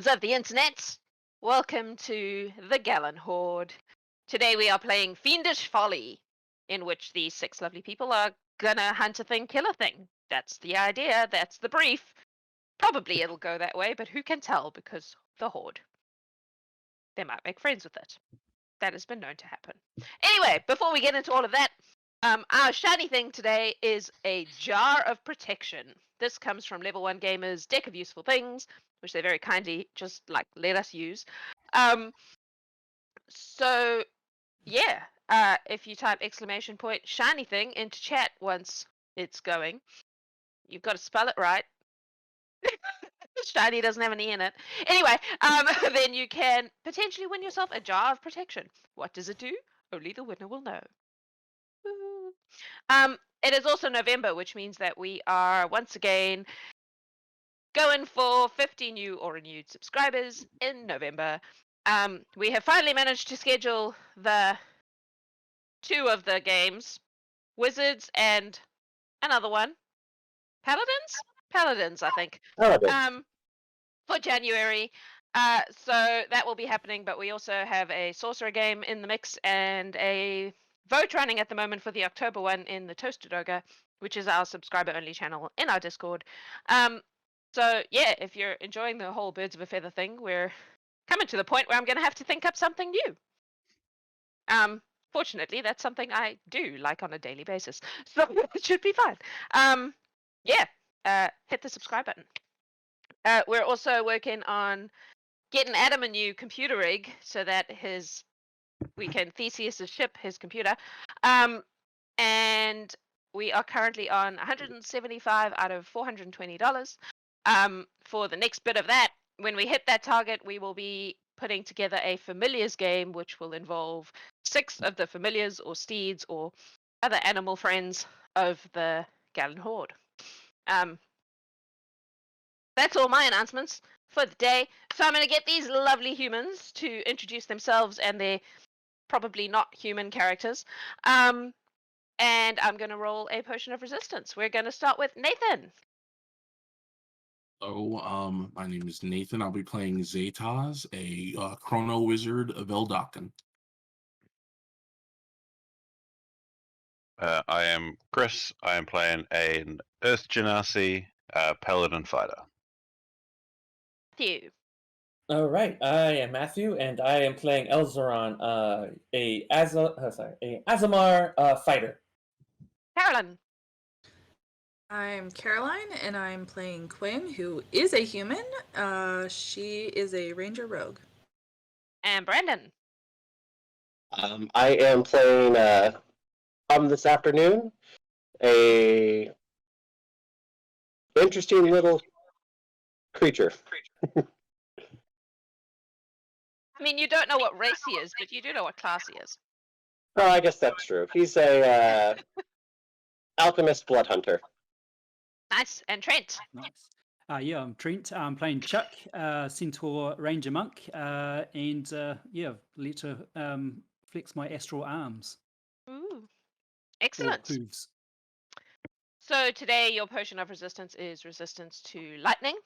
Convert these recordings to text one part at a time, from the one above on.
friends of the internet. Welcome to the Gallant Horde. Today we are playing Fiendish Folly, in which these 6 lovely people are gonna hunt a thing, kill a thing. That's the idea, that's the brief. Probably it'll go that way, but who can tell, because the Horde. They might make friends with it. That has been known to happen. Anyway, before we get into all of that, our shiny thing today is a Jar of Protection. This comes from Level 1 Gamers' Deck of Useful Things, which they very kindly just let us use. So yeah, if you type !! shiny thing into chat once it's going, you've got to spell it right. Shiny doesn't have an E in it. Anyway, then you can potentially win yourself a Jar of Protection. What does it do? Only the winner will know. Woo. It is also November, which means that we are once again going for 50 new or renewed subscribers in November. We have finally managed to schedule the 2 of the games, Wizards and another one, Paladins, I think. For January. So that will be happening, but we also have a Sorcerer game in the mix and a vote running at the moment for the October one in the Toasted Ogre, which is our subscriber-only channel in our Discord. So yeah, if you're enjoying the whole Birds of a Feather thing, we're coming to the point where I'm going to have to think up something new. Fortunately, that's something I do like on a daily basis, so it should be fun. Hit the subscribe button. We're also working on getting Adam a new computer rig so that we can Theseus ship his computer. And we are currently on $175 out of $420. For the next bit of that, when we hit that target, we will be putting together a familiars game, which will involve 6 of the familiars or steeds or other animal friends of the Gallant Horde. That's all my announcements for the day. So I'm going to get these lovely humans to introduce themselves and their probably not human characters. And I'm going to roll a potion of resistance. We're going to start with Nathan. Hello, my name is Nathan. I'll be playing Zataz, a chrono wizard of Vedalken. I am Chris. I am playing an Earth Genasi Paladin fighter. Matthew. All right, I am Matthew, and I am playing Elzaren, a Aasimar fighter. Carolyn. I'm Caroline, and I'm playing Qwyn, who is a human. She is a ranger rogue. And Brandon. I am playing this afternoon a interesting little creature. I mean, you don't know what race he is, but you do know what class he is. Oh, I guess that's true. He's a alchemist blood hunter. Nice. And Trent. Nice. Yeah, I'm Trent. I'm playing Chuck, Centaur Ranger Monk, and let her flex my astral arms. Ooh. Excellent. Or hooves. So today your potion of resistance is resistance to lightning,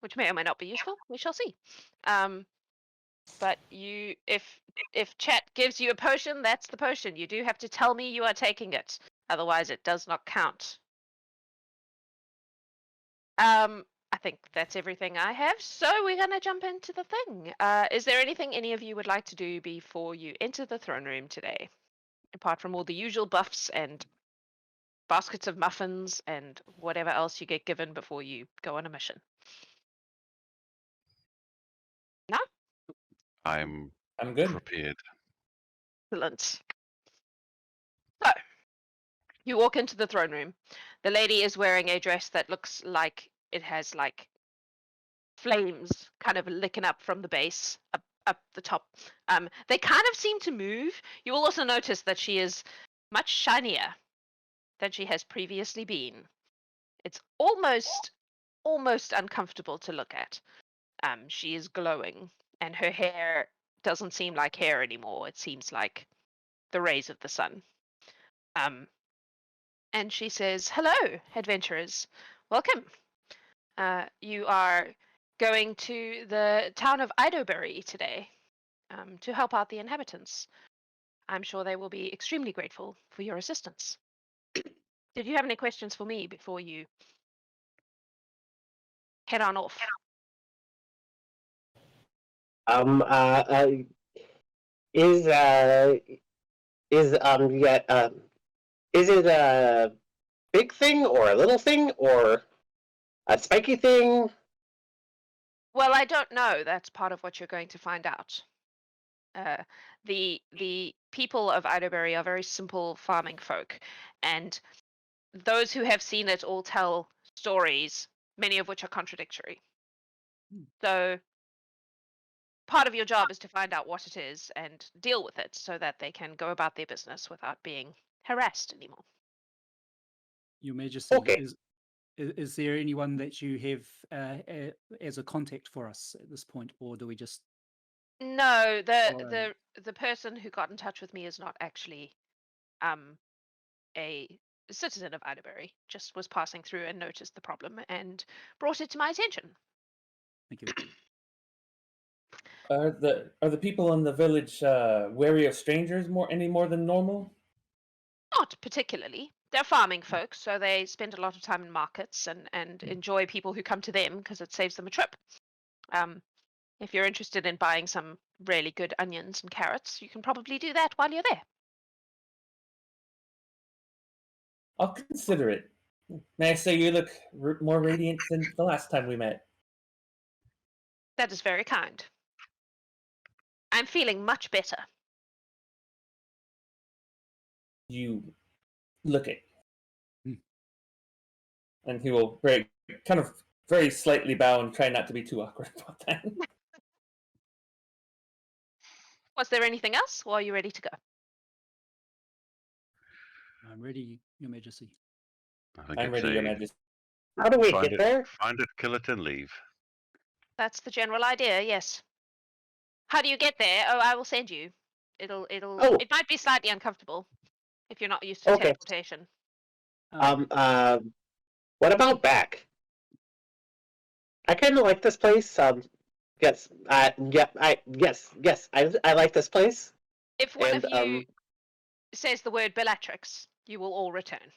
which may or may not be useful. We shall see. But if chat gives you a potion, that's the potion. You do have to tell me you are taking it. Otherwise, it does not count. I think that's everything I have. So we're going to jump into the thing. Is there anything any of you would like to do before you enter the throne room today? Apart from all the usual buffs and baskets of muffins and whatever else you get given before you go on a mission. No? I'm good. Prepared. Excellent. So, you walk into the throne room. The lady is wearing a dress that looks like it has flames kind of licking up from the base, up the top. They kind of seem to move. You will also notice that she is much shinier than she has previously been. It's almost uncomfortable to look at. She is glowing, and her hair doesn't seem like hair anymore. It seems like the rays of the sun. And she says, "Hello, adventurers. Welcome. You are going to the town of Idobury today to help out the inhabitants. I'm sure they will be extremely grateful for your assistance. Did you have any questions for me before you head on off? Is it a big thing or a little thing or a spiky thing? Well, I don't know. That's part of what you're going to find out. The people of Idobury are very simple farming folk, and those who have seen it all tell stories, many of which are contradictory. So part of your job is to find out what it is and deal with it so that they can go about their business without being harassed anymore. Your Majesty, Okay. is there anyone that you have as a contact for us at this point, or do we just? No, Alright. the person who got in touch with me is not actually a citizen of Idobury. Just was passing through and noticed the problem and brought it to my attention. Thank you. Are the people in the village wary of strangers any more than normal? Not particularly. They're farming folks, so they spend a lot of time in markets and enjoy people who come to them because it saves them a trip. If you're interested in buying some really good onions and carrots, you can probably do that while you're there. I'll consider it. May I say you look more radiant than the last time we met? That is very kind. I'm feeling much better. You look it. Hmm. And he will very slightly bow and try not to be too awkward about that. Was there anything else, or are you ready to go? I'm ready, Your Majesty. I think I'm it's ready, Your a Majesty. How do we find get it, there? find it, kill it, and leave. That's the general idea, yes. How do you get there? Oh, I will send you. Oh. It might be slightly uncomfortable if you're not used to Okay. teleportation. What about back? I kind of like this place. Yes, I like this place. If one of And, you says the word Bellatrix, you will all return.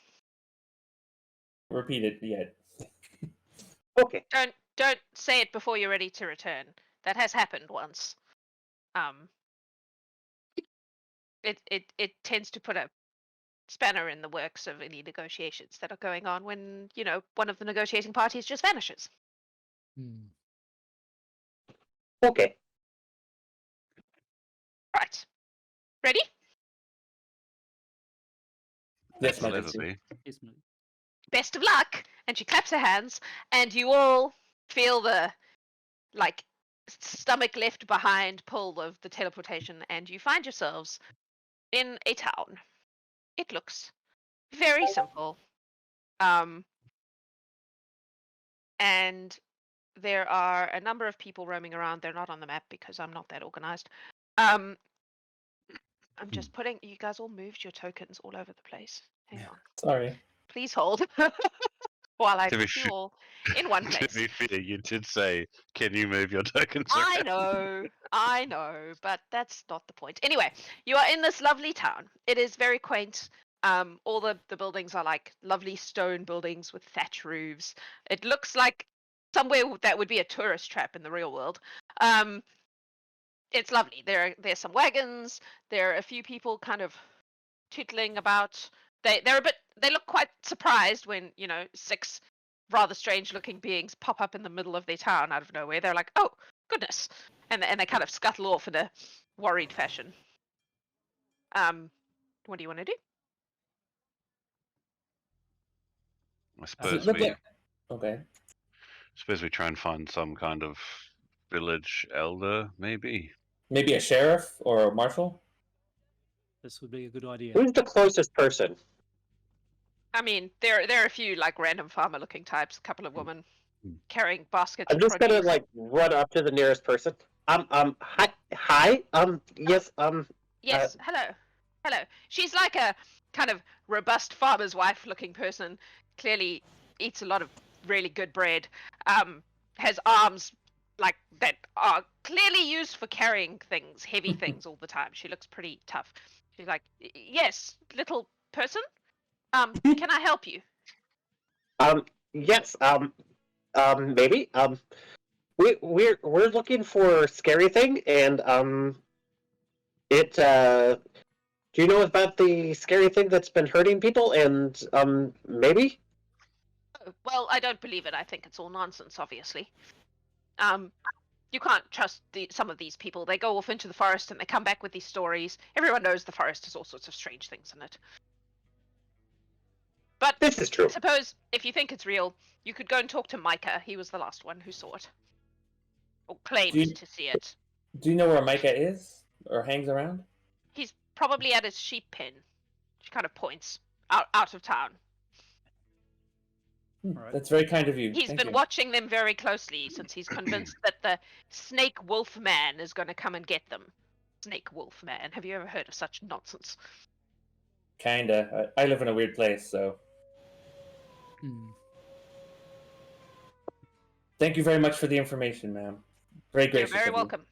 Repeat it yet. Okay. Don't say it before you're ready to return. That has happened once. It tends to put a spanner in the works of any negotiations that are going on when, one of the negotiating parties just vanishes. Okay. Right. Ready? Yes, Will ever Majesty. be. Yes, ma'am. Best of luck. And she claps her hands, and you all feel the stomach left behind pull of the teleportation, and you find yourselves in a town. It looks very simple. And there are a number of people roaming around. They're not on the map because I'm not that organized. I'm just putting, you guys all moved your tokens all over the place. Hang on. Sorry. Please hold while I To be put you fair- all in one To place. be fair, you did say, "Can you move your tokens?" I around?" know, but that's not the point. Anyway, you are in this lovely town. It is very quaint. All the buildings are like lovely stone buildings with thatch roofs. It looks like somewhere that would be a tourist trap in the real world. It's lovely. There's some wagons. There are a few people kind of tootling about. They look quite surprised when 6 rather strange looking beings pop up in the middle of their town out of nowhere. They're like, oh goodness, and they kind of scuttle off in a worried fashion. What do you want to do? I Does suppose it look we like... Okay. try and find some kind of village elder, maybe. Maybe a sheriff or a marshal? This would be a good idea. Who's the closest person? I mean, there are a few like random farmer looking types, a couple of women carrying baskets I'm of just gonna produce. run up to the nearest person. Hi. Yes. Yes, hello. She's like a kind of robust farmer's wife looking person, clearly eats a lot of really good bread, has arms like that are clearly used for carrying things, heavy things all the time. She looks pretty tough. She's like, yes, little person. Can I help you? Yes. Maybe. We're looking for Scary Thing, and do you know about the Scary Thing that's been hurting people? And maybe. Oh, well, I don't believe it. I think it's all nonsense, obviously. You can't trust some of these people. They go off into the forest and they come back with these stories. Everyone knows the forest has all sorts of strange things in it. But This is true. suppose if you think it's real, you could go and talk to Micah. He was the last one who saw it. Or claimed to see it. Do you know where Micah is or hangs around? He's probably at his sheep pen. She kind of points out of town. Right. That's very kind of you. He's Thank been you. watching them very closely since he's convinced that the Snake Wolf Man is going to come and get them. Snake Wolf Man. Have you ever heard of such nonsense? Kinda. I live in a weird place, so. Hmm. Thank you very much for the information, ma'am. Very You're gracious. very of you. welcome.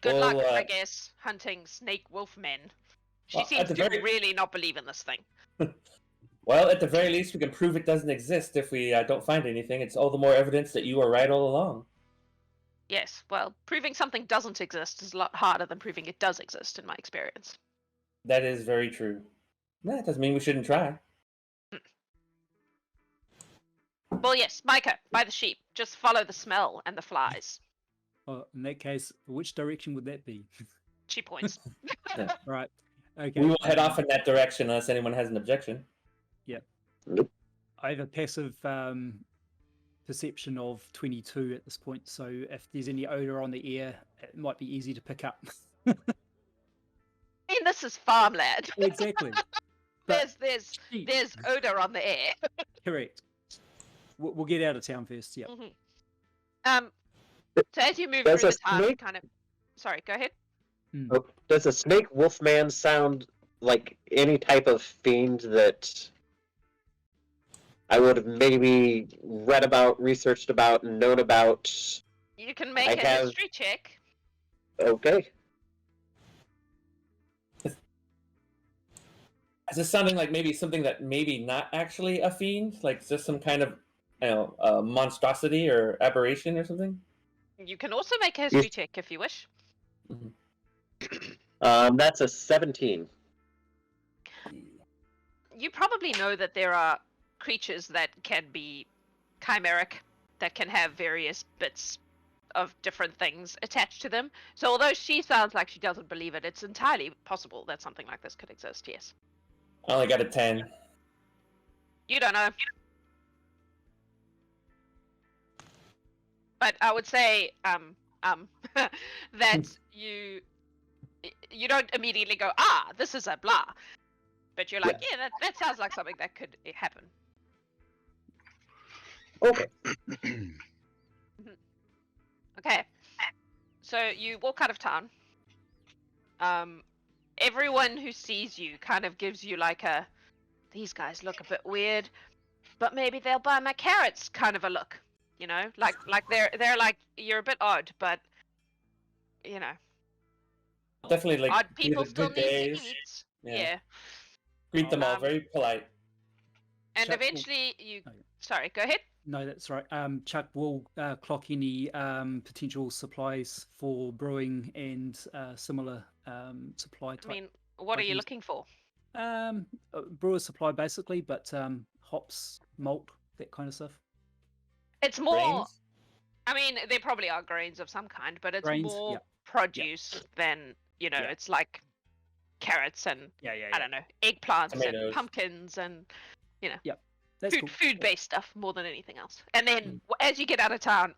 Good Well, luck, I guess, hunting Snake Wolf Men. She well, seems at the to very- really not believe in this thing. Well, at the very least, we can prove it doesn't exist if we don't find anything. It's all the more evidence that you were right all along. Yes, well, proving something doesn't exist is a lot harder than proving it does exist, in my experience. That is very true. That doesn't mean we shouldn't try. Well, yes, Micah, by the sheep. Just follow the smell and the flies. Well, in that case, which direction would that be? She points. Right. Okay. We will head off in that direction unless anyone has an objection. I have a passive perception of 22 at this point, so if there's any odor on the air, it might be easy to pick up. I mean, this is farmland. Exactly. But sheep. There's odor on the air. Correct. We'll get out of town first. Yeah. So as you move Does through a the town, snake- kind of. Sorry, go ahead. Oh, does a Snake Wolfman sound like any type of fiend that I would have maybe read about, researched about, and known about? You can make I a have- history check. Okay. Is this sounding like maybe something that maybe not actually a fiend? Like just some kind of monstrosity or aberration or something? You can also make a history check if you wish. That's a 17. You probably know that there are creatures that can be chimeric, that can have various bits of different things attached to them. So although she sounds like she doesn't believe it, it's entirely possible that something like this could exist, yes. I only got a 10. You don't know. But I would say that you don't immediately go, this is a blah. But you're like, yeah, that sounds like something that could happen. Okay. Okay. So you walk out of town. Everyone who sees you kind of gives you like these guys look a bit weird, but maybe they'll buy my carrots kind of a look. You know, like they're like, you're a bit odd, but you know, Definitely like odd give people it still good need to days. eat. Yeah. Yeah. Greet them all Um, very polite. And Chuck will- eventually you. Oh, yeah. Sorry, go ahead. No, that's right. Chuck will clock any potential supplies for brewing and similar supply I type. mean, what are you items. looking for? Brewer supply basically, but hops, malt, that kind of stuff. It's more. Grains? I mean, there probably are grains of some kind, but it's Grains, more yeah. produce than Yeah. it's like carrots and Yeah. I don't know, eggplants Tomatoes. and pumpkins and That's cool. food-based stuff more than anything else. And then as you get out of town,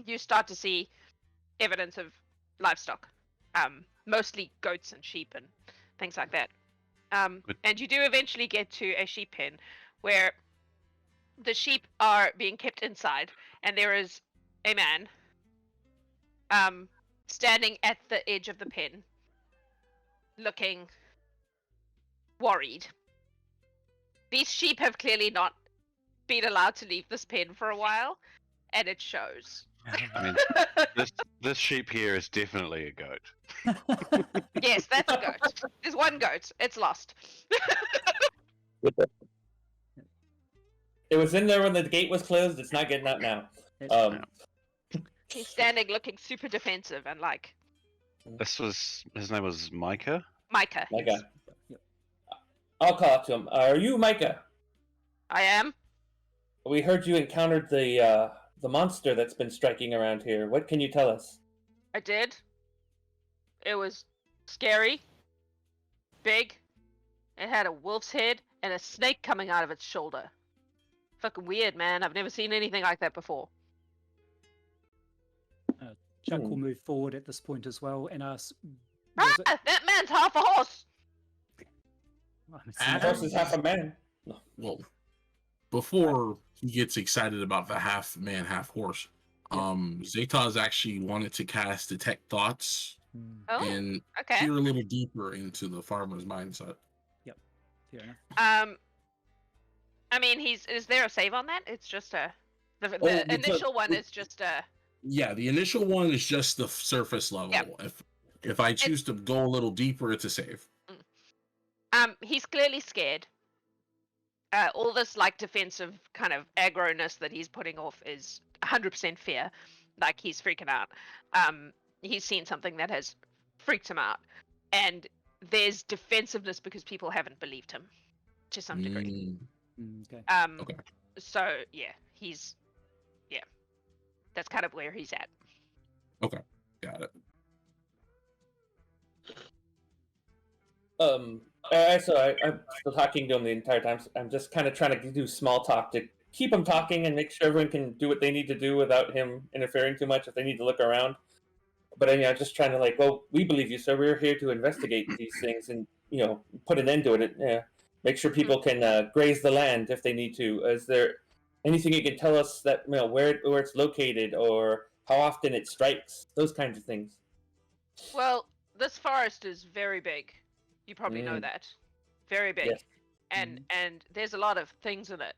you start to see evidence of livestock, mostly goats and sheep and things like that. And you do eventually get to a sheep pen where the sheep are being kept inside, and there is a man standing at the edge of the pen, looking worried. These sheep have clearly not been allowed to leave this pen for a while, and it shows. I mean, this sheep here is definitely a goat. Yes, that's a goat. There's one goat. It's lost. It was in there when the gate was closed. It's not getting out now. That's Um, He's standing looking super defensive and like His name was Micah. Micah. Micah. Yep. I'll call out to him. Are you Micah? I am. We heard you encountered the monster that's been striking around here. What can you tell us? I did. It was scary. Big. It had a wolf's head and a snake coming out of its shoulder. Fucking weird, man. I've never seen anything like that before. Chuck will move forward at this point as well and ask. Ah, that man's half a horse. The horse is half a man. Well, before he gets excited about the half man, half horse, Zataz actually wanted to cast Detect Thoughts Oh, and okay. peer a little deeper into the farmer's mindset. Fair enough. I mean, is there a save on that? It's just the because- initial one is just a. Yeah, the initial one is just the surface level. Yep. If I choose to go a little deeper, it's a save. He's clearly scared. All this like defensive kind of aggro-ness that he's putting off is 100% fear. Like he's freaking out. He's seen something that has freaked him out, and there's defensiveness because people haven't believed him to some degree. Okay. Okay. So yeah, that's kind of where he's at. Got it. I'm still talking to him the entire time. So I'm just kind of trying to do small talk to keep him talking and make sure everyone can do what they need to do without him interfering too much if they need to look around. But I'm just trying to well, we believe you, sir. We're here to investigate these things and put an end to it. Yeah, make sure people can graze the land if they need to. Is there anything you can tell us that where it's located or how often it strikes? Those kinds of things. Well, this forest is very big. You probably know that. Very big. Yes. And there's a lot of things in it.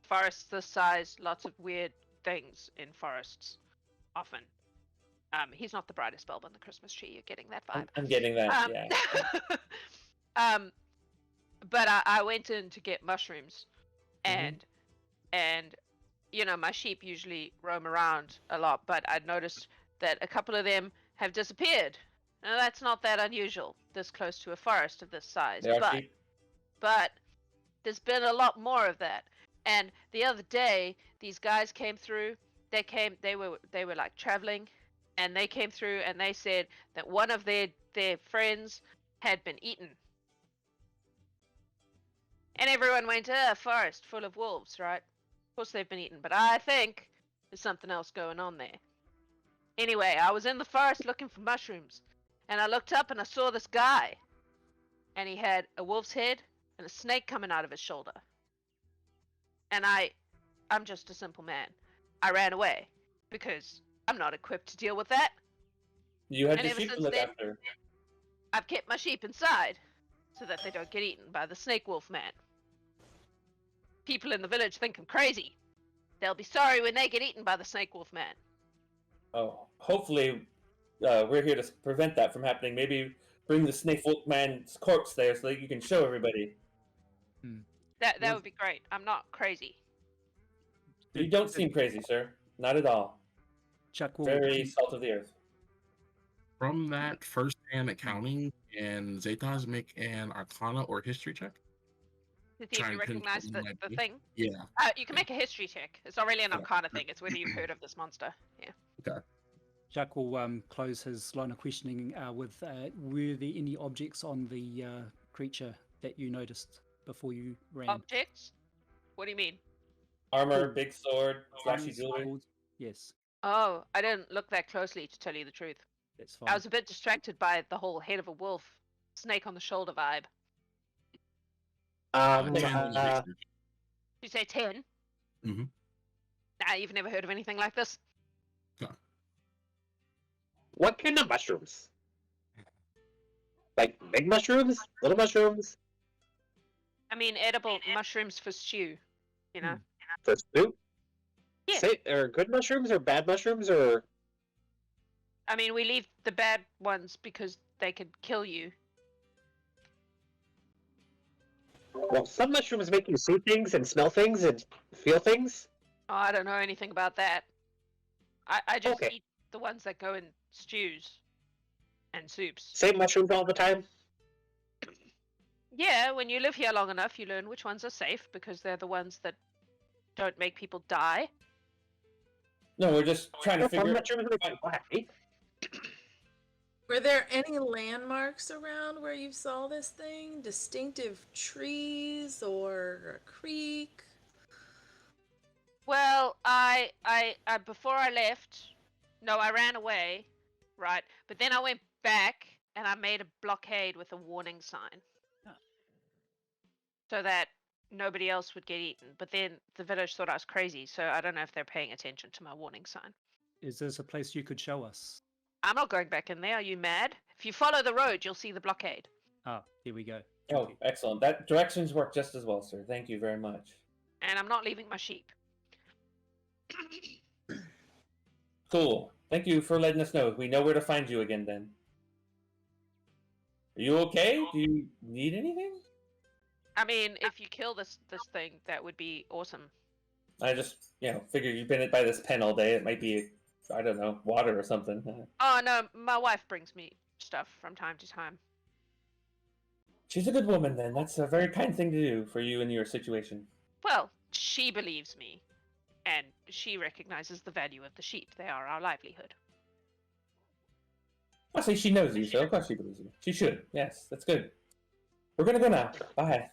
Forests this size, lots of weird things in forests. Often. He's not the brightest bulb on the Christmas tree. You're getting that vibe. I'm getting that. Yeah. But I went in to get mushrooms, and my sheep usually roam around a lot, but I noticed that a couple of them have disappeared. Now that's not that unusual, this close to a forest of this size. They are sheep. But there's been a lot more of that. And the other day, these guys came through. They were like traveling, and they came through and they said that one of their friends had been eaten. And everyone went, forest full of wolves, right? Of course they've been eaten, but I think there's something else going on there. Anyway, I was in the forest looking for mushrooms, and I looked up and I saw this guy. And he had a wolf's head and a snake coming out of his shoulder. And I'm just a simple man. I ran away because I'm not equipped to deal with that. You had And the ever sheep to since look then- after. I've kept my sheep inside so that they don't get eaten by the snake wolf man. People in the village think I'm crazy. They'll be sorry when they get eaten by the snake wolf man. Oh, hopefully we're here to prevent that from happening. Maybe bring the snake wolf man's corpse there so that you can show everybody. That would be great. I'm not crazy. You don't seem crazy, sir. Not at all. Chuck will Very salt of the earth. From that first-hand accounting, can Zataz make an Arcana or History check? To see if Try you and pinpoint recognize what the, it might the be. thing. Yeah. You can make a history check. It's not really an arcana thing. It's whether you've heard of this monster. Yeah. Chuck will close his line of questioning with were there any objects on the creature that you noticed before you ran? Objects? What do you mean? Armor, big sword, flashy Guns, jewelry. swords? Yes, Oh, I didn't look that closely to tell you the truth. that's fine. I was a bit distracted by the whole head of a wolf, snake on the shoulder vibe. 10 on the history. Did you say 10? Mhm. Nah, you've never heard of anything like this? What kind of mushrooms? Like big mushrooms? Little mushrooms? I mean, edible mushrooms for stew. You know? For soup? Yeah. Are good mushrooms or bad mushrooms or? I mean, we leave the bad ones because they could kill you. Well, some mushrooms make you see things and smell things and feel things. Oh, I don't know anything about that. I just Okay. eat the ones that go in stews and soups. Same mushrooms all the time. Yeah, when you live here long enough, you learn which ones are safe because they're the ones that don't make people die. No, we're just trying to Some figure. mushrooms make you die. Were there any landmarks around where you saw this thing? Distinctive trees or a creek? Well, I before I left, no, I ran away, right? But then I went back and I made a blockade with a warning sign, so that nobody else would get eaten. But then the village thought I was crazy, so I don't know if they're paying attention to my warning sign. Is this a place you could show us? I'm not going back in there. Are you mad? If you follow the road, you'll see the blockade. Ah, here we go. Oh, excellent. That directions work just as well, sir. Thank you very much. And I'm not leaving my sheep. Cool. Thank you for letting us know. We know where to find you again then. Are you okay? Do you need anything? I mean, if you kill this thing, that would be awesome. I just, figure you've been by this pen all day. It might be, I don't know, water or something. Oh no, my wife brings me stuff from time to time. She's a good woman then. That's a very kind thing to do for you in your situation. Well, she believes me, and she recognizes the value of the sheep. They are our livelihood. I say she knows you, so of course she believes you. She should. Yes, that's good. We're gonna go now. Bye.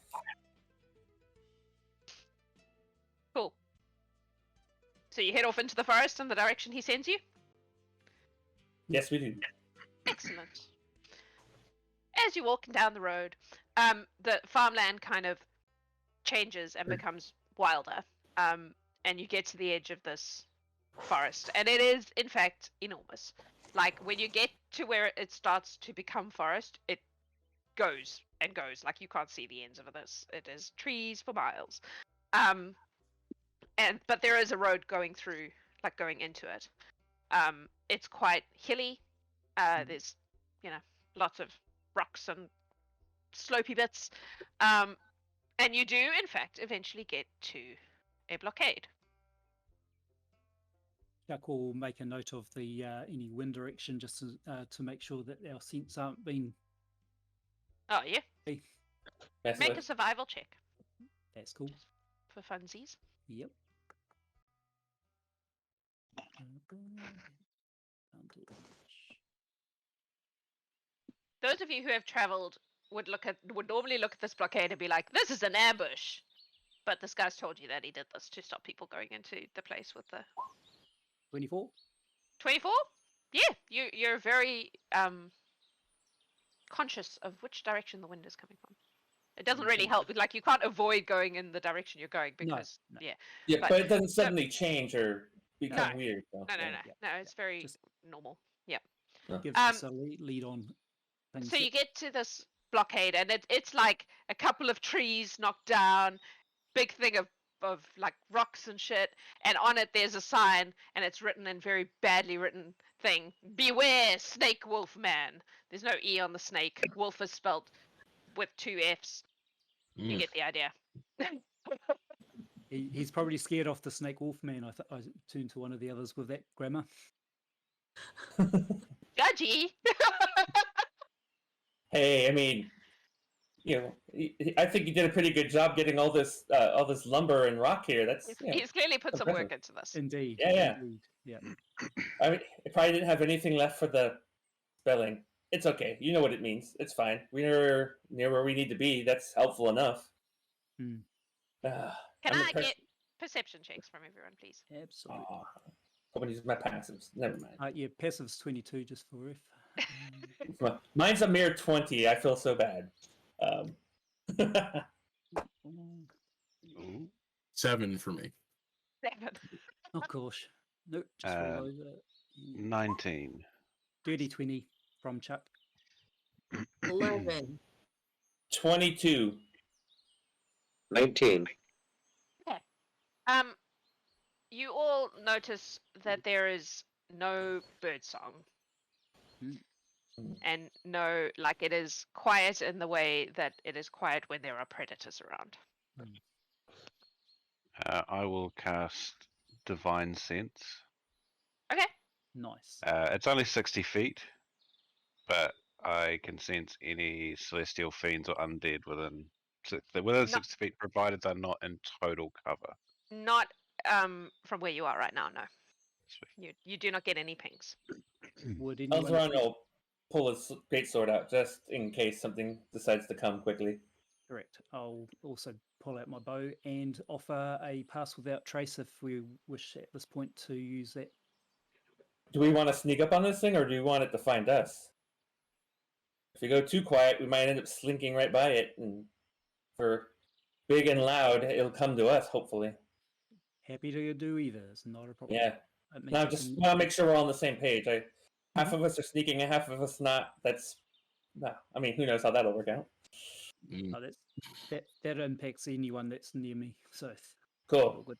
Cool. So you head off into the forest in the direction he sends you? Yes, we do. Excellent. As you're walking down the road, the farmland kind of changes and becomes wilder. And you get to the edge of this forest. And it is, in fact, enormous. Like, when you get to where it starts to become forest, it goes and goes. Like, you can't see the ends of this. It is trees for miles. But there is a road going through, like, going into it. It's quite hilly. There's, lots of rocks and slopey bits. And you do, in fact, eventually get to a blockade. Jack will make a note of the any wind direction just to make sure that our scents aren't being. Oh, yeah. Hey, Make a survival check that's cool. for funsies. Yep. Those of you who have traveled would normally look at this blockade and be like, this is an ambush. But this guy's told you that he did this to stop people going into the place with the 24. 24? Yeah, you're very conscious of which direction the wind is coming from. It doesn't really help. Like, you can't avoid going in the direction you're going because No. Yeah, but- but it doesn't suddenly change or become No. weird. So. No, it's very Just- normal. Gives us a lead on things. So you get to this blockade, and it's like a couple of trees knocked down, big thing of like rocks and shit, and on it there's a sign, and it's written in very badly written thing: "Beware, Snake Wolf Man." There's no E on the snake. Wolf is spelled with 2 F's. You get the idea. He's probably scared off the snake wolf man. I turned to one of the others with that grammar. Judgy. Hey, I mean, I think you did a pretty good job getting all this lumber and rock here. That's He's clearly put some work into this. Indeed. Yeah. Indeed. Yeah. I mean, it probably didn't have anything left for the spelling. It's okay. You know what it means. It's fine. We're near where we need to be. That's helpful enough. Hmm. Can I'm I impressed- get perception checks from everyone, please? Absolutely. I'm gonna use my passives. Never mind. Yeah, passive's 22 just for if. Mine's a mere 20. I feel so bad. 7 for me. 7. Oh gosh. No, just roll over. 19. Dirty 20 from Chuck. 11. 22. 19. you all notice that there is no bird song. And no, like it is quiet in the way that it is quiet when there are predators around. I will cast Divine Sense. Okay. Nice. It's only 60 feet, but I can sense any celestial fiends or undead within 60 feet, provided they're not in total cover. Not from where you are right now, no. You do not get any pings. Would anyone Elzaren will pull his greatsword out just in case something decides to come quickly. Correct. I'll also pull out my bow and offer a pass without trace if we wish at this point to use that. Do we want to sneak up on this thing, or do we want it to find us? If we go too quiet, we might end up slinking right by it, and for big and loud, it'll come to us, hopefully. Happy to do either. It's not a problem. Yeah. It makes Now, it just con- want to make sure we're all on the same page. Half of us are sneaking, and half of us not. No. I mean, who knows how that'll work out? Mm. Oh, that impacts anyone that's near me. So Cool. all good.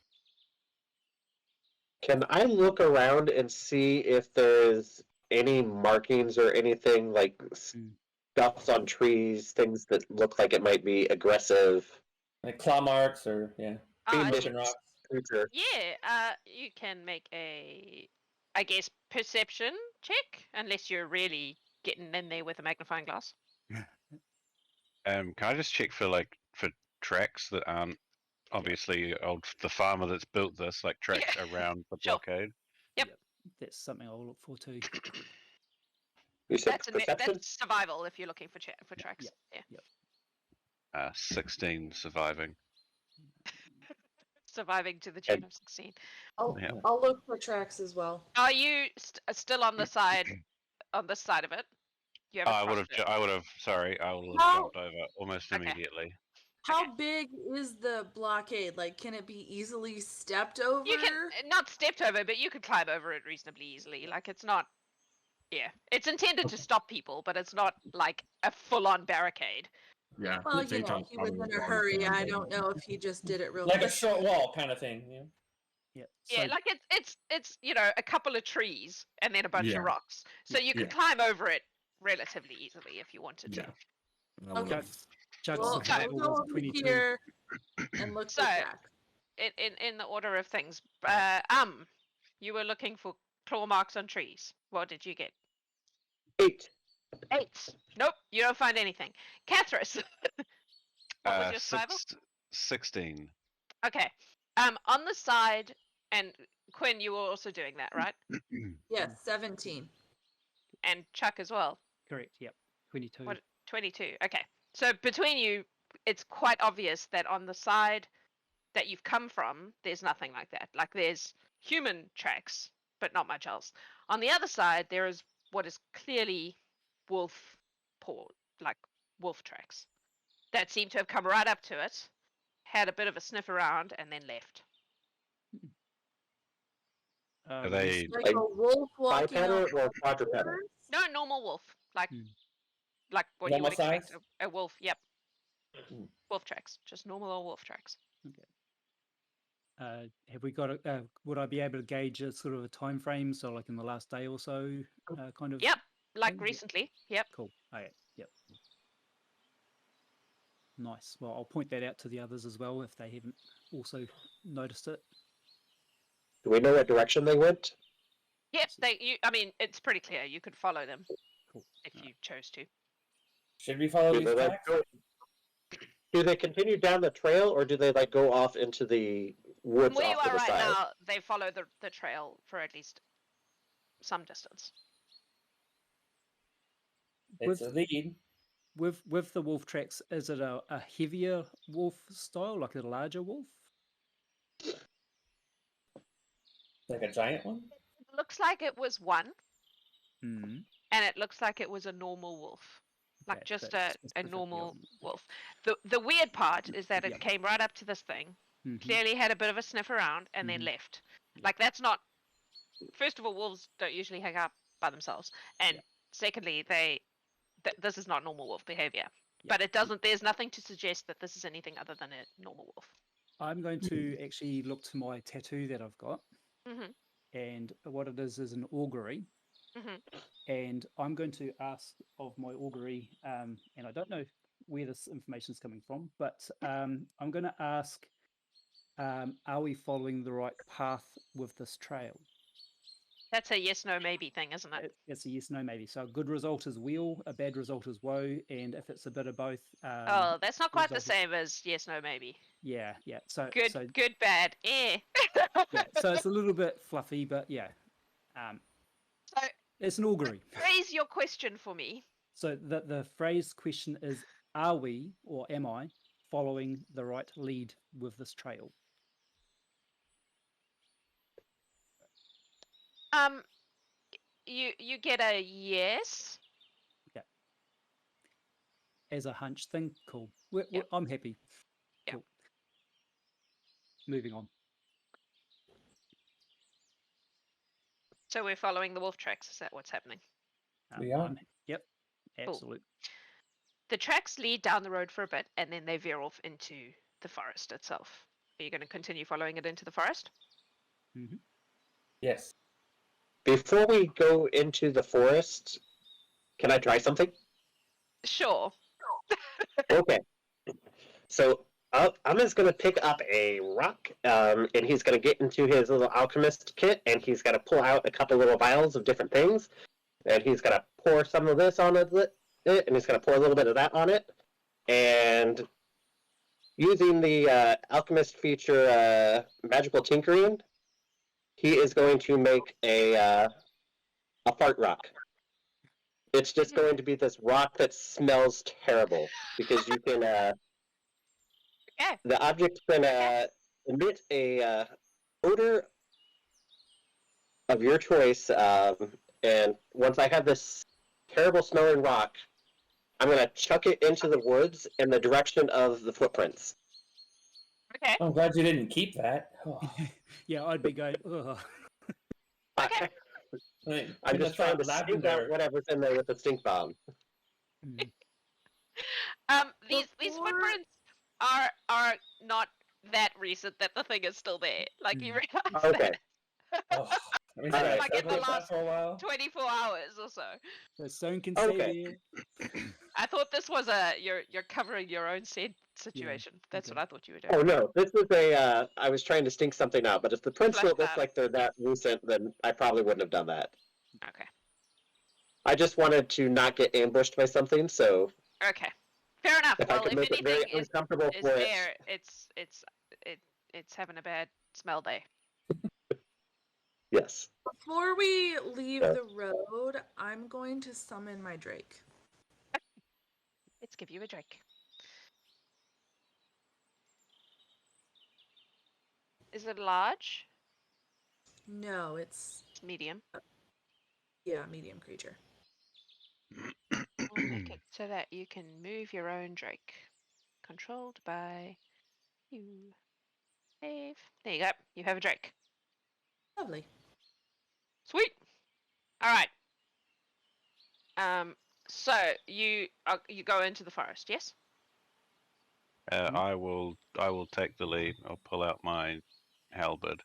Can I look around and see if there's any markings or anything like stuffs on trees, things that look like it might be aggressive? Like claw marks, or yeah, Fiendish broken rocks. creature. Yeah, you can make a, I guess, perception check, unless you're really getting in there with a magnifying glass. Can I just check for tracks that aren't obviously the farmer that's built this, like tracks around the Sure. blockade? Yep. That's something I'll look for too. You said That's perception? that's survival if you're looking for tracks. Yep. Yeah. 16 surviving. Surviving to the tune of 16. Yeah. I'll look for tracks as well. Are you still on the side of it? You haven't I would have. crossed it. I would have. Sorry, I will have How- jumped over almost Okay. immediately. How big is the blockade? Like, can it be easily stepped over? You can not stepped over, but you could climb over it reasonably easily. Like it's not. Yeah, it's intended to stop people, but it's not like a full-on barricade. Yeah. Well, they talk he was probably in a about hurry. it. I don't know if he just did it real Like a quick. short wall kind of thing. Yeah. Yeah. Yeah, So, like it's a couple of trees and then a bunch Yeah. of rocks, so you could Yeah. climb over it relatively easily if you wanted to. Yeah. I Okay. would've- Judge Well, survival I'll go was over 22. here and look So- for tracks. In the order of things, you were looking for claw marks on trees. What did you get? 8. 8. Nope, you don't find anything. Kathris, what was your survival? 16. Okay. On the side, and Qwyn, you were also doing that, right? Yes, 17. And Chuck as well. Correct. Yep. 22. What? 22. Okay. So between you, it's quite obvious that on the side that you've come from, there's nothing like that. Like there's human tracks, but not much else. On the other side, there is what is clearly wolf tracks that seem to have come right up to it, had a bit of a sniff around, and then left. Are they? Like Like a wolf walking Bipedal on or quadrupedal? fours? No, normal wolf, like Hmm. like what Normal you would expect size? a wolf. Yep. Hmm. Wolf tracks, just normal old wolf tracks. Have we got would I be able to gauge a sort of a time frame? So like in the last day or so, kind of. Yep, like thing? recently. Yep. Cool. Okay. Yep. Nice. Well, I'll point that out to the others as well if they haven't also noticed it. Do we know what direction they went? Yep. I mean, it's pretty clear. You could follow them Cool. if you chose to. Should we follow Do these they, like, tracks? do they continue down the trail, or do they like go off into the woods Where you off to are the right side? now, they follow the trail for at least some distance. It's a lead. With the wolf tracks, is it a heavier wolf style, like a larger wolf? Like a giant one? It looks like it was one, Mm. and it looks like it was a normal wolf. Like Okay, just that's a specific, normal yep. wolf. The weird part is that it Yep. came right up to this thing, Mhm. clearly had a bit of a sniff around, and then Mhm. left. Like that's not. First of all, wolves don't usually hang out by themselves, and secondly, this is not normal wolf behavior. But it doesn't. There's nothing to suggest that this is anything other than a normal wolf. I'm going to actually look to my tattoo that I've got, Mhm. and what it is an augury. Mhm. And I'm going to ask of my augury, and I don't know where this information is coming from, but I'm going to ask, are we following the right path with this trail? That's a yes, no, maybe thing, isn't it? It's a yes, no, maybe. So a good result is weal, a bad result is woe, and if it's a bit of both, Oh, that's not quite the result is- same as yes, no, maybe. yeah. So Good, so good, bad. yeah, so it's a little bit fluffy, but yeah, So it's an augury. raise your question for me. So the phrase question is: are we or am I following the right lead with this trail? You get a yes. As a hunch thing, cool. Yeah. I'm happy. Yeah. Cool. Moving on. So we're following the wolf tracks. Is that what's happening? We are. Yep. Cool. Absolute. The tracks lead down the road for a bit, and then they veer off into the forest itself. Are you going to continue following it into the forest? Mm-hmm. Yes. Before we go into the forest, can I try something? Sure. Okay. So I'm just going to pick up a rock, and he's going to get into his little alchemist kit, and he's going to pull out a couple little vials of different things, and he's going to pour some of this on it, and he's going to pour a little bit of that on it, and using the alchemist feature magical tinkering, he is going to make a fart rock. It's just going to be this rock that smells terrible because you can. Okay. The object can emit a odor of your choice, and once I have this terrible smelling rock, I'm gonna chuck it into the woods in the direction of the footprints. Okay. I'm glad you didn't keep that. Oh, Yeah, I'd be going. Ugh. Okay. I'm just trying to stink out whatever's in there with the stink bomb. Mm. These Before- footprints are not that recent that the thing is still there. Like you realize Okay. that Oh, I mean, Alright. Like in the with that last for a while. 24 hours or so. So Stone can Okay. see there. I thought this was you're covering your own scent situation. That's okay. what I thought you were doing. Oh no, this was a. I was trying to stink something out, but if the prints Flush don't look that. like they're that recent, then I probably wouldn't have done that. Okay. I just wanted to not get ambushed by something, so Okay. Fair enough. if I Well, could if make it very anything is uncomfortable for there, it's having a bad smell day. yes. Before we leave Yeah. the road, I'm going to summon my Drake. Let's give you a drink. Is it large? No, it's It's medium. medium creature. We'll make it so that you can move your own drake. Controlled by you. Save. There you go. You have a drake. Lovely. Sweet. All right. So you go into the forest, yes? I will take the lead. I'll pull out my halberd.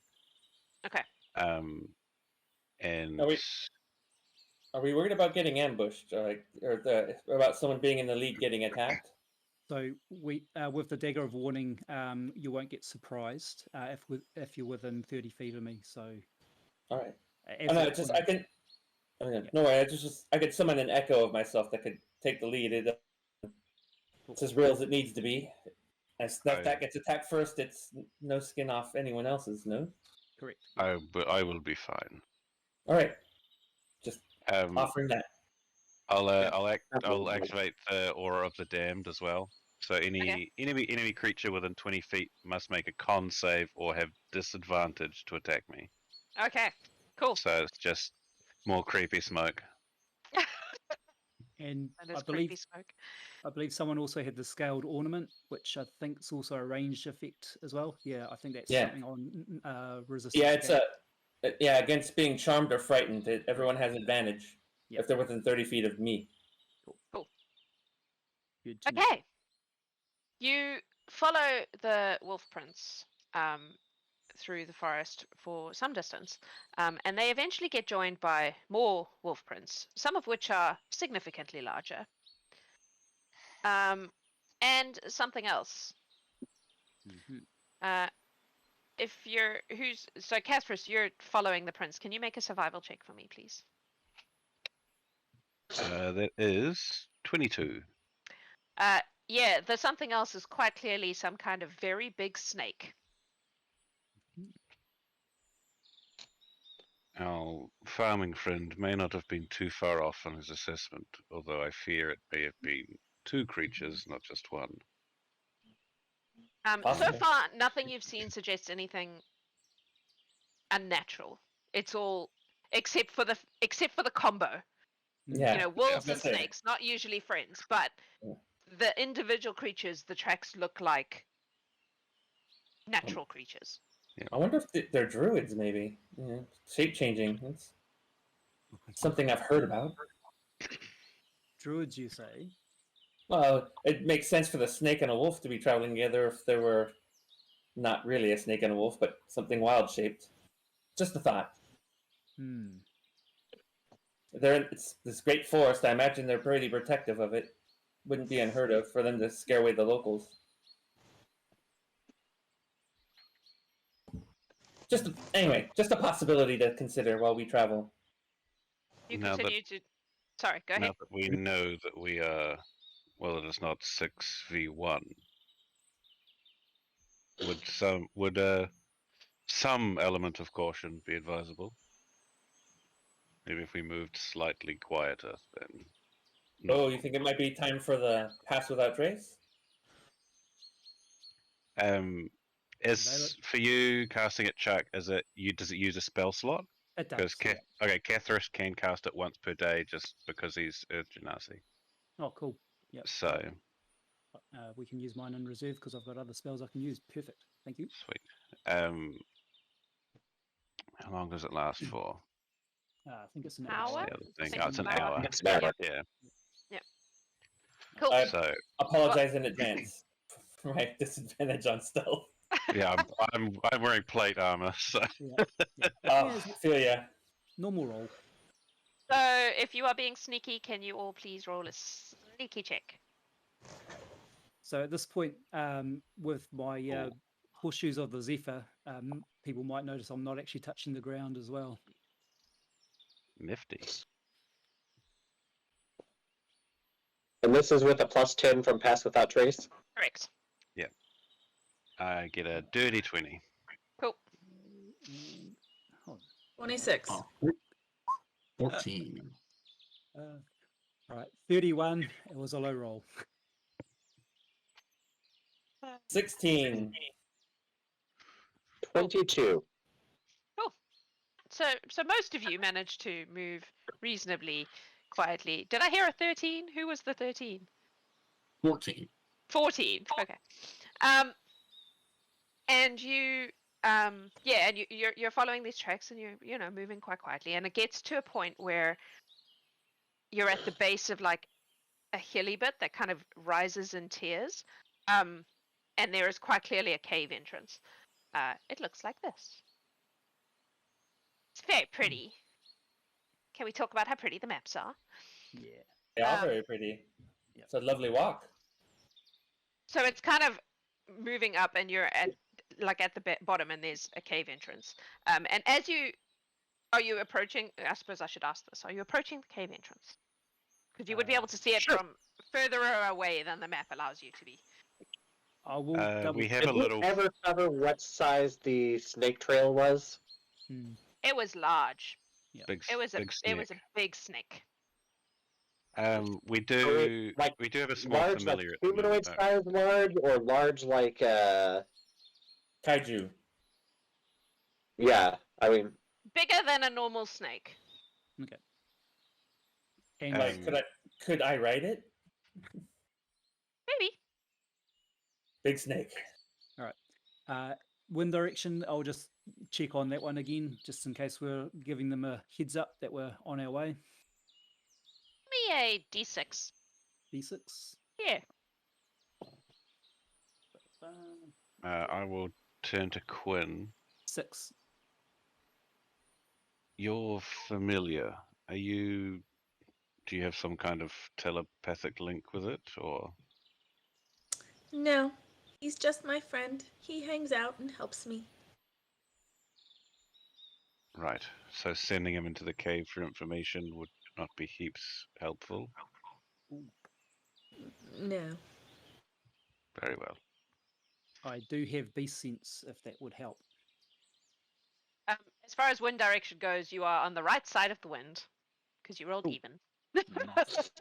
Okay. And Are we worried about getting ambushed, or about someone being in the lead getting attacked? So we, with the dagger of warning, you won't get surprised if you're within 30 feet of me. So. All right. As Oh, no, that it's just point- I can. No worry. I could summon an echo of myself that could take the lead. It's as real as it needs to be. And if that gets attacked first, it's no skin off anyone else's. No. Correct. I will be fine. All right. Just Um, offering that. I'll Absolutely. activate the aura of the damned as well. So Okay. enemy creature within 20 feet must make a con save or have disadvantage to attack me. Okay. Cool. So it's just more creepy smoke. And That I is creepy believe smoke. someone also had the scaled ornament, which I think is also a ranged effect as well. Yeah, I think that's Yeah. something on resistance. Yeah, it's attack. against being charmed or frightened. Everyone has advantage Yep. if they're within 30 feet of me. Cool. Good to know. Okay. You follow the wolf prints through the forest for some distance, and they eventually get joined by more wolf prints, some of which are significantly larger. And something else. If you're so Kathris, you're following the prince. Can you make a survival check for me, please? That is 22. Yeah, the something else is quite clearly some kind of very big snake. Our farming friend may not have been too far off on his assessment, although I fear it may have been 2 creatures, not just one. So Possible. far, nothing you've seen suggests anything unnatural. It's all except for the combo. Yeah. You know, wolves and that's it. snakes, not usually friends, but Yeah. the individual creatures, the tracks look like natural creatures. I wonder if they're druids, maybe. Yeah. Shape changing. That's something I've heard about. Druids, you say? Well, it makes sense for the snake and a wolf to be traveling together if there were not really a snake and a wolf, but something wild shaped. Just a thought. It's this great forest. I imagine they're pretty protective of it. Wouldn't be unheard of for them to scare away the locals. Anyway, just a possibility to consider while we travel. You Now that- continue to. Sorry, go ahead. Now that we know that we are, well, it is not 6v1. Would some element of caution be advisable? Maybe if we moved slightly quieter, then. Oh, you think it might be time for the pass without trace? Is for you casting it, Chuck? Does it use a spell slot? It does. Because Kathris can cast it once per day just because he's a Genasi. Oh, cool. Yep. So We can use mine in reserve because I've got other spells I can use. Perfect. Thank you. sweet. How long does it last for? I think it's an Hour? That's the other thing. Think Oh, it's an about it. hour. It's an hour. Yeah. Cool. So Apologize in advance for my disadvantage on stealth. yeah, I'm wearing plate armor. So Yeah. Oh, Yeah, feel ya. normal roll. So, if you are being sneaky, can you all please roll a sneaky check? So at this point, with my horseshoes of the Zephyr, people might notice I'm not actually touching the ground as well. nifty. And this is with a +10 from Pass Without Trace. Correct. I get a dirty 20. Cool. Hold 26. Oh, 14. on. All right, 31. It was a low roll. 16. 22. So most of you managed to move reasonably quietly. Did I hear a 13? Who was the 13? 14. 14. Okay. And you you're following these tracks and you're moving quite quietly, and it gets to a point where you're at the base of like a hilly bit that kind of rises in tiers. And there is quite clearly a cave entrance. It looks like this. It's very pretty. Can we talk about how pretty the maps are? Yeah. They are very pretty. Yep. It's a lovely walk. So it's kind of moving up, and you're at the bottom, and there's a cave entrance. And are you approaching? I suppose I should ask this. Are you approaching the cave entrance? Because you would be able to see it Sure. from further away than the map allows you to be. I will double. We have Did a we little. ever cover what size the snake trail was? It was large. Big, It was a big big snake. We do. like, We do have a small Large, like familiar. at the moment, humanoid though. size large, or large like Kaiju. yeah. I mean, Bigger than a normal snake. Okay. And Like, could I ride it? Maybe. Big snake. wind direction, I'll just check on that one again, just in case we're giving them a heads up that we're on our way. Me a D6. D6. Yeah. I will turn to Qwyn. 6. You're familiar. Are you? Do you have some kind of telepathic link with it, or? No, he's just my friend. He hangs out and helps me. Right. So sending him into the cave for information would not be heaps helpful. No. Very well. I do have beast sense if that would help. As far as wind direction goes, you are on the right side of the wind because you rolled Ooh. even. Nice.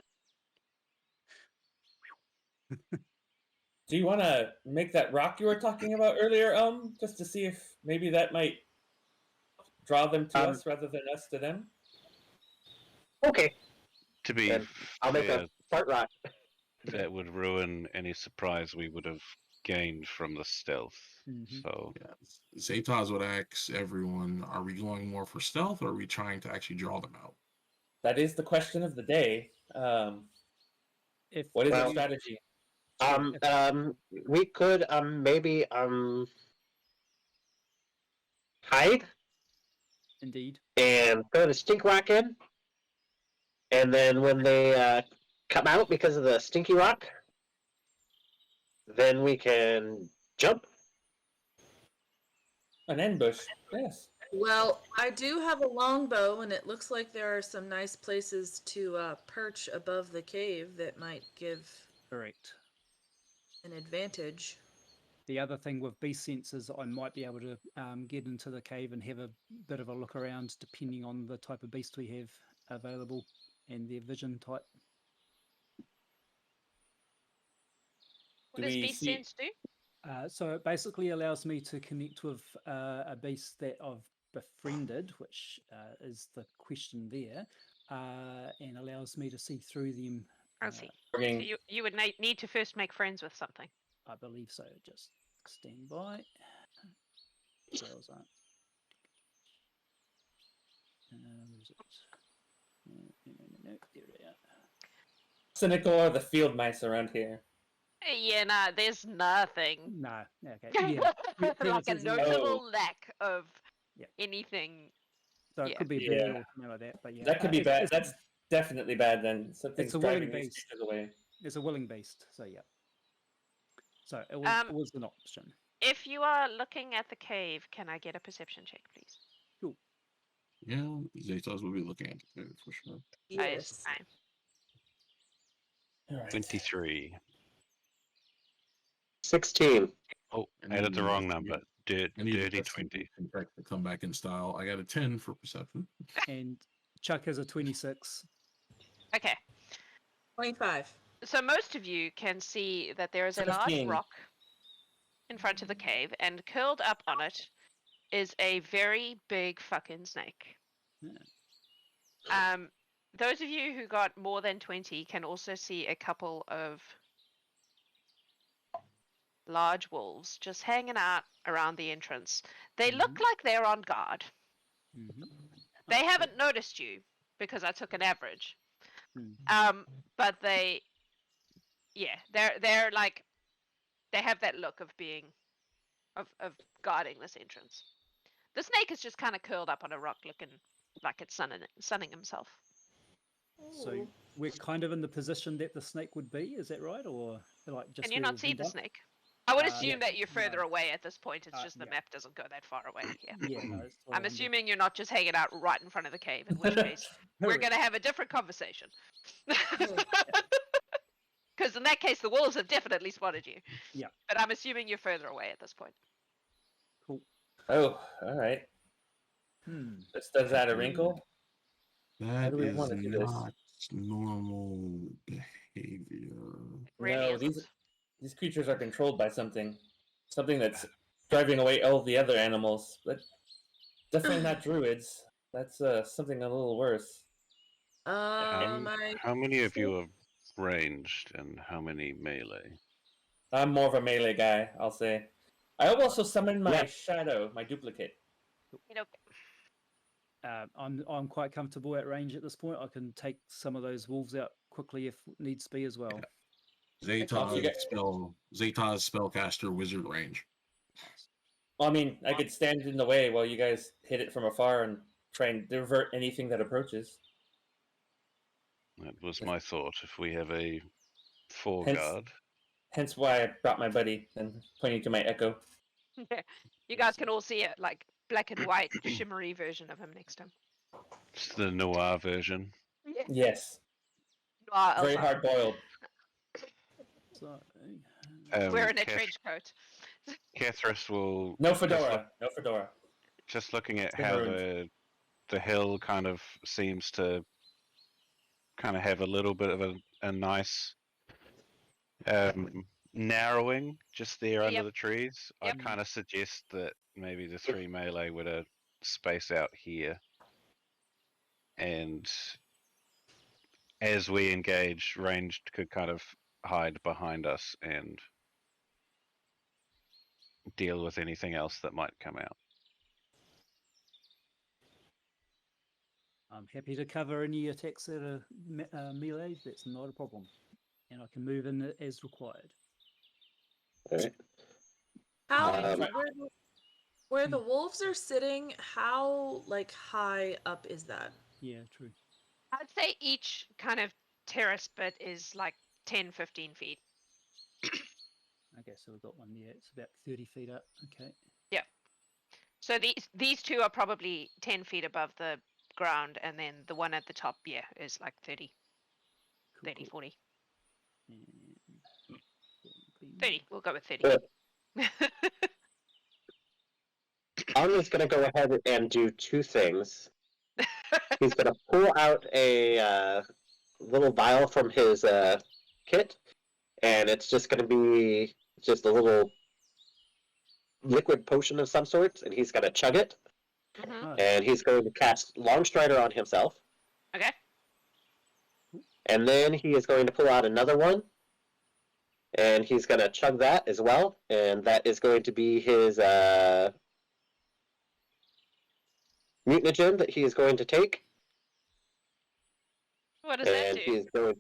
Do you want to make that rock you were talking about earlier, just to see if maybe that might draw them to us rather than us to them? Okay, To be then I'll make fair, a fart rock. that would ruin any surprise we would have gained from the stealth. Mhm. So Yeah. Zataz would ask everyone, are we going more for stealth or are we trying to actually draw them out? That is the question of the day. If What is Well, the strategy? We could maybe hide indeed, and throw the stink rock in, and then when they come out because of the stinky rock, then we can jump. An ambush, yes. Well, I do have a longbow, and it looks like there are some nice places to perch above the cave that might give correct. an advantage. The other thing with beast sense is I might be able to get into the cave and have a bit of a look around, depending on the type of beast we have available and their vision type. What Do does we beast see- sense do? So it basically allows me to connect with a beast that I've befriended, which is the question there, and allows me to see through them. I see. So Working- you would need to first make friends with something. I believe so. Just stand by. Where's that? Where is it? No, there we are. Cynical are the field mice around here. Yeah, nah, there's nothing. No, okay, yeah. Like a Predators and- notable lack of Yeah. anything. So it yeah. could be a Yeah. bird or something like that, but yeah. That could be bad. It's, That's definitely bad then. Something's a willing driving these beast. creatures away. it's a willing beast, so yeah. So it was an option. If you are looking at the cave, can I get a perception check, please? Yeah, Zataz will be looking at it for sure. Yes. Fine. All right. 23. 16. Oh, And added the then, wrong number. Dirty I need the 20. to come back in style. I got a 10 for perception. And Chuck has a 26. Okay. 25. So most of you can see that there is a large 15. rock in front of the cave, and curled up on it is a very big fucking snake. Yeah. Those of you who got more than 20 can also see a couple of large wolves just hanging out around the entrance. They look like they're on guard. Mhm. They haven't noticed you because I took an average. Mhm. But they're like, they have that look of being, of guarding this entrance. The snake is just kind of curled up on a rock, looking like it's sunning himself. So we're kind of in the position that the snake would be, is that right? Or like just Can you where not we've see been the done? snake? I would Yeah, assume that you're further no. away at this point. It's just the Yeah. map doesn't go that far away. Yeah. Yeah, no, it's I'm 1200. assuming you're not just hanging out right in front of the cave, in which case we're going to have a different conversation. Because in that case, the wolves have definitely spotted you. Yeah. But I'm assuming you're further away at this point. Oh, all right. This does add a wrinkle. That do we is wanna do this? not normal behavior. Really No, isn't. these creatures are controlled by something that's driving away all the other animals. But definitely not druids. That's something a little worse. How many of you are ranged and how many melee? I'm more of a melee guy, I'll say. I also summoned my Yeah. shadow, my duplicate. You know, I'm quite comfortable at range at this point. I can take some of those wolves out quickly if needs be as well. Zataz spellcaster wizard range. Well, I mean, I could stand in the way while you guys hit it from afar and try and divert anything that approaches. That was my thought. If we have a four Hence- guard, Hence why I brought my buddy and pointing to my echo. You guys can all see it, like black and white, shimmery version of him next to him. it's the noir version. Yeah. Yes, Noir very Elzaren. hard boiled. So, Wearing a Kath- trench coat. Kathris will No fedora. No fedora. just looking at Been how ruined. the hill kind of seems to kind of have a little bit of a nice narrowing just there under Yep. the trees. Yep. I'd kind of suggest that maybe the 3 melee were to space out here. And as we engage, ranged could kind of hide behind us and deal with anything else that might come out. I'm happy to cover any attacks that are melee. That's not a problem, and I can move in as required. Alright. How Um, where the wolves are sitting? How like high up is that? Yeah, true. I'd say each kind of terrace bit is like 10, 15 feet. Okay, so we've got one there. It's about 30 feet up. Okay. So these two are probably 10 feet above the ground, and then the one at the top, yeah, is like 30, Cool, 30, cool. 40. And 30, we'll go with 30. Yeah. I'm just going to go ahead and do two things. He's going to pull out a little vial from his kit, and it's just going to be just a little liquid potion of some sort, and he's going to chug it, Mhm. Oh, and he's going to cast Longstrider on himself, Okay. and then he is going to pull out another one, and he's going to chug that as well, and that is going to be his mutagen that he is going to take, What does that and do? he is going.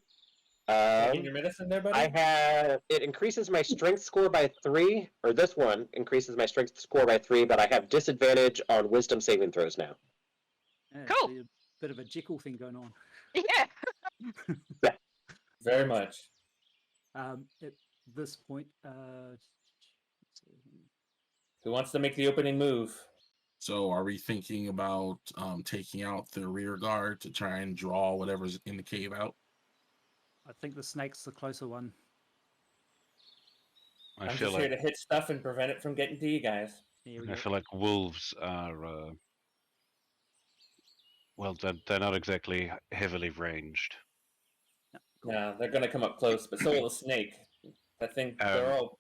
Taking your medicine there, buddy? I have it increases my strength score by 3, or this one increases my strength score by 3, but I have disadvantage on wisdom saving throws now. yeah, Cool. see a bit of a Jekyll thing going on. Yeah. Very much. At this point, Who wants to make the opening move? So are we thinking about taking out the rear guard to try and draw whatever's in the cave out? I think the snake's the closer one. I I'm feel just here like to hit stuff and prevent it from getting to you guys. There we I go. feel like wolves are well, they're not exactly heavily ranged. Cool. Yeah, they're gonna come up close, but so will the snake. I think they're all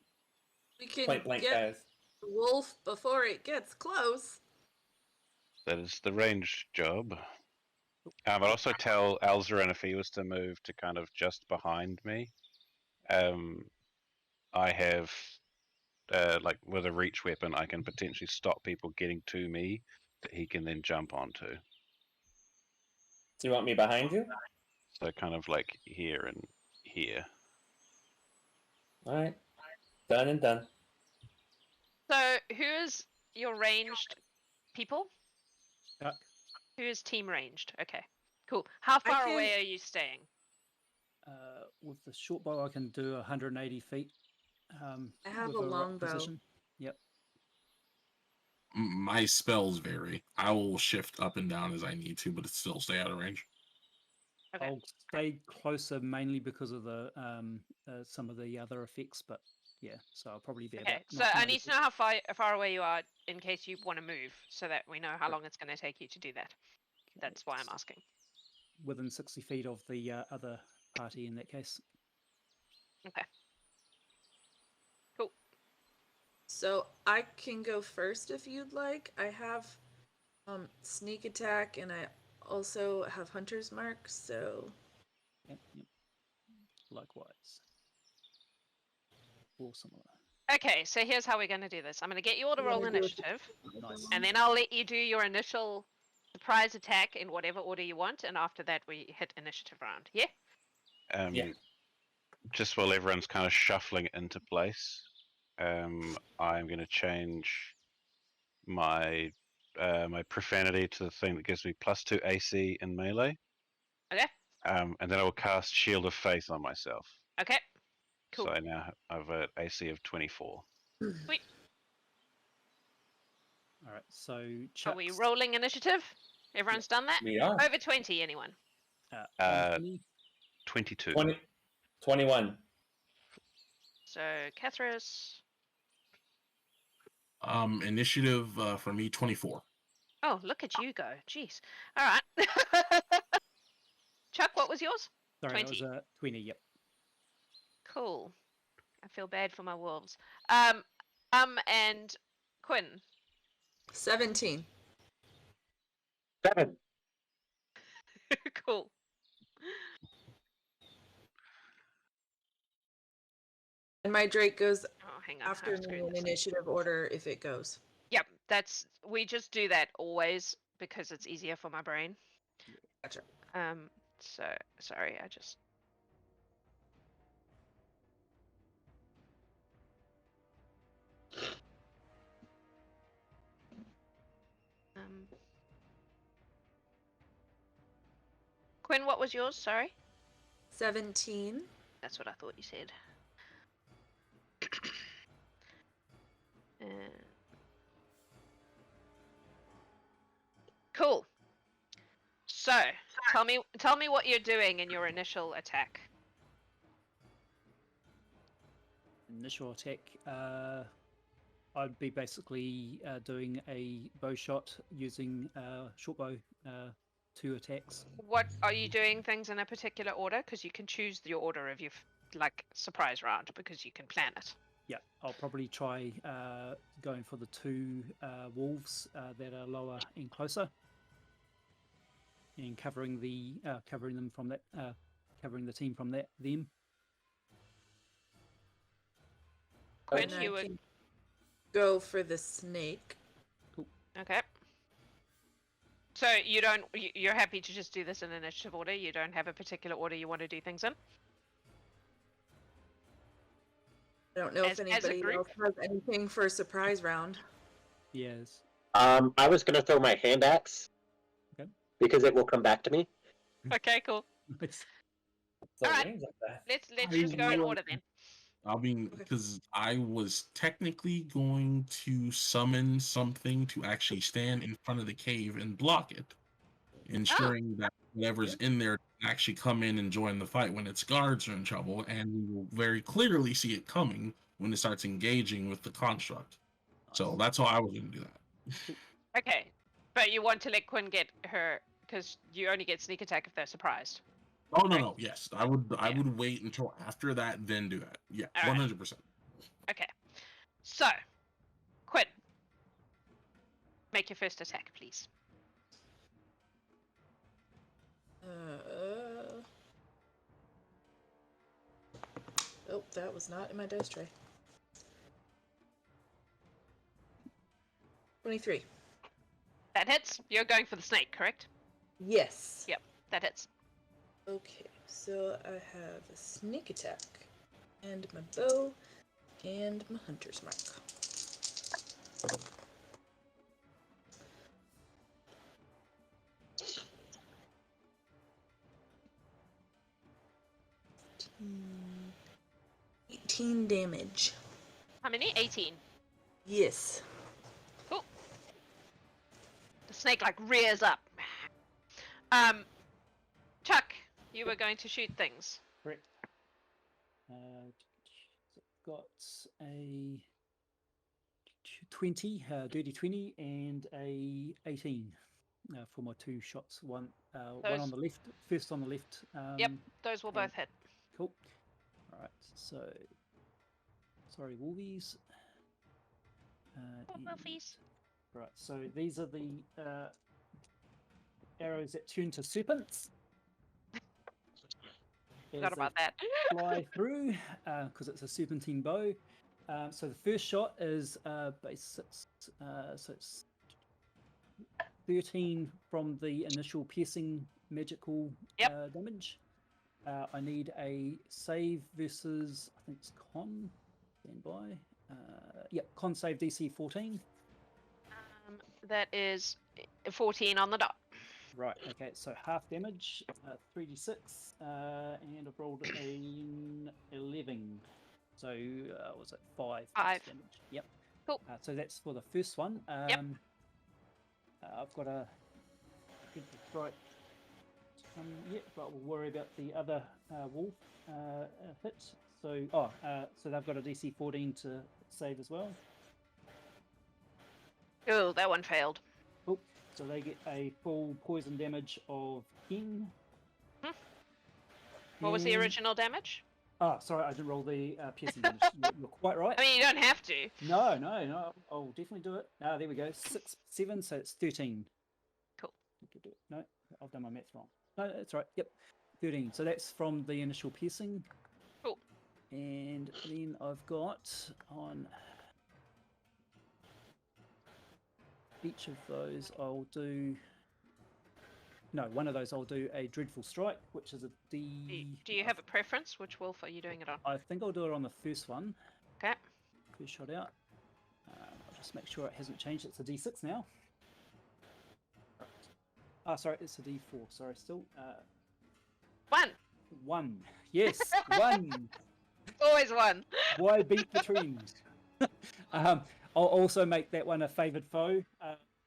We can point blank get guys. the wolf before it gets close. That is the range job. I'd also tell Elzaren if he was to move to kind of just behind me. I have like with a reach weapon, I can potentially stop people getting to me that he can then jump onto. Do you want me behind you? So kind of like here and here. Alright. Done and done. So who is your ranged people? Duck. Who is team ranged? Okay. Cool. How far away can- are you staying? With the short bow, I can do 180 feet. I have with a right longbow. position. Yep. My spells vary. I will shift up and down as I need to, but it still stay out of range. Okay. I'll stay closer mainly because of the some of the other effects, but yeah, so I'll probably be Okay. about. So I need to know how far away you are in case you want to move, so that we know how long it's going to take you to do that. That's why I'm asking. Within 60 feet of the other party in that case. Okay. Cool. So I can go first if you'd like. I have sneak attack and I also have hunter's mark, so Yep, yep. Likewise. Or similar. Okay. So here's how we're going to do this. I'm going to get you all to You roll wanna do it? initiative, Nice. and then I'll let you do your initial surprise attack in whatever order you want, and after that we hit initiative round. Yeah. Yeah. just while everyone's kind of shuffling into place, I'm going to change my my profanity to the thing that gives me +2 AC in melee. Okay. And then I will cast Shield of Faith on myself. Okay. Cool. So I now have an AC of 24. Sweet. All right. So Are we Chuck's, rolling initiative? Everyone's done that? We are. Over 20, anyone? Uh, 20. 22. 21. So, Kathris. Initiative for me 24. Oh, look at you go. Jeez. All right. Chuck, what was yours? Sorry, 20. that was 20. Yep. Cool. I feel bad for my wolves. And Qwyn. 17. 7. Cool. And my Drake goes Oh, hang on. after I've me screwed in this up. initiative order if it goes. Yep, we just do that always because it's easier for my brain. Gotcha. So sorry, I just Qwyn, what was yours? Sorry. 17. That's what I thought you said. Cool. So, tell me what you're doing in your initial attack. Initial attack. I'd be basically doing a bow shot using short bow. 2 attacks. What are you doing things in a particular order? Because you can choose your order of your surprise round because you can plan it. Yeah, I'll probably try going for the 2 wolves that are lower and closer, and covering them from that, covering the team from them. Qwyn, And I you would. can go for the snake. Okay. So you're happy to just do this in initiative order? You don't have a particular order you want to do things in? I don't know As if a anybody group? else has anything for a surprise round. Yes. I was going to throw my hand axe. Okay. Because it will come back to me. Okay, cool. Nice. The Alright. range of that. Let's just go in order then. I mean, Okay. because I was technically going to summon something to actually stand in front of the cave and block it, ensuring that whatever's in there can actually come in and join the fight when its guards are in trouble, and we will very clearly see it coming when it starts engaging with the construct. So that's how I was going to do that. Okay, but you want to let Qwyn get her because you only get sneak attack if they're surprised. Oh no, Right. no, yes, I would Yeah. wait until after that, then do that. Yeah, All right. 100%. Okay, so Qwyn, make your first attack, please. Oh, that was not in my dice tray. 23. That hits. You're going for the snake, correct? Yes. Yep, that hits. Okay, so I have a sneak attack, and my bow, and my hunter's mark. Hmm, 18 damage. How many? 18. Yes. Cool. The snake rears up. Chuck, you were going to shoot things. Correct. Got a 20, dirty 20, and a 18 for my 2 shots. One on the left, first on the left. Yep, those will both hit. Cool. All right. So, sorry, wolvies. Wolfies. Right. So these are the arrows that turn to serpents. Forgot about that. Fly through because it's a serpentine bow. So the first shot is base 6, so it's 13 from the initial piercing magical damage. I need a save versus, I think it's con. Stand by. Yep, con save DC 14. That is 14 on the dot. Right, okay, so half damage, 3d6, and I've rolled an 11. So, was it 5? 5. Damage? Yep. Cool. So that's for the first one. Yep. I've got a good strike yet, but we'll worry about the other wolf hit. So, so they've got a DC 14 to save as well. Oh, that one failed. Cool. So they get a full poison damage of 10. What was the And- original damage? Ah, sorry, I didn't roll the piercing damage. You're quite right. I mean, you don't have to. No, I'll definitely do it. There we go. 6, 7, so it's 13. Cool. No, I've done my maths wrong. No, that's right. Yep, 13. So that's from the initial piercing. Cool. And then I've got on each of those, I'll do. No, one of those I'll do a Dreadful Strike, which is a D. Do you have a preference? Which wolf are you doing it on? I think I'll do it on the first one. Okay. First shot out. I'll just make sure it hasn't changed. It's a D6 now. Sorry, it's a D4. Sorry, still. 1. 1. Yes, 1. Always 1. Why beat the trees? I'll also make that one a favoured foe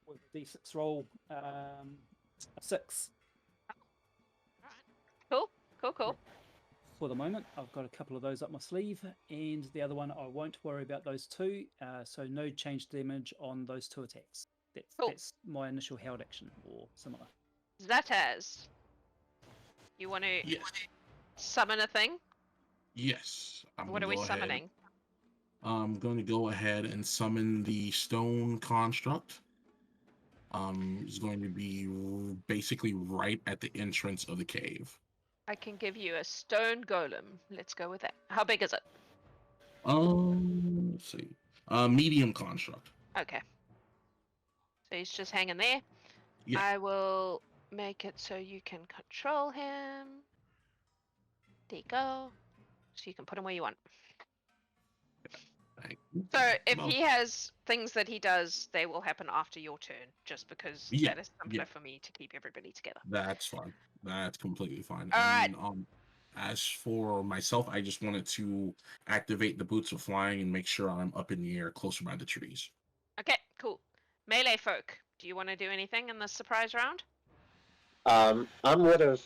with a D6 roll. A 6. Cool. For the moment, I've got a couple of those up my sleeve, and the other one I won't worry about those two. So no change damage on those 2 attacks. Cool. That's my initial held action or similar. Zataz. You want to Yes. summon a thing? Yes. What are we summoning? I'm going to go ahead and summon the stone construct. It's going to be basically right at the entrance of the cave. I can give you a stone golem. Let's go with that. How big is it? Let's see. Medium construct. Okay. So he's just hanging there. Yeah. I will make it so you can control him. There you go. So you can put him where you want. So if Well, he has things that he does, they will happen after your turn, just because Yeah, that is simpler yeah. for me to keep everybody together. That's fine. That's completely fine. All right. And, as for myself, I just wanted to activate the boots of flying and make sure I'm up in the air closer by the trees. Okay, cool. Melee folk, do you want to do anything in this surprise round? Would have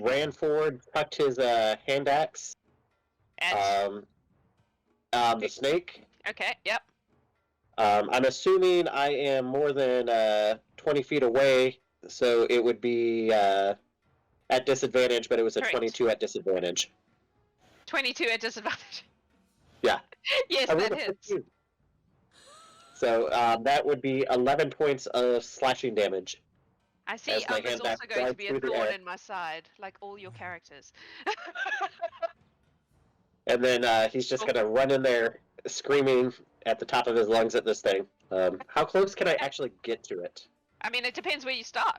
ran forward, tucked his hand axe. And, The snake. okay, yep. I'm assuming I am more than 20 feet away, so it would be at disadvantage, but it was a Correct. 22 at disadvantage. 22 at disadvantage. Yeah. Yes, I rolled that a hits. 14. So that would be 11 points of slashing damage. I see. As my There's hand also back going to flies be a through the thorn air. in my side, like all your characters. And then he's just going to run in there screaming at the top of his lungs at this thing. How close can I actually get to it? I mean, it depends where you start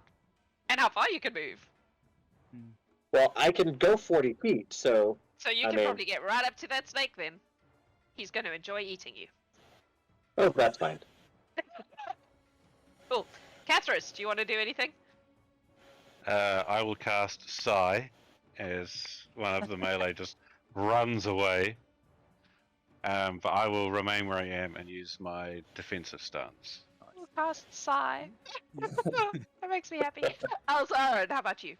and how far you can move. Well, I can go 40 feet, so... So you I can mean- probably get right up to that snake then. He's going to enjoy eating you. Oh, that's fine. Cool. Kathris, do you want to do anything? I will cast Sigh as one of the melee just runs away. But I will remain where I am and use my defensive stance. We'll cast Sigh. That makes me happy. Elzaren, how about you?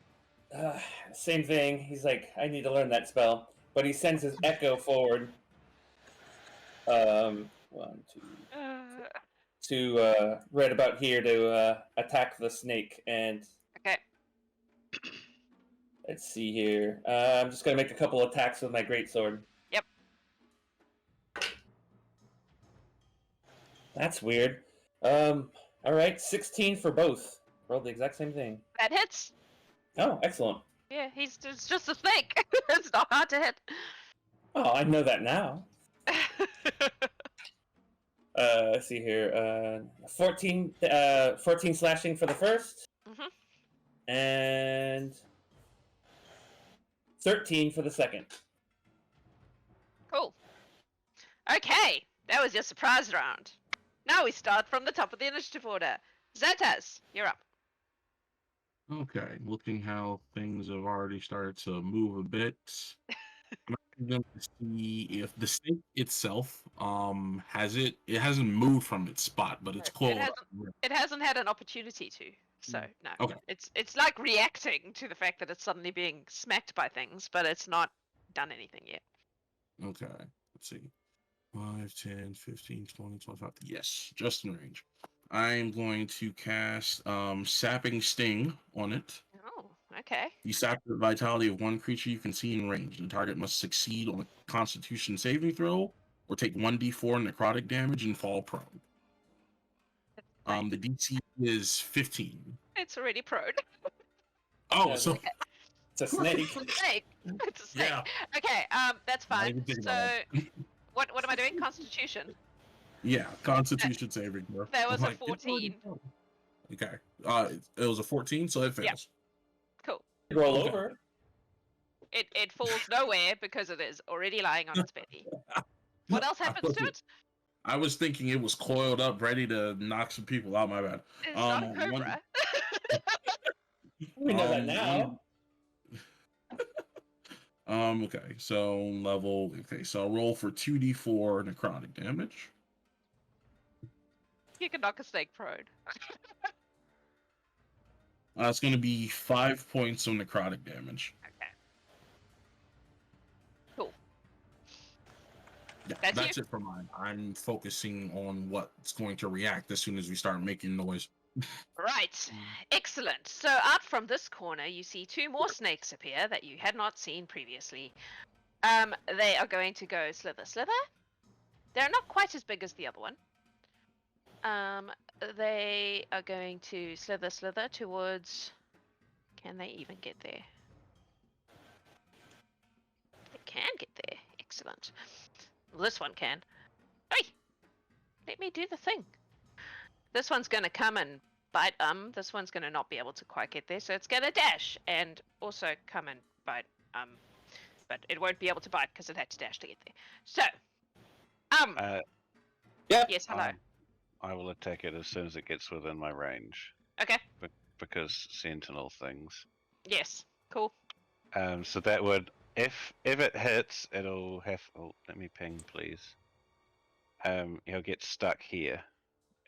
Same thing. He's like, I need to learn that spell, but he sends his echo forward. 1, 2, to right about here to attack the snake. And Okay. let's see here. I'm just gonna make a couple attacks with my greatsword. Yep. That's weird. All right, 16 for both. Rolled the exact same thing. That hits. Oh, excellent. Yeah, it's just a snake. It's not hard to hit. Oh, I know that now. Let's see here. 14 slashing for the first. Mhm. And 13 for the second. Cool. Okay, that was your surprise round. Now we start from the top of the initiative order. Zataz, you're up. Okay, looking how things have already started to move a bit. I'm going to see if the snake itself it hasn't moved from its spot, but it's coiled up. It hasn't had an opportunity to, so no. Okay. It's like reacting to the fact that it's suddenly being smacked by things, but it's not done anything yet. Okay, let's see. 5, 10, 15, 20, 25. Yes, just in range. I'm going to cast Sapping Sting on it. Oh, okay. You sap the vitality of one creature you can see in range. The target must succeed on a Constitution saving throw or take 1d4 necrotic damage and fall prone. The DC is 15. It's already prone. Oh, Yeah, so It's a snake. It's a snake. It's a snake. Yeah. Okay, that's I fine. didn't think So, about what am I doing? Constitution. yeah, Constitution saving throw. That was I'm a like, it's already 14. prone. Okay. It was a 14, so it fails. Cool. Roll Okay. over. It falls nowhere because it is already lying on its belly. What else happens to it? I was thinking it was coiled up, ready to knock some people out. My bad. It's not a one- cobra. We know that now. Okay, so level. Okay, so I'll roll for 2d4 necrotic damage. You can knock a snake prone. It's going to be 5 points of necrotic damage. Okay. Cool. Yeah, That's that's it for mine. I'm focusing on what's going to react as soon as we start making noise. Right. Excellent. So out from this corner, you see two more snakes appear that you had not seen previously. They are going to go slither, slither. They're not quite as big as the other one. They are going to slither, slither towards... Can they even get there? They can get there. Excellent. Well, this one can. Hey! Let me do the thing. This one's going to come and bite. This one's going to not be able to quite get there, so it's going to dash and also come and bite. But it won't be able to bite because it had to dash to get there. So, Yep. yes, hello. I will attack it as soon as it gets within my range, Okay. because sentinel things. Yes. Cool. So that would, if it hits, it'll have. Oh, let me ping, please. He'll get stuck here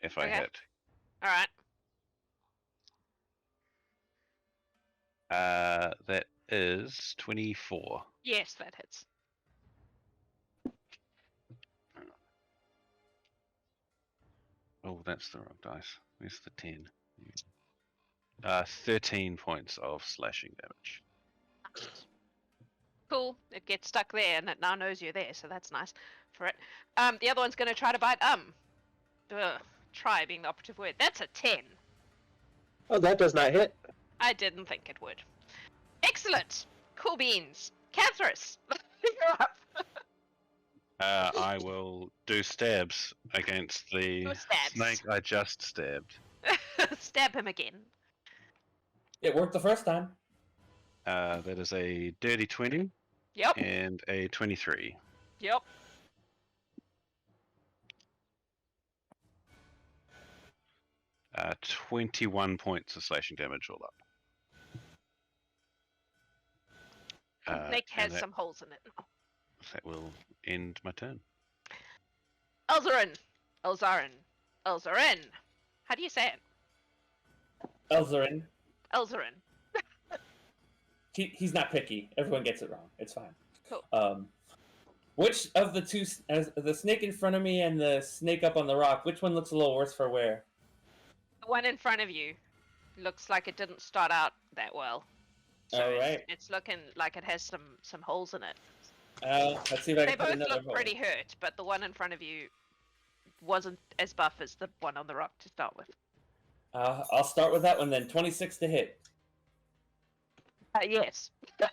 if I Okay. hit. All right. That is 24. Yes, that hits. Oh, that's the wrong dice. Where's the 10? 13 points of slashing damage. Cool. It gets stuck there, and it now knows you're there, so that's nice for it. The other one's going to try to bite. Try being the operative word. That's a 10. Oh, that does not hit. I didn't think it would. Excellent. Cool beans. Kathris, you're up. I will do stabs against the Do stabs. snake I just stabbed. Stab him again. It worked the first time. That is a dirty 20 Yep. and a 23. Yep. Uh, 21 points of slashing damage all up. Snake has and that, some holes in it. that will end my turn. Elzaren. Elzaren. Elzaren. How do you say it? Elzaren. Elzaren. He's not picky. Everyone gets it wrong. It's fine. Cool. Which of the two, the snake in front of me and the snake up on the rock, which one looks a little worse for wear? The one in front of you looks like it didn't start out that well. So All right. it's looking like it has some holes in it. Let's see if I They can put both another look hole. pretty hurt, but the one in front of you wasn't as buff as the one on the rock to start with. I'll start with that one then. 26 to hit. Yes. I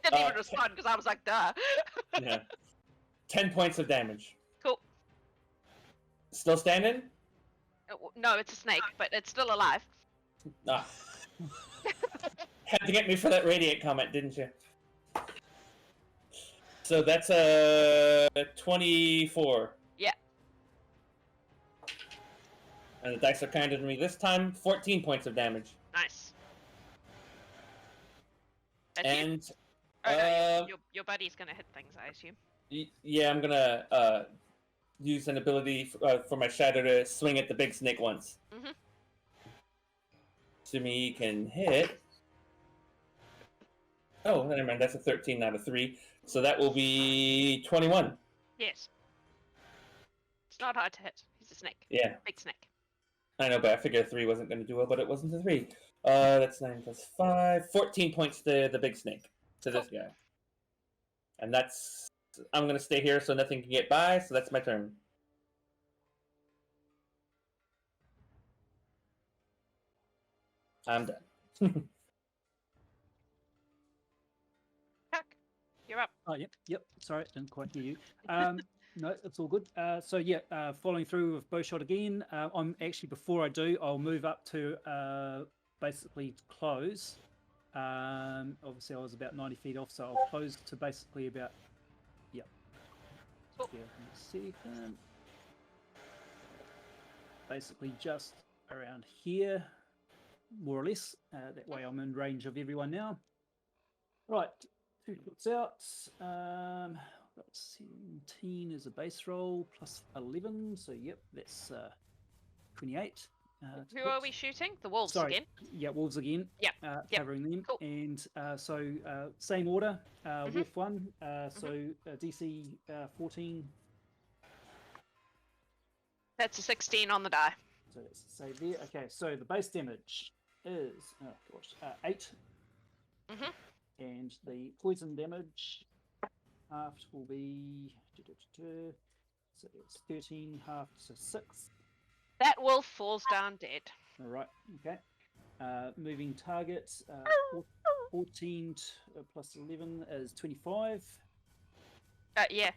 didn't even Okay. respond because I was like, duh. Yeah. 10 points of damage. Cool. Still standing? No, it's a snake, but it's still alive. Ah. Had to get me for that radiate comment, didn't you? So that's a 24. Yeah. And the dice are kind to me this time. 14 points of damage. Nice. That's you? And Oh, no, your buddy's gonna hit things, I assume. yeah, I'm gonna use an ability for my shadow to swing at the big snake once. Mm-hmm. Assuming he can hit. Oh, never mind. That's a 13, not a 3. So that will be 21. Yes. It's not hard to hit. He's a snake. Yeah, Big snake. I know, but I figured a 3 wasn't going to do well, but it wasn't a 3. That's 9 plus 5. 14 points to the big snake, to this guy. And that's... I'm going to stay here so nothing can get by, so that's my turn. I'm done. Huck, you're up. Oh, yep. Sorry, didn't quite hear you. No, it's all good. So yeah, following through with bowshot again. I'm actually, before I do, I'll move up to basically close. Obviously, I was about 90 feet off, so I'll close to basically about. Yep. Cool. Yeah, second. Basically, just around here, more or less. That way, I'm in range of everyone now. Right. 2 foot out. Got 17 as a base roll plus 11, so yep, that's 28. Who are we shooting? The wolves Sorry. again? Yeah, wolves again. Yep, yep, Covering them. cool. And so same order. Wolf 1. So DC 14. That's a 16 on the die. So let's say there. Okay, so the base damage is 8. Mhm. And the poison damage halved will be so it's 13 halved, so 6. That wolf falls down dead. All right, okay. Moving target 14 plus 11 is 25. Yeah.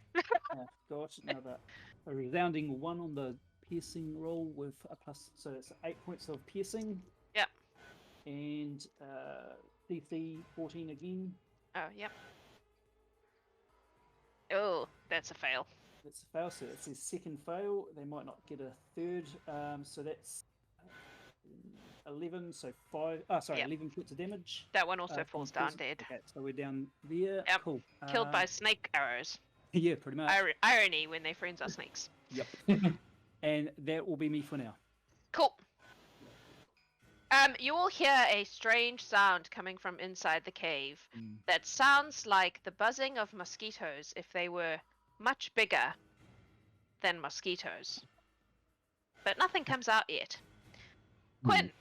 Got another a resounding 1 on the piercing roll with a plus, so it's 8 points of piercing. Yep. And DC 14 again. Oh, yep. Oh, that's a fail. That's a fail, so it's his second fail. They might not get a third. So that's 11, so 5. Sorry, Yep. 11 points of damage. That one also falls down poison. dead. Okay, so we're down there. Yep. Cool. Killed by snake arrows. Yeah, pretty much. Irony when their friends are snakes. Yep. And that will be me for now. Cool. You will hear a strange sound coming from inside the cave that sounds like the buzzing of mosquitoes if they were much bigger than mosquitoes. But nothing comes out yet. Qwyn!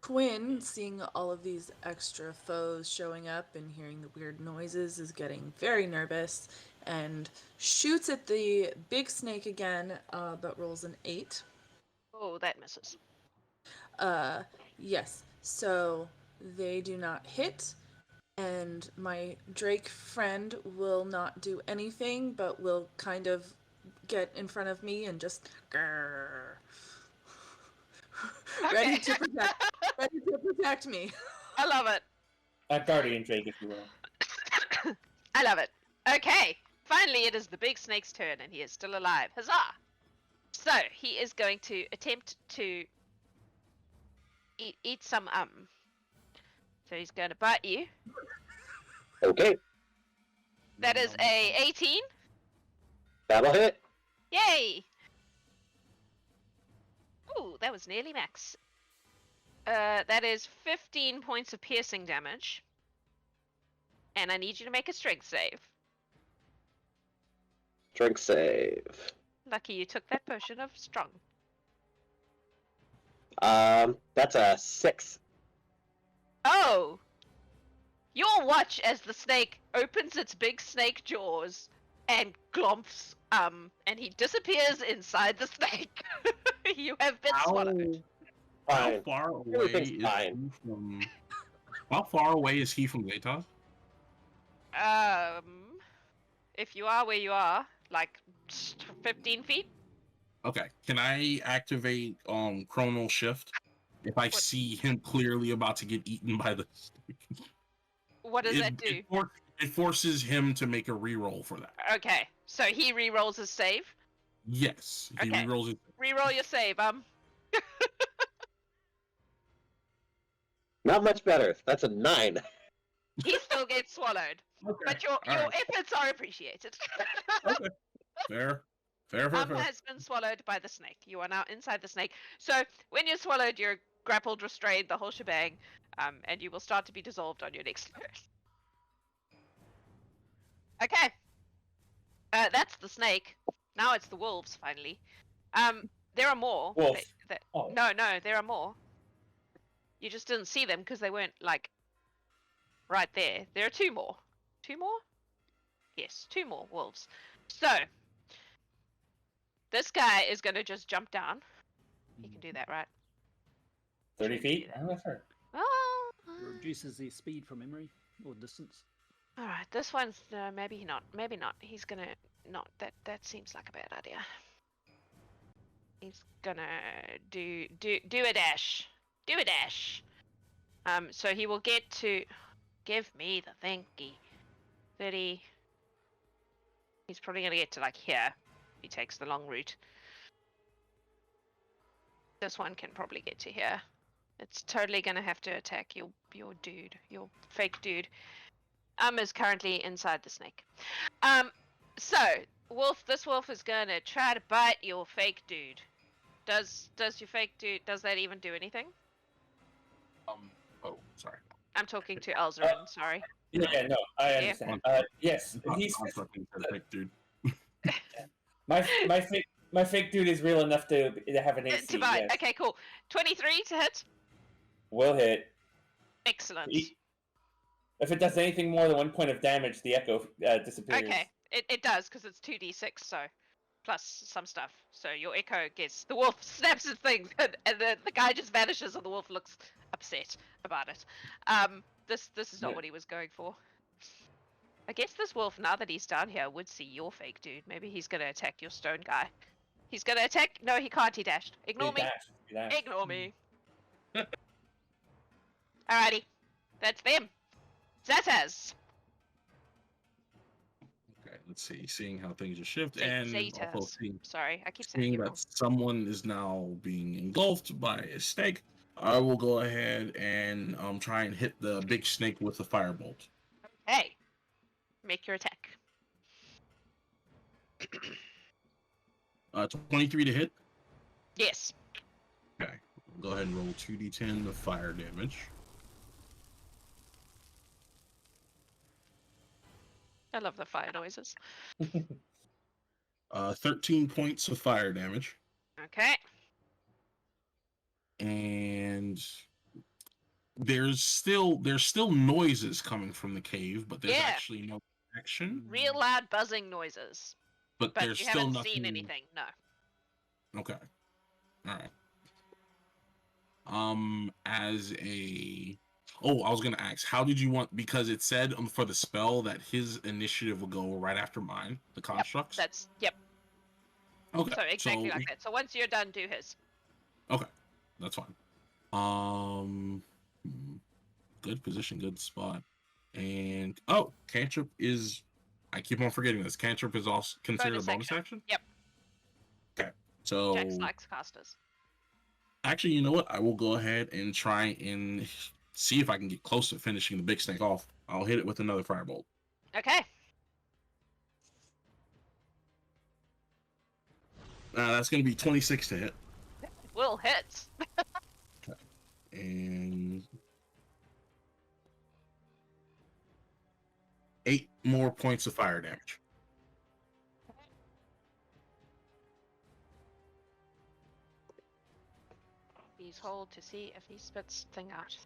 Qwyn, seeing all of these extra foes showing up and hearing the weird noises, is getting very nervous and shoots at the big snake again, but rolls an 8. Oh, that misses. Yes. So they do not hit, and my Drake friend will not do anything, but will kind of get in front of me and just grrr. Ready to protect me. I love it. A guardian Drake, if you will. I love it. Okay. Finally, it is the big snake's turn, and he is still alive. Huzzah! So, he is going to attempt to eat some So he's going to bite you. Okay, That is a 18. that'll hit. Yay! Ooh, that was nearly max. That is 15 points of piercing damage. And I need you to make a strength save. Drink save. Lucky you took that potion of strong. That's a 6. Oh! You'll watch as the snake opens its big snake jaws and glomps, and he disappears inside the snake. You have been swallowed. How Fine. far away Everything's is fine. he from? How far away is he from Zataz? If you are where you are, like 15 feet? Okay. Can I activate Chronal Shift if I see him clearly about to get eaten by the snake? What does that do? It forces him to make a reroll for that. Okay, so he re-rolls his save. Yes, he Okay. rerolls it. Re-roll your save. Not much better. That's a 9. He still gets swallowed, Okay. but your Alright. efforts are appreciated. Okay. Fair. Fair. Has been swallowed by the snake. You are now inside the snake. So when you're swallowed, you're grappled, restrained, the whole shebang, and you will start to be dissolved on your next turn. Okay. That's the snake. Now it's the wolves, finally. There are more. Wolf. Oh. No, there are more. You just didn't see them because they weren't, like, right there. There are 2 more. 2 more? Yes, 2 more wolves. So, this guy is going to just jump down. He can do that, right? 30 feet? I'm not sure. Oh. Reduces the speed from memory or distance. All right, this one's maybe not. Maybe not. He's gonna not. That seems like a bad idea. He's gonna do a dash. Do a dash. So he will get to. Give me the thingy. 30. He's probably gonna get to like here. He takes the long route. This one can probably get to here. It's totally gonna have to attack your dude, your fake dude. Is currently inside the snake. So this wolf is gonna try to bite your fake dude. Does your fake dude, does that even do anything? Oh, sorry. I'm talking to Elzaren, sorry. Yeah, no, I understand. Yes, he's Dude. my fake dude is real enough to have an AC. To bite. Yes. Okay, cool. 23 to hit. Will hit. Excellent. If it does anything more than 1 point of damage, the echo disappears. Okay, it does because it's 2d6, so plus some stuff. So your echo gets the wolf snaps his things, and the guy just vanishes, and the wolf looks upset about it. This is not what he was going for. I guess this wolf, now that he's down here, would see your fake dude. Maybe he's gonna attack your stone guy. He's gonna attack. No, he can't. He dashed. Ignore me. He dashed. Ignore me. Alrighty, that's them. Zataz. Okay, let's see. Seeing how things are shifted, Say- and Zataz. also seeing Sorry, I keep saying seeing it that wrong. someone is now being engulfed by a snake, I will go ahead and try and hit the big snake with a firebolt. Hey, make your attack. 23 to hit. Yes. Okay, go ahead and roll 2d10 of fire damage. I love the fire noises. 13 points of fire damage, Okay. and there's still noises coming from the cave, but there's Yeah. actually no action. Real loud buzzing noises. But But there's you still haven't nothing. seen anything. No. Okay. All right. As a, I was gonna ask, how did you want? Because it said for the spell that his initiative will go right after mine. The constructs. Yep. Okay. So exactly like that. So once you're done, do his. Okay, that's fine. Good position, good spot, and cantrip is. I keep on forgetting this. Cantrip is also considered a bonus action. Yep. Okay, so Jax likes casters. actually, you know what? I will go ahead and try and see if I can get close to finishing the big snake off. I'll hit it with another firebolt. Okay. That's going to be 26 to hit, Will hit. and 8 more points of fire damage. Please hold to see if he spits thing out.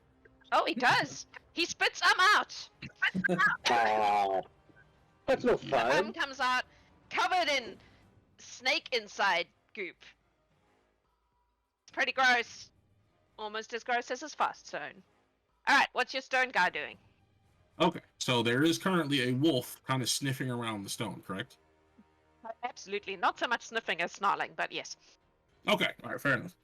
Oh, he does. He spits out. Oh, that's no fun. Comes out covered in snake inside goop. It's pretty gross. Almost as gross as his fast stone. Alright, what's your stone guy doing? Okay, so there is currently a wolf kind of sniffing around the stone, correct? Absolutely. Not so much sniffing as snarling, but yes. Okay, all right, fair enough.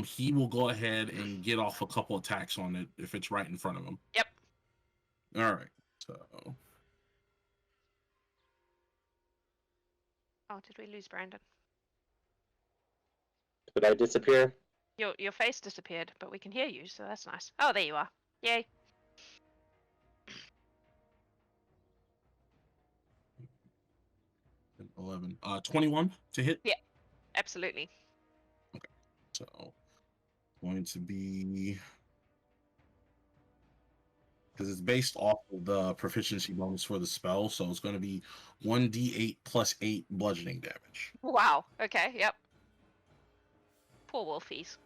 He will go ahead and get off a couple attacks on it if it's right in front of him. Yep. All right. So Oh, did we lose Brandon? Did I disappear? Your face disappeared, but we can hear you, so that's nice. Oh, there you are. Yay. 11. 21 to hit. Yeah. Absolutely. So going to be, because it's based off of the proficiency bonus for the spell, so it's going to be 1d8 plus 8 bludgeoning damage. Wow. Okay. Yep. Poor wolfies.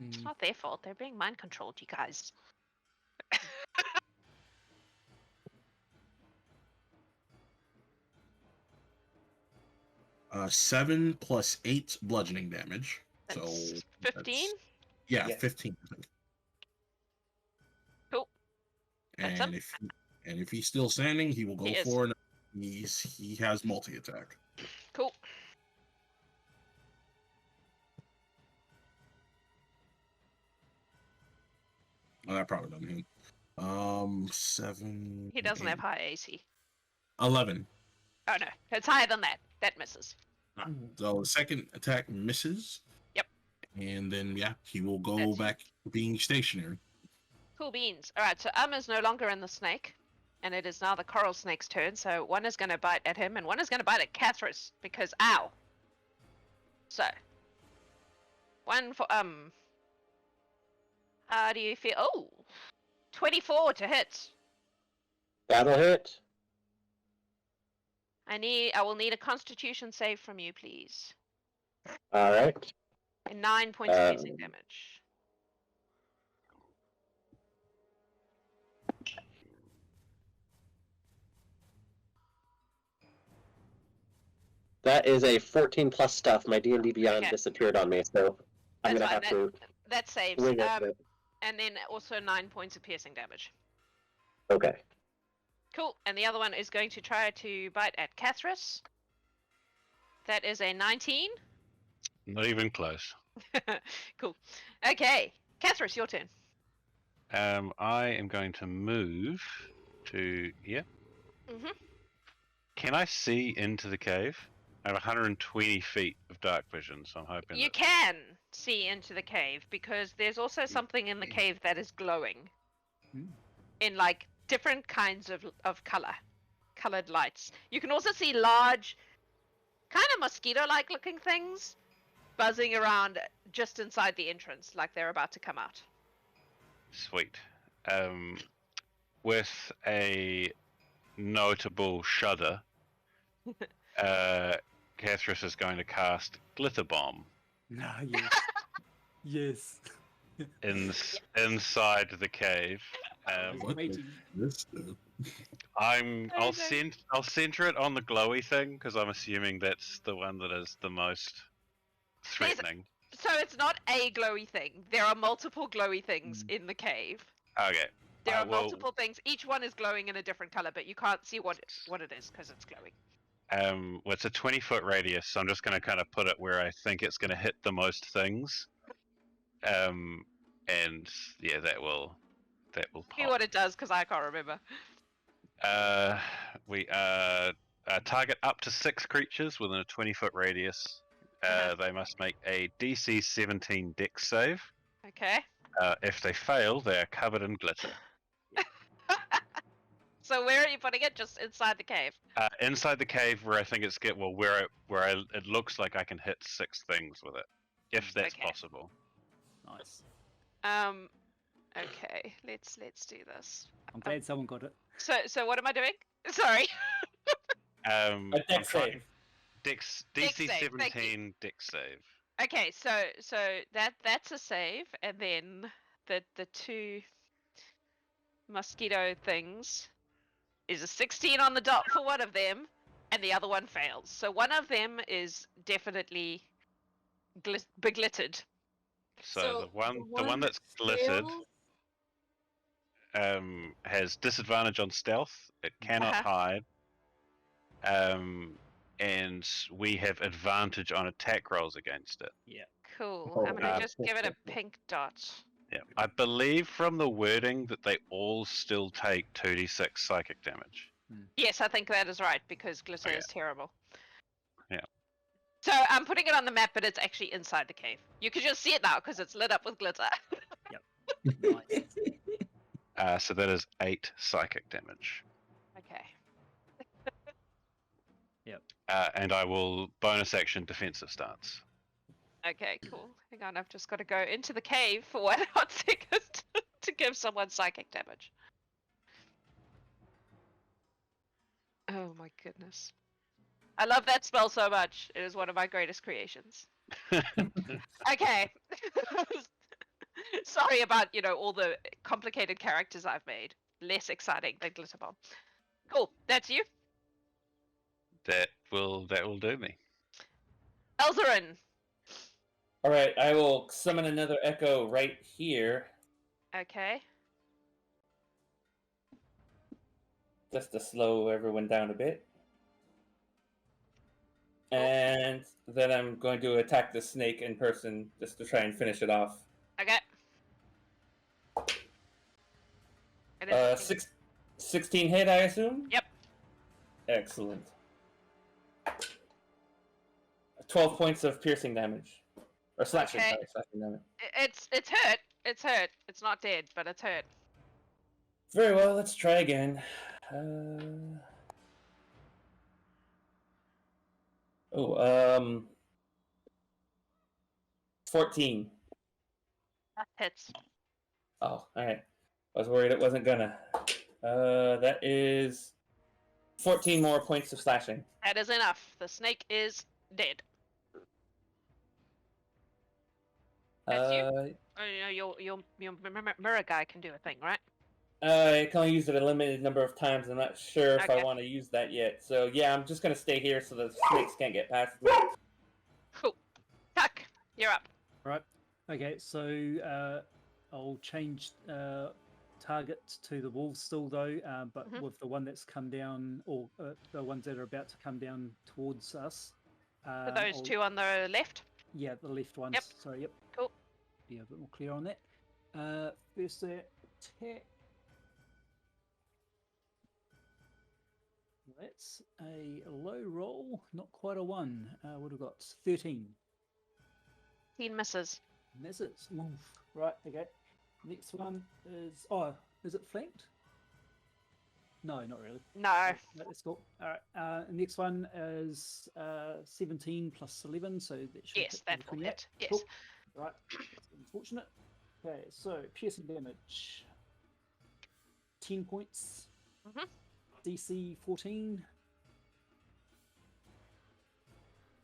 It's Mm. not their fault. They're being mind controlled, you guys. 7 plus 8 bludgeoning damage. That's So 15. yeah, Yeah. 15. Cool. That's And if he's still standing, he will go He is. for it. He has multi attack. Cool. Oh, that probably doesn't hit. 7. He doesn't 8, have high AC. 11. Oh no, it's higher than that. That misses. So the second attack misses. Yep. And then yeah, he will go That's- back to being stationary. Cool beans. All right, so is no longer in the snake, and it is now the coral snake's turn. So one is going to bite at him, and one is going to bite at Kathris because ow. So one for How do you feel? Oh, 24 to hit. That'll hit. I will need a Constitution save from you, please. All right. And 9 points of piercing damage. That is a 14 plus stuff. My D&D Beyond Okay. disappeared on me, so I'm That's gonna fine, have to That saves. wing it. But... And then also 9 points of piercing damage. Okay. Cool. And the other one is going to try to bite at Kathris. That is a 19. Not even close. Cool. Okay. Kathris, your turn. I am going to move to here. Mhm. Can I see into the cave? I have 120 feet of dark vision, so I'm hoping You that... can see into the cave because there's also something in the cave that is glowing. Hmm. In like different kinds of colored lights. You can also see large, kind of mosquito-like looking things buzzing around just inside the entrance, like they're about to come out. Sweet. With a notable shudder, Kathris is going to cast Glitter Bomb Ah, yes. Yes. inside the cave. What waiting. does this do? I'll center it on the glowy thing because I'm assuming that's the one that is the most threatening. So it's not a glowy thing. There are multiple glowy things in the cave. Okay. There I are will- multiple things. Each one is glowing in a different color, but you can't see what it is because it's glowing. Well, it's a 20-foot radius, so I'm just going to kind of put it where I think it's going to hit the most things. And yeah, that will See pop. what it does because I can't remember. We target up to 6 creatures within a 20-foot radius. They must make a DC 17 Dex save. Okay. If they fail, they are covered in glitter. So where are you putting it? Just inside the cave. Inside the cave, where I think it's it looks like I can hit 6 things with it, if that's Okay. possible. Nice. Okay. Let's do this. I'm glad someone got it. So what am I doing? Sorry. A I'm dex trying- save. Dex Dex DC save, thank you. 17 Dex save. Okay, so that's a save, and then the 2 mosquito things is a 16 on the dot for one of them, and the other one fails. So one of them is definitely beglittered. So, the one that's glittered has disadvantage on stealth. It cannot Uh-huh. hide. And we have advantage on attack rolls against it. Cool. Oh, I'm gonna uh, just give it a pink dot. Yeah, I believe from the wording that they all still take 2d6 psychic damage. Yes, I think that is right because glitter Okay. is terrible. Yeah. So I'm putting it on the map, but it's actually inside the cave. You can just see it now because it's lit up with glitter. Nice. So that is 8 psychic damage. Okay. And I will bonus action defensive stance. Okay, cool. Hang on, I've just got to go into the cave for 1 hot second to give someone psychic damage. Oh my goodness. I love that spell so much. It is one of my greatest creations. Okay. Sorry about, all the complicated characters I've made. Less exciting than Glitter Bomb. Cool. That's you. That will do me. Elzaren. All right, I will summon another echo right here, Okay. just to slow everyone down a bit. And then I'm going to attack the snake in person just to try and finish it off. Okay. It is 16 hit, I assume? Yep. Excellent. 12 points of piercing damage. Or slashing, Okay. sorry, slashing damage. It's hurt. It's hurt. It's not dead, but it's hurt. Very well, let's try again. 14. That hits. Oh, alright. I was worried it wasn't gonna. That is 14 more points of slashing. That is enough. The snake is dead. That's you? Oh, your mirror guy can do a thing, right? I can only use it a limited number of times. I'm not sure if Okay. I want to use that yet. So yeah, I'm just gonna stay here so the snakes can't get past me. Cool. Tuck, you're up. Right. Okay, so I'll change target to the wolves still though, but Mhm. with the one that's come down, or the ones that are about to come down towards us. For those I'll- two on the left. Yeah, the left ones. Yep. Sorry, yep. Cool. Be a bit more clear on that. First attack. That's a low roll, not quite a 1. What have we got? 13. 10 misses. Misses. Oof. Right, okay. Next one is... is it flanked? No, not really. No. No, that's cool. Alright, next one is 17 plus 11, so that should Yes, hit that the will 28. hit. Yes. Cool. Right, that's unfortunate. Okay, so piercing damage. 10 points. Mhm. DC 14.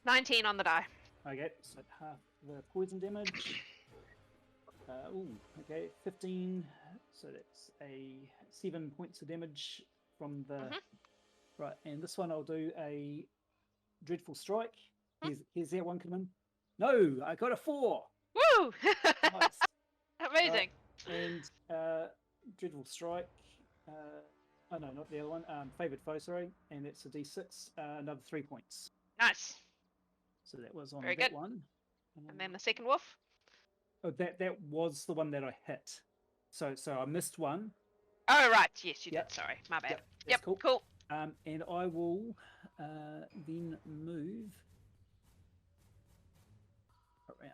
19 on the die. Okay, so half the poison damage. Okay, 15. So that's a 7 points of damage from the. Mhm. Right, and this one I'll do a dreadful strike. Here's that one coming. No, I got a 4. Woo! Nice. Amazing. And dreadful strike. Oh no, not the other one. Favored foe, sorry, and that's a D6. Another 3 points. Nice. So that was on Very that good. one. And then the second wolf. Oh, that was the one that I hit. So I missed one. Oh, right. Yes, you Yep. did. Sorry. My bad. Yep, that's Yep. cool. Cool. And I will then move around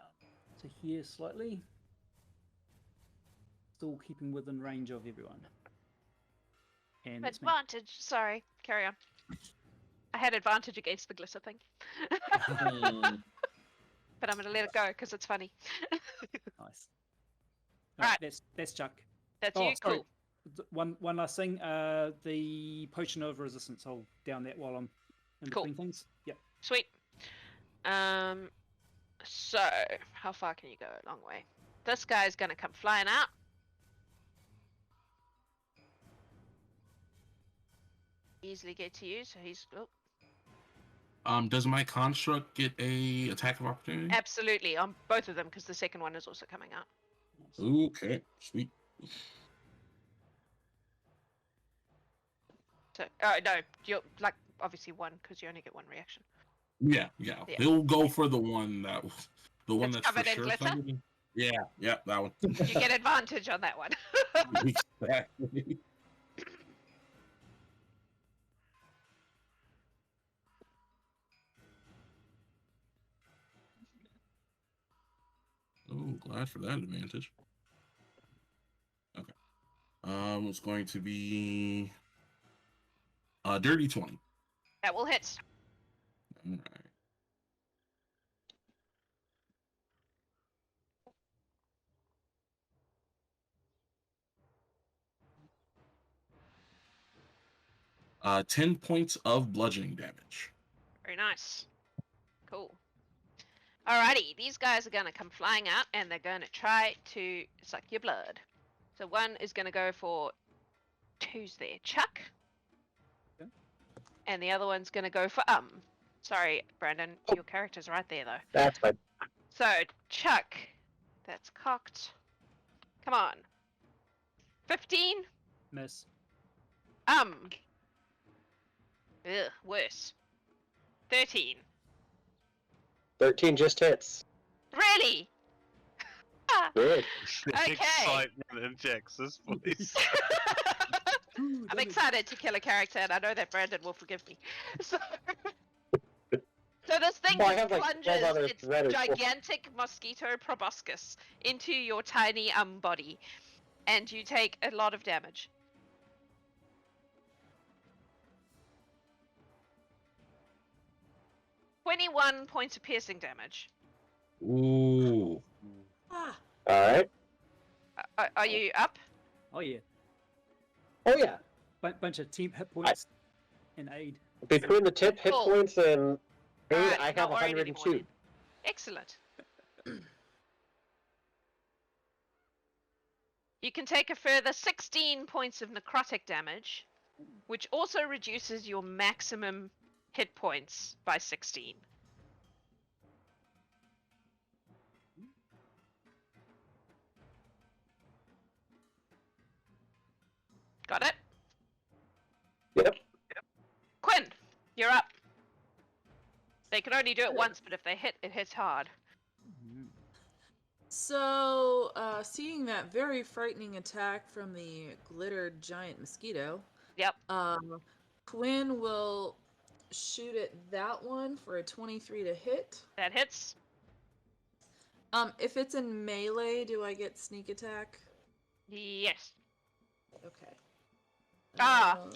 to here slightly. Still keeping within range of everyone. And that's me. Advantage. Sorry. Carry on. I had advantage against the glitter thing. But I'm going to let it go because it's funny. Nice. Right. That's Chuck. That's Oh, you. sorry. Cool. One last thing. The potion of resistance. I'll down that while I'm in Cool. between things. Yep. Sweet. So, how far can you go? A long way. This guy's going to come flying out. Easily get to you, so he's... Oh, Does my construct get a attack of opportunity? absolutely, on both of them, because the second one is also coming out. Okay, sweet. So, no, you're like obviously one because you only get one reaction. Yeah. Yeah. He'll go for the one that's That's for covered in sure glitter? covered in- Yeah, that one. You get advantage on that one. Exactly. Oh, glad for that advantage. Okay. It's going to be dirty 20. That will hit. All right. Uh, 10 points of bludgeoning damage. Very nice. Cool. Alrighty, these guys are gonna come flying out and they're gonna try to suck your blood. So one is gonna go for who's there? Chuck. Okay. And the other one's gonna go for Sorry, Brandon, your character's right there though. That's fine. So Chuck, that's cocked. Come on. 15. Miss. Ugh, worse. 13. 13 just hits. Really? Good. Okay. Excitement in Jax's voice. I'm excited to kill a character, and I know that Brandon will forgive me. So this thing Well, I just have, like, 12 plunges other its threaded- gigantic mosquito proboscis into your tiny body, and you take a lot of damage. "21 points of piercing damage. Ooh. Ah, All right. Are you up? Oh yeah. Oh yeah. Bunch of team hit points in aid. Between the tip hit Cool. points and aid, Alright, I have not worried anymore 102. then. Excellent. You can take a further 16 points of necrotic damage, which also reduces your maximum hit points by 16. Got it? Yep. Qwyn, you're up. They can only do it once, but if they hit, it hits hard. so seeing that very frightening attack from the glittered giant mosquito, Yep. Qwyn will shoot at that one for a 23 to hit. That hits. If it's in melee, do I get sneak attack? Yes. Okay. Ah. Uh,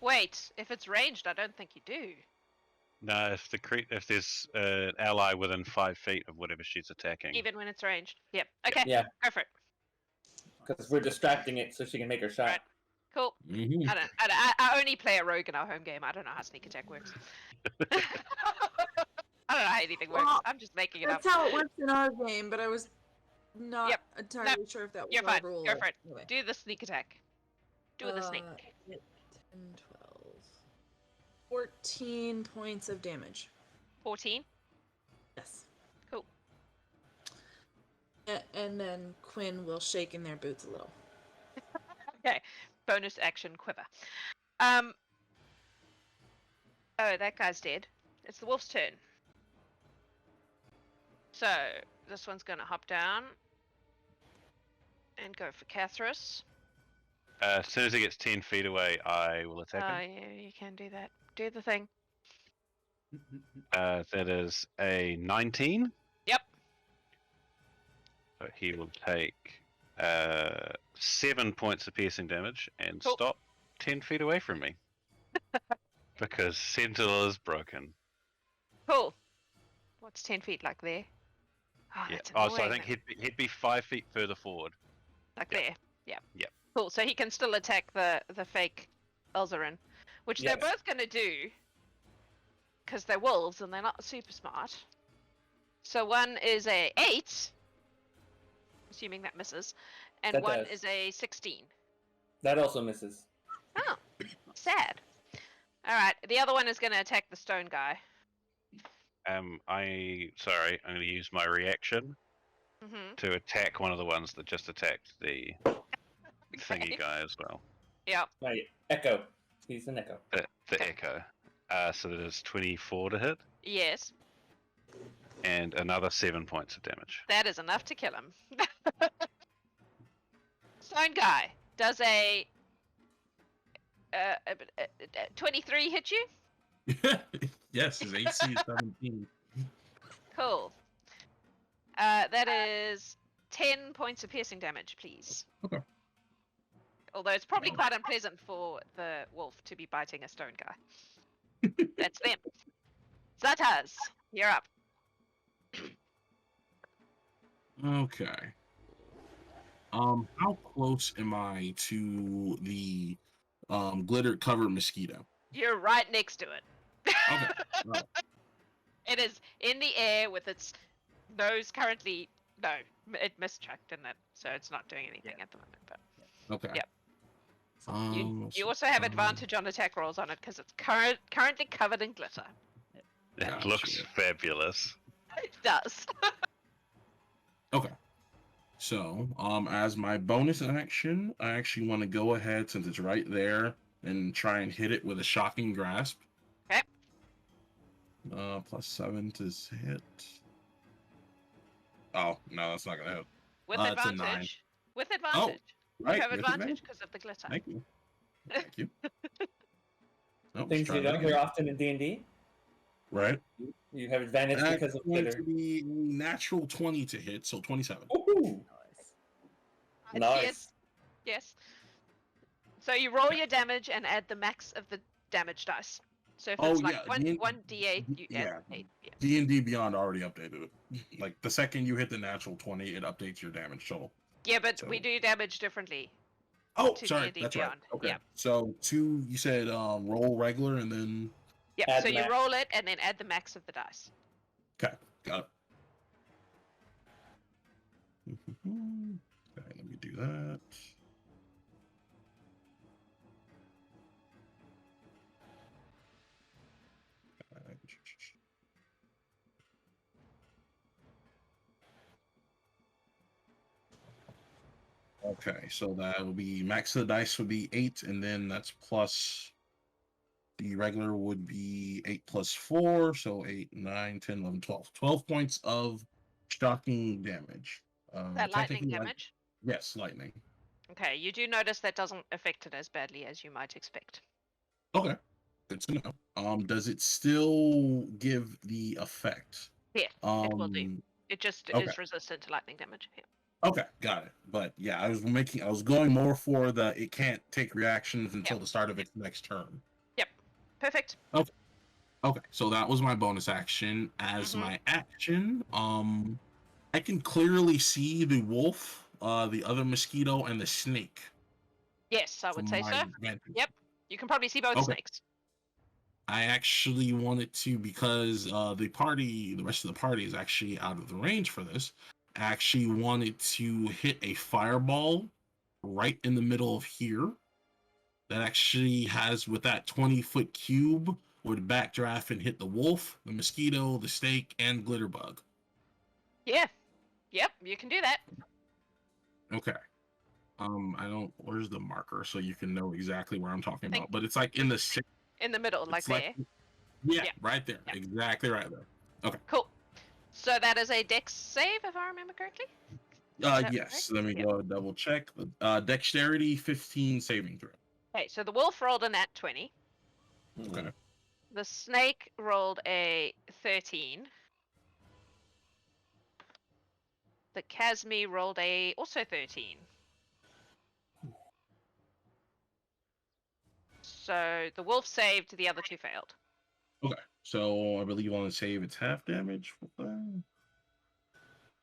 Wait, if it's ranged, I don't think you do. No, if there's an ally within 5 feet of whatever she's attacking. Even when it's ranged. Yep. Okay. Yeah, Go for it. because we're distracting it so she can make her shot. Right. Cool. Mhm. I only play a rogue in our home game. I don't know how sneak attack works. I don't know how anything works. Well, I'm just making it up. that's how it works in our game, but I was not Yep. entirely sure if that was You're our fine. rule. Go for it. Anyway. Do the sneak attack. Do the sneak. 10, 12, 14 points of damage. 14. Yes. Cool. And then Qwyn will shake in their boots a little. Okay. Bonus action quiver. Oh, that guy's dead. It's the wolf's turn. So this one's gonna hop down and go for Kathris. As soon as he gets 10 feet away, I will attack him. Yeah, you can do that. Do the thing. That is a 19. Yep. So he will take 7 points of piercing damage and Cool. stop 10 feet away from me. Because Sentinel is broken. Cool. What's 10 feet like there? Oh, Yeah. that's Oh, so I annoying. think he'd be 5 feet further forward. Like Yep. there. Yeah. Yep. Cool. So he can still attack the fake Elzaren, which they're Yes. both gonna do because they're wolves and they're not super smart. So one is a 8, assuming that misses, and That one does. is a 16. That also misses. Oh, sad. All right. The other one is gonna attack the stone guy. I'm going to use my reaction Mm-hmm. to attack one of the ones that just attacked the thingy guy as well. Yep. My echo. He's an echo. The echo. So that is 24 to hit. Yes. and another 7 points of damage. That is enough to kill him. Stone guy does a 23 hit you? Yes, his AC is 17. Cool. That is 10 points of piercing damage, please. Okay. Although it's probably quite unpleasant for the wolf to be biting a stone guy. That's them. Zataz, you're up. Okay. How close am I to the glitter covered mosquito? You're right next to it. Okay. Right. It is in the air with its nose currently. No, it mistrucked, didn't it? So it's not doing anything at the moment. But Okay. Yep. Um, you also have advantage on attack rolls on it because it's currently covered in glitter. It Gotcha. looks fabulous. It does. Okay. So, as my bonus action, I actually want to go ahead, since it's right there, and try and hit it with a shocking grasp. Okay. +7 to hit. Oh, no, that's not gonna hit. With It's a 9. advantage. With advantage. Right. You have with advantage because of the glitter. Thank you. Thank you. Oh, let's Things try you that don't hear again. often in D&D. Right. You have advantage That's because of going glitter. to be a natural 20 to hit, so 27. Ooh, nice. Yes. Yes. So you roll your damage and add the max of the damage dice. So if it's Oh, like yeah, one d8, you add yeah. 8. Yeah. D&D Beyond already updated it. Like, the second you hit the natural 20, it updates your damage total. Yeah, but we So- do damage differently. Oh, To sorry, D&D that's Beyond. right. Okay. Yeah. So, you said roll regular and then... Yep. Add So you max. roll it and then add the max of the dice. Okay, got it. Okay, let me do that. Okay, so that will be max of the dice would be 8, and then that's plus the regular would be 8 plus 4, so 8, 9, 10, 11, 12. 12 points of shocking damage. That lightning technically, damage. Yes, lightning. Okay, you do notice that doesn't affect it as badly as you might expect. Okay, good to know. Does it still give the effect? Yeah, it will do. Um, It just okay. is resistant to lightning damage. Yeah. Okay, got it. But yeah, I was going more for the it can't take reactions until the start of its next turn. Perfect. Okay, so that was my bonus action. As my action, I can clearly see the wolf, the other mosquito, and the snake. Yes, I would from say my so. vantage. Yep. You can probably see both Okay. snakes. I actually wanted to, because the rest of the party is actually out of the range for this. I actually wanted to hit a fireball right in the middle of here. That actually has, with that 20-foot cube, would backdraft and hit the wolf, the mosquito, the snake, and glitterbug. Yeah. Yep, you can do that. Okay. Where's the marker so you can know exactly where I'm talking Think- about? But it's like in the In the middle, like it's there. Yeah, Yeah. right there. Yeah. Exactly right there. Cool. So that is a dex save, if I remember correctly. that Yes. right? Let me Yeah. go double check. Dexterity 15 saving throw. Okay, so the wolf rolled a nat 20. Okay. The snake rolled a 13. The Casmi rolled a also 13. So the wolf saved, the other two failed. Okay. So I believe on the save it's half damage.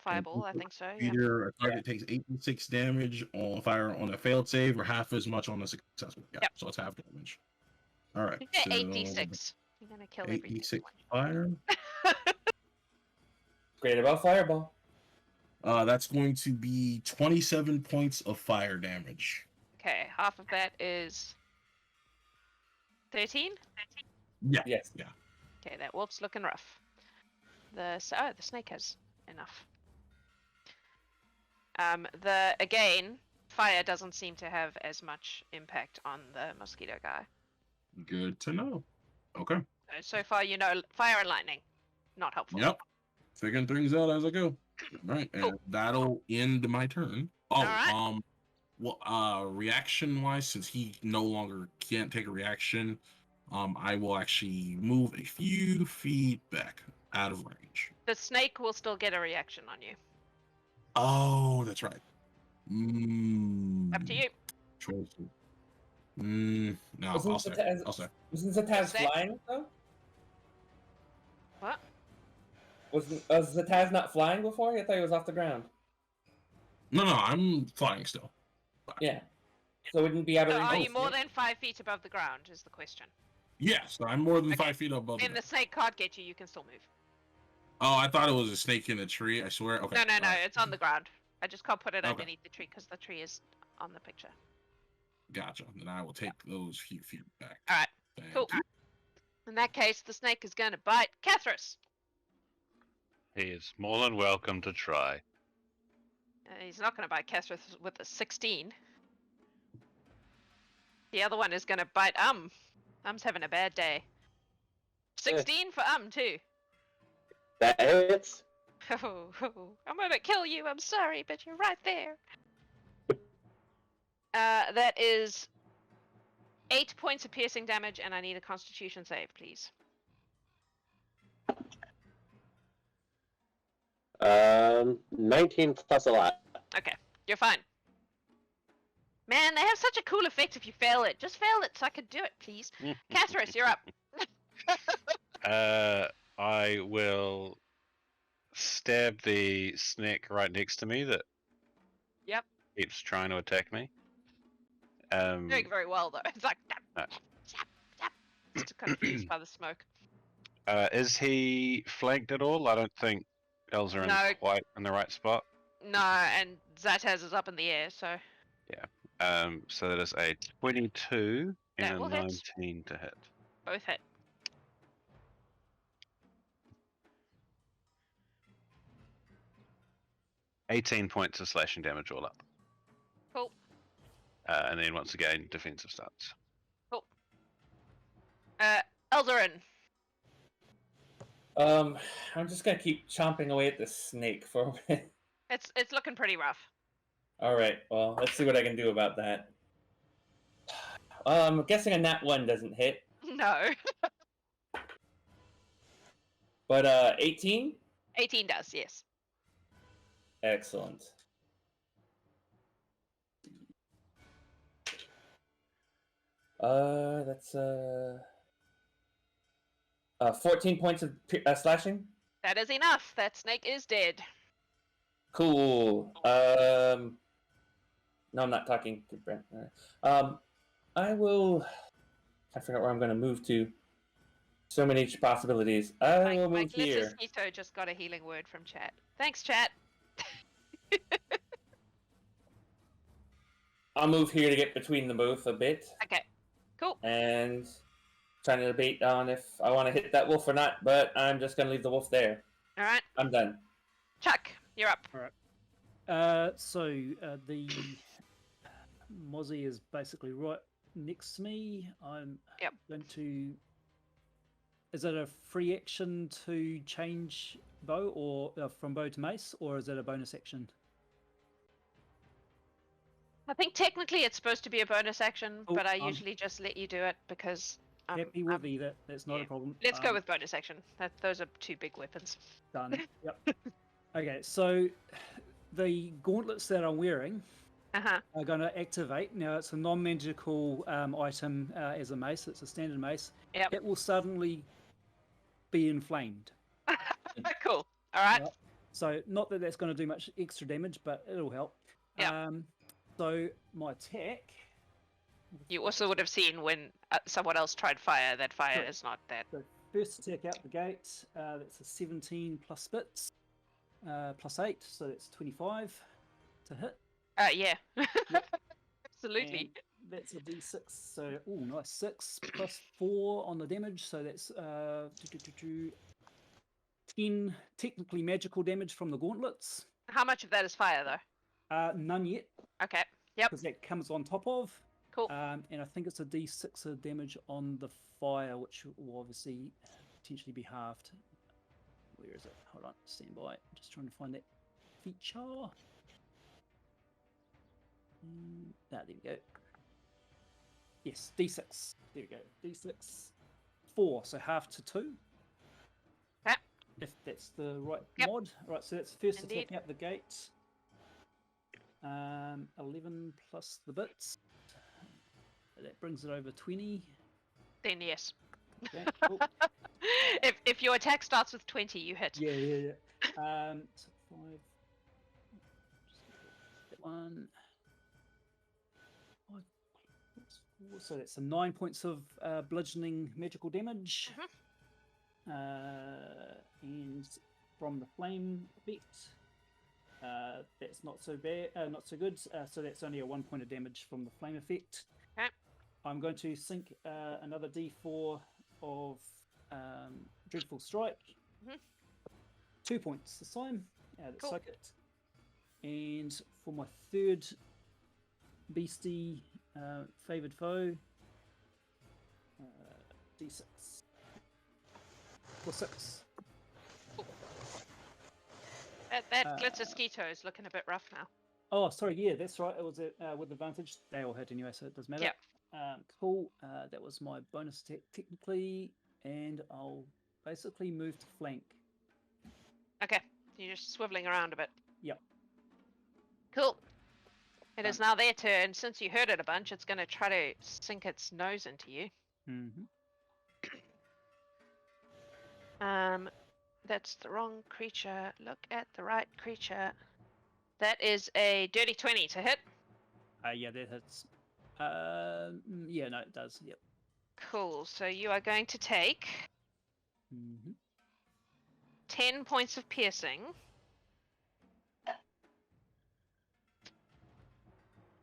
Fireball, I think so. Yeah. Either a target takes 8d6 damage on fire on a failed save, or half as much on a successful. Yeah. Yep. So it's half damage. All right. You get So 8d6. You're gonna kill everything. 8d6 fire. Great about fireball. That's going to be 27 points of fire damage. Okay, half of that is 13. Yeah. Yes. Yeah. Okay, that wolf's looking rough. The snake has enough. Again, fire doesn't seem to have as much impact on the mosquito guy. Good to know. Okay. So far, you know, fire and lightning, not helpful. Yep. figuring things out as I go. All right, and that'll end my turn. Oh, Alright. well, reaction wise, since he no longer can't take a reaction, I will actually move a few feet back out of range. The snake will still get a reaction on you. Oh, that's right. Up to you. Choices. No, I'll say. Wasn't Zataz Say? flying though? What? Was Zataz not flying before? I thought he was off the ground. No, I'm flying still. Yeah. So it wouldn't be out of So range. are of you the more snake? than 5 feet above the ground is the question. Yes, I'm more than Okay. 5 feet above. Then the snake can't get you, you can still move. Oh, I thought it was a snake in a tree. I swear. Okay. No, all right. it's on the ground. I just can't put it Okay. underneath the tree because the tree is on the picture. Gotcha. Then I will take those few feet back. Alright, Thank cool. you. In that case, the snake is going to bite Kathris. He is more than welcome to try. He's not going to bite Kathris with a 16. The other one is going to bite Um's having a bad day. 16 for too. That hits. Oh, I'm going to kill you. I'm sorry, but you're right there. That is 8 points of piercing damage, and I need a Constitution save, please. 19 plus a lot. Okay, you're fine. Man, they have such a cool effect if you fail it. Just fail it so I could do it, please. Kathris, you're up. I will stab the snake right next to me that Yep. keeps trying to attack me. Doing very well, though. It's like... No. Just confused by the smoke. Is he flanked at all? I don't think Elzaren's No. quite in the right spot. No, and Zataz is up in the air, so... So that is a 22 That and will a hit. 19 to hit. Both hit. $18 points of slashing damage all up. Cool. And then once again, defensive starts. Elzaren. I'm just gonna keep chomping away at this snake for a minute. It's looking pretty rough. Alright, well, let's see what I can do about that. I'm guessing a nat 1 doesn't hit, No. but 18? 18 does, yes. Excellent. That's 14 points of slashing. That is enough. That snake is dead. Cool. No, I'm not talking to Brent. I will. I forgot where I'm going to move to. So many possibilities. I will My move here. Glitterskito just got a healing word from chat. Thanks, chat. I'll move here to get between them both a bit, Okay, cool. and trying to debate on if I want to hit that wolf or not. But I'm just going to leave the wolf there. All right, I'm done. Chuck, you're up. The Mozzie is basically right next to me. I'm Yep. going to. Is it a free action to change bow or from bow to mace, or is it a bonus action? I think technically it's supposed to be a bonus action, Oh, but I usually just let you do it because. Happy with either. That's not yeah. a problem. Let's go with bonus action. Those are two big weapons. Done. Yep. Okay, so the gauntlets that I'm wearing Uh-huh. are going to activate. Now, it's a non-magical item as a mace. It's a standard mace. Yep. It will suddenly be inflamed. Cool. All right. Yep. So, not that that's going to do much extra damage, but it'll help. Yep. So, my attack. You also would have seen when someone else tried fire, that fire Correct. is not that. So, first attack out the gate. That's a 17 plus spits, plus 8, so that's 25 to hit. Yeah. Absolutely. And that's a d6, so nice 6 plus 4 on the damage, so that's 10 technically magical damage from the gauntlets. How much of that is fire, though? None yet, Okay. Yep. because that comes on top of. Cool. And I think it's a d6 of damage on the fire, which will obviously potentially be halved. Where is it? Hold on, stand by. I'm just trying to find that feature. There we go. Yes, D6. There we go. D6. 4, so half to 2. Yep. If that's the right Yep. mod. Right, so that's first Indeed. attacking up the gate. 11 plus the bits. That brings it over 20. Then yes. Okay, cool. if your attack starts with 20, you hit. Yeah. So 5. That one. 5 plus 4, so that's 9 points of bludgeoning magical damage. And from the flame effect, that's not so bad, not so good. So that's only a 1 point of damage from the flame effect. Okay. I'm going to sink another D4 of Dreadful Strike. 2 points this time. That's Cool. soak it. And for my third beastie favoured foe, D6. For 6. That glitter skeeto is looking a bit rough now. Oh, sorry, yeah, that's right. It was with advantage. They all hit anyway, so it doesn't matter. Yep. Cool. That was my bonus attack technically, and I'll basically move to flank. Okay, you're just swiveling around a bit. Yep. Cool. It is now their turn. Since you heard it a bunch, it's going to try to sink its nose into you. Mm-hmm. That's the wrong creature. Look at the right creature. That is a dirty 20 to hit. Yeah, that hits. Yeah, no, it does. Yep. Cool. So you are going to take 10 points of piercing.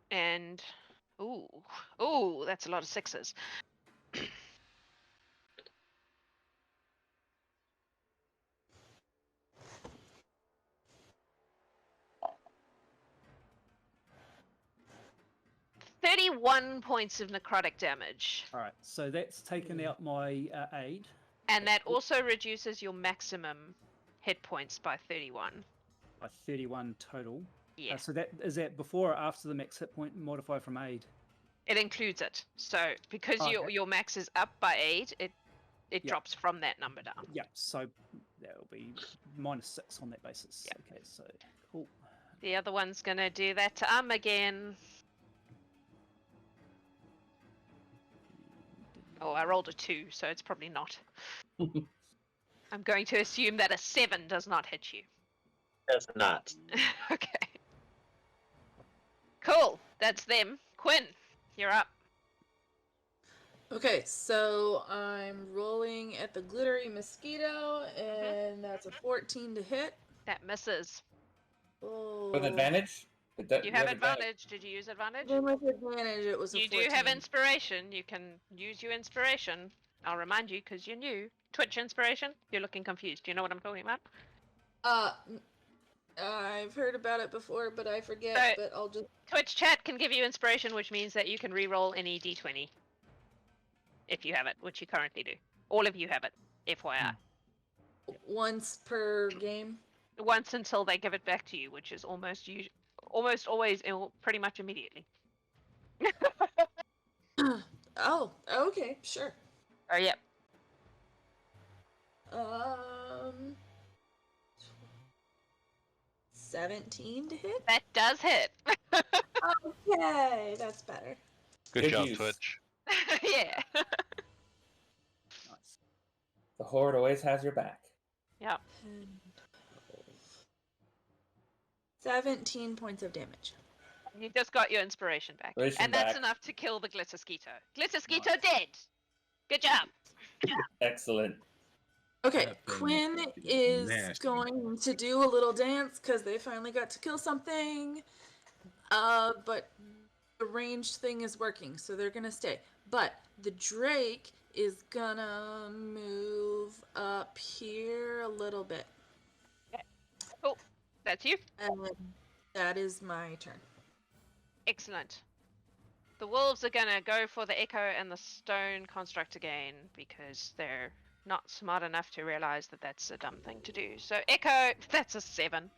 And ooh, that's a lot of 6s. "31 points of necrotic damage. All right, so that's taken out my aid. And that also reduces your maximum hit points by 31. By 31 total. Yeah. So that is that before or after the max hit point modifier from aid? It includes it. So because Okay. your max is up by 8, it Yep. drops from that number down. Yeah, so that'll be -6 on that basis. Yep. Okay, so cool. The other one's gonna do that to again. Oh, I rolled a 2, so it's probably not. I'm going to assume that a 7 does not hit you. Does not. Okay. Cool. That's them. Qwyn, you're up. Okay, so I'm rolling at the glittery mosquito, and that's a 14 to hit. That misses. Oh. With advantage? You have advantage. Did you use advantage? With advantage, it was a You 14. do have inspiration. You can use your inspiration. I'll remind you because you're new. Twitch inspiration. You're looking confused. Do you know what I'm talking about? I've heard about it before, but I forget. So- but I'll just. Twitch chat can give you inspiration, which means that you can re-roll any d20 if you have it, which you currently do. All of you have it, FYI. Once per game. Once until they give it back to you, which is almost always pretty much immediately. Oh, okay, sure. Oh, yep. 17 to hit. That does hit. Okay, that's better. Good Good job, use. Twitch. Yeah. Nice. The Horde always has your back. Yep. 10, 12. 17 points of damage. You just got your inspiration back. Inspiration And that's back. enough to kill the glitter skeeto. Glitter skeeto dead! Good job! Excellent. Okay, That thing Qwyn is is nasty. going to do a little dance because they finally got to kill something. But the ranged thing is working, so they're gonna stay. But the Drake is gonna move up here a little bit. Cool. That's you. And that is my turn. Excellent. The wolves are gonna go for the echo and the stone construct again because they're not smart enough to realize that that's a dumb thing to do. So Echo, that's a 7.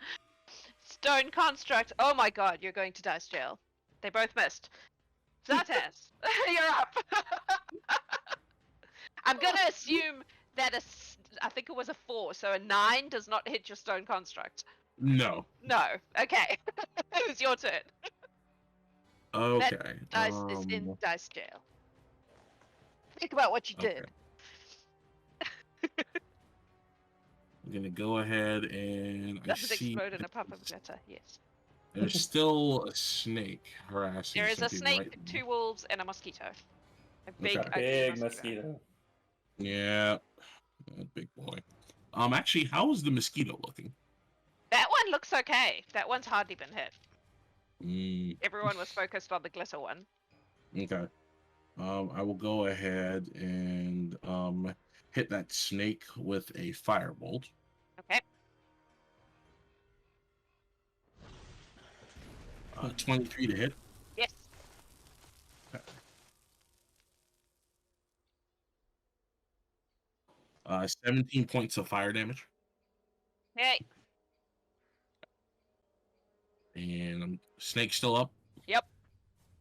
Stone Construct. Oh my god, you're going to dice jail. They both missed. Zataz, you're up. I'm going to assume that I think it was a 4, so a 9 does not hit your Stone Construct. No. No. Okay. It was your turn. Okay. Dice is in dice jail. Think about what you did. I'm gonna go ahead and I Does it see explode in a puff of glitter? Yes. there's still a snake harassing. There is a something snake, right 2 wolves, and a mosquito. A big, Okay. ugly Big mosquito. mosquito. Yeah, that big boy. Actually, how is the mosquito looking? That one looks okay. That one's hardly been hit. Mm, Everyone was focused on the glitter one. okay. I will go ahead and hit that snake with a firebolt. Okay. 23 to hit. Yes. 17 points of fire damage. Okay. And snake still up? Yep.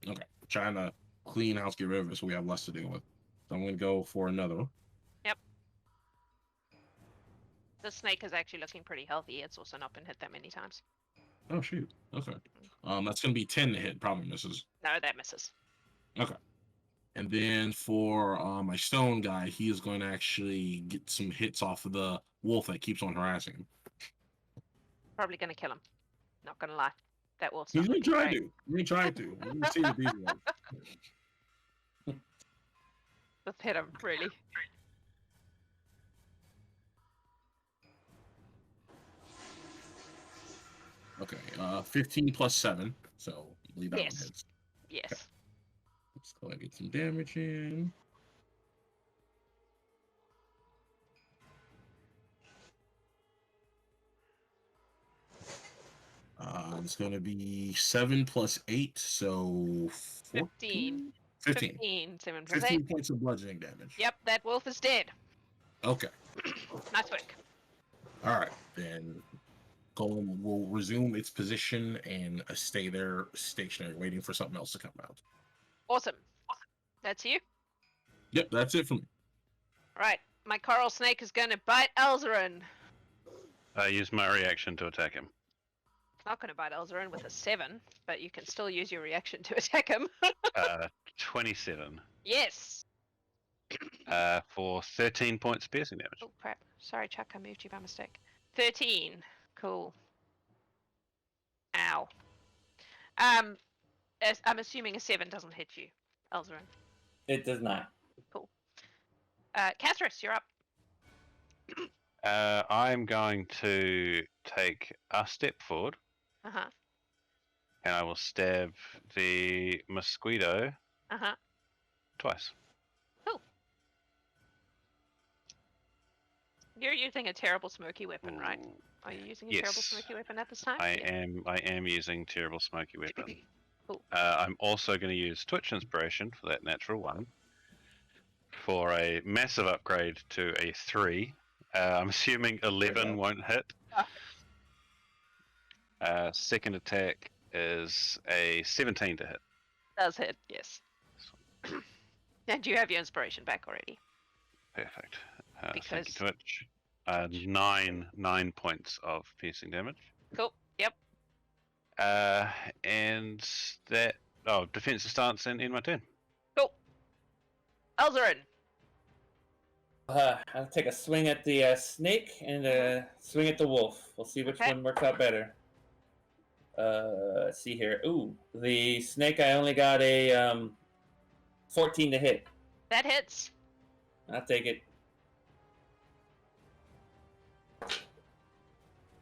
Okay. Trying to clean house, get rid of it so we have less to deal with. So I'm going to go for another one. Yep. The snake is actually looking pretty healthy. It's also not been hit that many times. Oh, shoot. Okay. That's going to be 10 to hit. Probably misses. No, that misses. Okay. And then for my stone guy, he is going to actually get some hits off of the wolf that keeps on harassing him. Probably going to kill him. Not going to lie. That wolf's He's not going to looking try great. to. He's going to try to. We're going to see what these ones. Just hit him, really. Okay. 15 plus 7. So leave that Yes. one hits. Yes. Let's go ahead and get some damage in. It's going to be 7 plus 8, so 15. 15. 7 plus 15 8. points of bludgeoning damage. Yep, that wolf is dead. Okay. Nice work. All right. Then Golem will resume its position and stay there stationary, waiting for something else to come out. Awesome. That's you? Yep, that's it for me. Right. My coral snake is going to bite Elzaren. I use my reaction to attack him. It's not going to bite Elzaren with a 7, but you can still use your reaction to attack him. 27. Yes. For 13 points of piercing damage. Oh, crap. Sorry, Chuck. I moved you by mistake. 13. Cool. Ow. I'm assuming a 7 doesn't hit you, Elzaren. It does not. Cool. Kathris, you're up. I'm going to take a step forward, Uh-huh. and I will stab the mosquito Uh-huh. twice. You're using a terrible smoky weapon, right? Are you using a terrible Yes. smoky weapon at this time? I Yeah. am using terrible smoky weapon. Cool. I'm also going to use Twitch Inspiration for that natural one for a massive upgrade to a 3. I'm assuming 11 won't hit. Second attack is a 17 to hit. Does hit, yes. And you have your inspiration back already. Perfect. Thank you, Because- Twitch. 9 points of piercing damage. Cool. Yep. And that... Oh, defensive stance and end my turn. Cool. Elzaren. I'll take a swing at the snake and a swing at the wolf. We'll see which Okay. one works out better. Let's see here. Ooh, the snake, I only got a 14 to hit. That hits. I'll take it.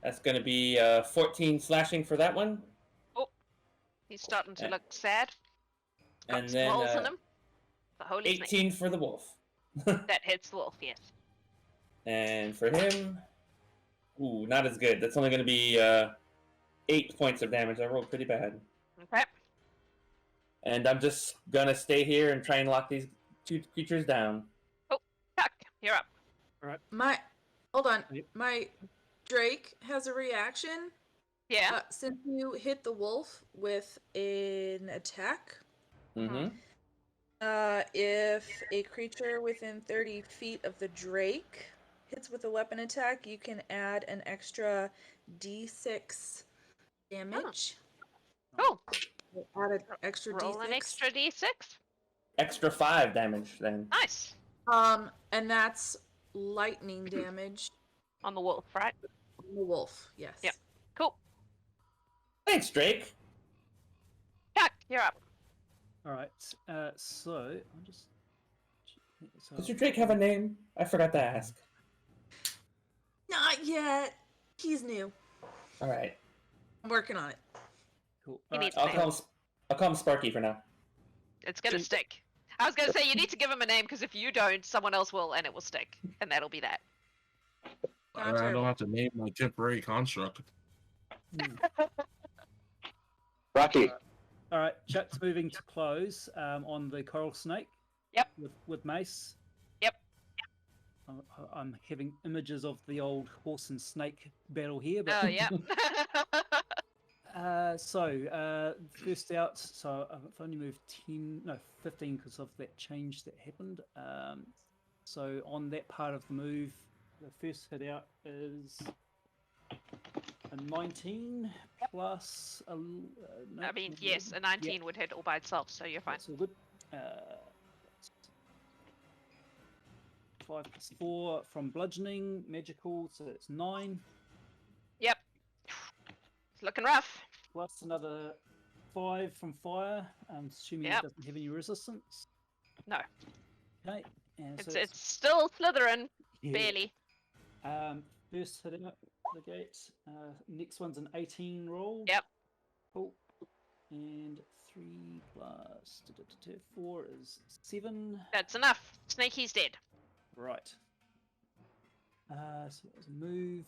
That's going to be 14 slashing for that one. He's starting to look sad. Got And some then holes in him. The holy 18 snake. for the wolf. That hits the wolf, yes. And for him, ooh, not as good. That's only going to be 8 points of damage. I rolled pretty bad. Okay. And I'm just going to stay here and try and lock these two creatures down. Chuck, you're up. Hold on. Yep. My Drake has a reaction. Yeah. Since you hit the wolf with an attack, Mm-hmm. if a creature within 30 feet of the Drake hits with a weapon attack, you can add an extra d6 damage. Cool. Add an extra Roll d6. an extra d6. Extra 5 damage then. Nice. And that's lightning damage On the wolf, right? on the wolf. Yes. Yep. Cool. Thanks, Drake. Jack, you're up. All right. So I'm just. Does your Drake have a name? I forgot to ask. Not yet. He's new. All right. I'm working on it. Cool. He All needs right. a name. I'll call him Sparky for now. It's gonna stick. I was gonna say you need to give him a name because if you don't, someone else will, and it will stick, and that'll be that. I don't have to name my temporary construct. Rocky. All right. Chat's moving to close on the coral snake. Yep. With mace. Yep. I'm having images of the old horse and snake battle here. But Oh, yeah. First out, so I've only moved 15 because of that change that happened. So on that part of the move, the first hit out is a 19 plus a... no, I mean, yes, a 19 would hit all by itself, so you're fine. that's all good. 5 plus 4 from bludgeoning, magical, so it's 9. Yep. It's looking rough. Plus another 5 from fire. I'm assuming Yep. it doesn't have any resistance. No. Okay. And so It's still slithering, yeah. barely. First hitting up the gate. Next one's an 18 roll. Yep. Cool. And 3 plus 4 is 7. That's enough. Snakey's dead. Right. So that was a move.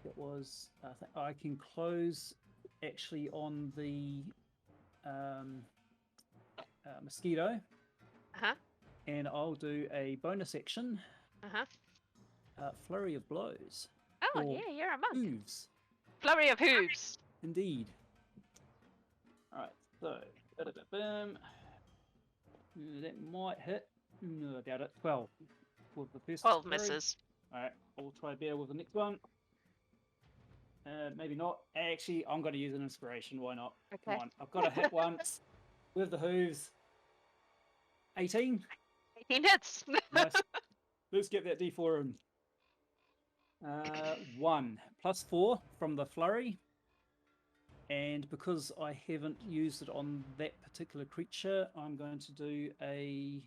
That was I can close actually on the mosquito, Uh-huh. and I'll do a bonus action, Uh-huh. flurry of blows. Oh, Or yeah, you're a monk. Hooves, Flurry of hooves. indeed. All right, so that might hit. No, I doubt it. 12 for the first. 12 flurry. misses. All right, I'll try bear with the next one. Maybe not. Actually, I'm going to use an inspiration. Why not? Okay. Come on. I've got to hit once with the hooves. 18. 18 hits. Nice. Let's get that D4 in. 1 plus 4 from the flurry. And because I haven't used it on that particular creature, I'm going to do a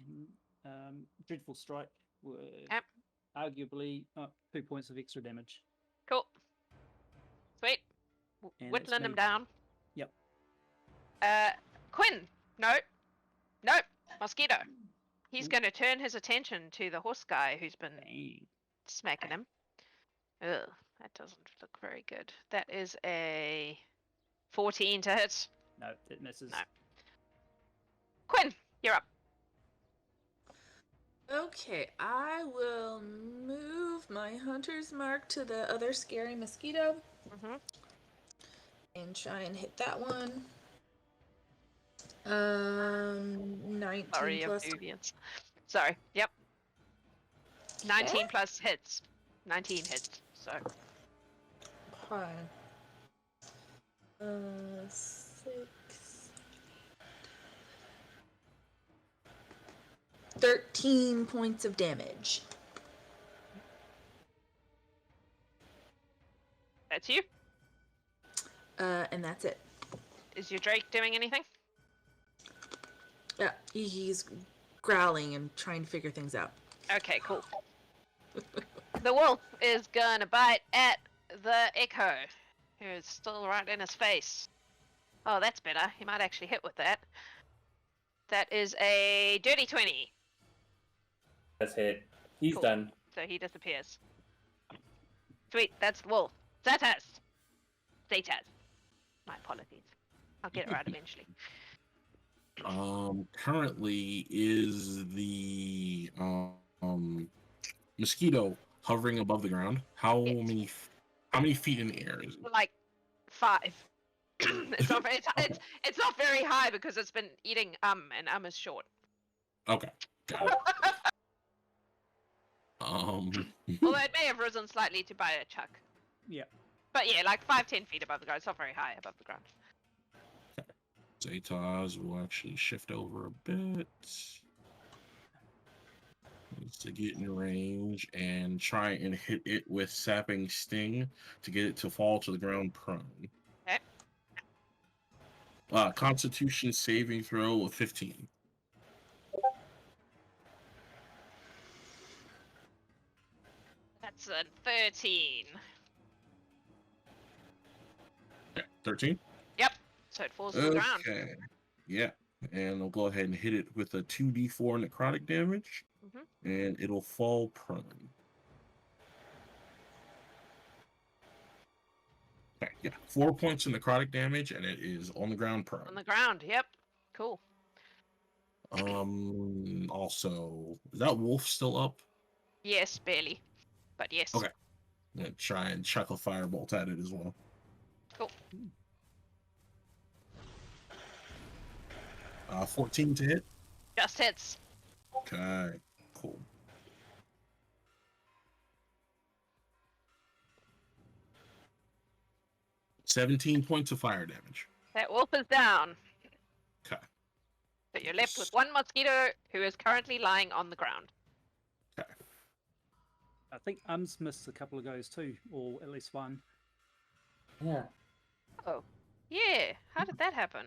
dreadful strike with Yep. arguably 2 points of extra damage. Cool. Sweet. And that's Whittling him me. down. Yep. Qwyn. No. Nope. Mosquito. He's going to turn his attention to the horse guy who's been Dang. smacking him. Ugh, that doesn't look very good. That is a 14 to hit. No, it misses. No. Qwyn, you're up. Okay, I will move my hunter's mark to the other scary mosquito Mm-hmm. and try and hit that one. 19 Sorry, plus. obedience. Sorry. Yep. 19 plus hits. 19 hits. So Fine. 6. 13 points of damage. that's you. And that's it. Is your Drake doing anything? Yeah, he's growling and trying to figure things out. Okay, cool. The wolf is gonna bite at the echo, who's still right in his face. Oh, that's better. He might actually hit with that. That is a dirty 20. That's hit. He's Cool. done. So he disappears. Sweet, that's the wolf. Zataz. Zataz. My apologies. I'll get it right eventually. Currently is the mosquito hovering above the ground. How Yes. many feet in the air is it? Like 5. it's not. It's not very high because it's been eating and is short. Okay. Got it. Although it may have risen slightly to buy a chuck. Yeah. But yeah, like 5-10 feet above the ground. It's not very high above the ground. Zataz will actually shift over a bit. Needs to get in range and try and hit it with Sapping Sting to get it to fall to the ground prone. Okay. Constitution saving throw of 15. That's a 13. Okay, 13? Yep. So it falls to the ground. Okay. Yeah. And I'll go ahead and hit it with a 2d4 necrotic damage. And it'll fall prone. Okay, yeah. 4 points of necrotic damage, and it is on the ground prone. On the ground. Yep. Cool. Also, is that wolf still up? Yes, barely. But yes. Okay. I'm gonna try and chuck a firebolt at it as well. Cool. 14 to hit. Just hits. Okay, cool. $17 points of fire damage. That wolf is down. Okay. So you're left with one mosquito who is currently lying on the ground. Okay. I think missed a couple of goes too, or at least one. Yeah. Oh. Yeah. How did that happen?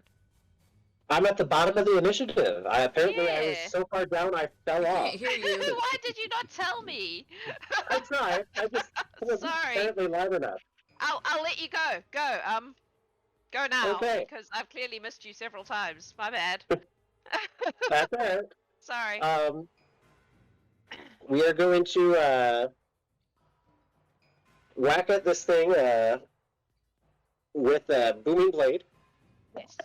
I'm at the bottom of the initiative. I was Yeah. so far down I fell off. Can't hear you. Why did you not tell me? I tried. I just wasn't Sorry. apparently loud enough. I'll let you go. Go now. Okay. Because I've clearly missed you several times. My bad. That's all right. Sorry. We are going to whack at this thing with a booming blade, Yes.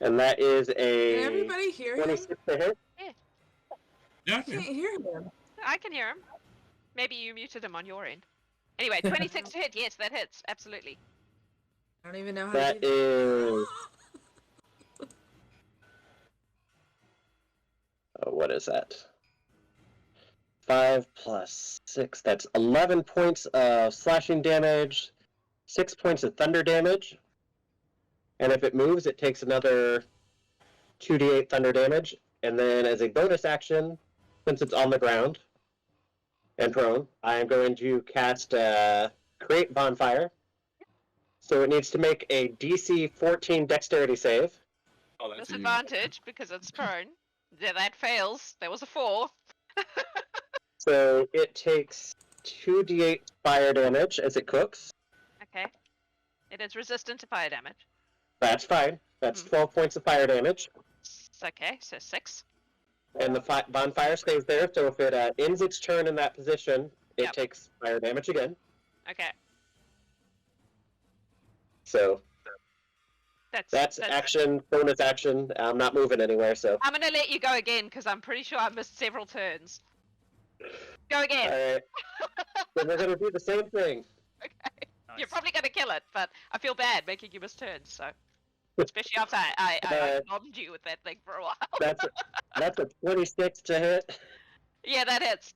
and that is Can a everybody hear him? 26 to hit. Yeah, I can't hear him. I can hear him. Maybe you muted him on your end. Anyway, 26 to hit. Yes, that hits. Absolutely. I don't even know how That to do is what is that? 5 plus 6. That's 11 points of slashing damage, 6 points of thunder damage, and if it moves, it takes another 2d8 thunder damage. And then, as a bonus action, since it's on the ground and prone, I am going to cast Create Bonfire. So it needs to make a DC 14 Dexterity save. Oh, that's Disadvantage because it's prone. Yeah, that fails. There was a 4. So it takes 2d8 fire damage as it cooks. Okay. It is resistant to fire damage. That's fine. That's 12 points of fire damage. Okay, so 6. And the bonfire stays there, so if it ends its turn in that position, it Yep. takes fire damage again. Okay. So That's that's action, bonus action. I'm not moving anywhere, so. I'm gonna let you go again because I'm pretty sure I missed several turns. Go again. Alright. Then we're gonna do the same thing. Okay. Nice. You're probably gonna kill it, but I feel bad making you miss turns, so. Especially after I bombed you with that thing for a while. That's a 26 to hit. Yeah, that hits.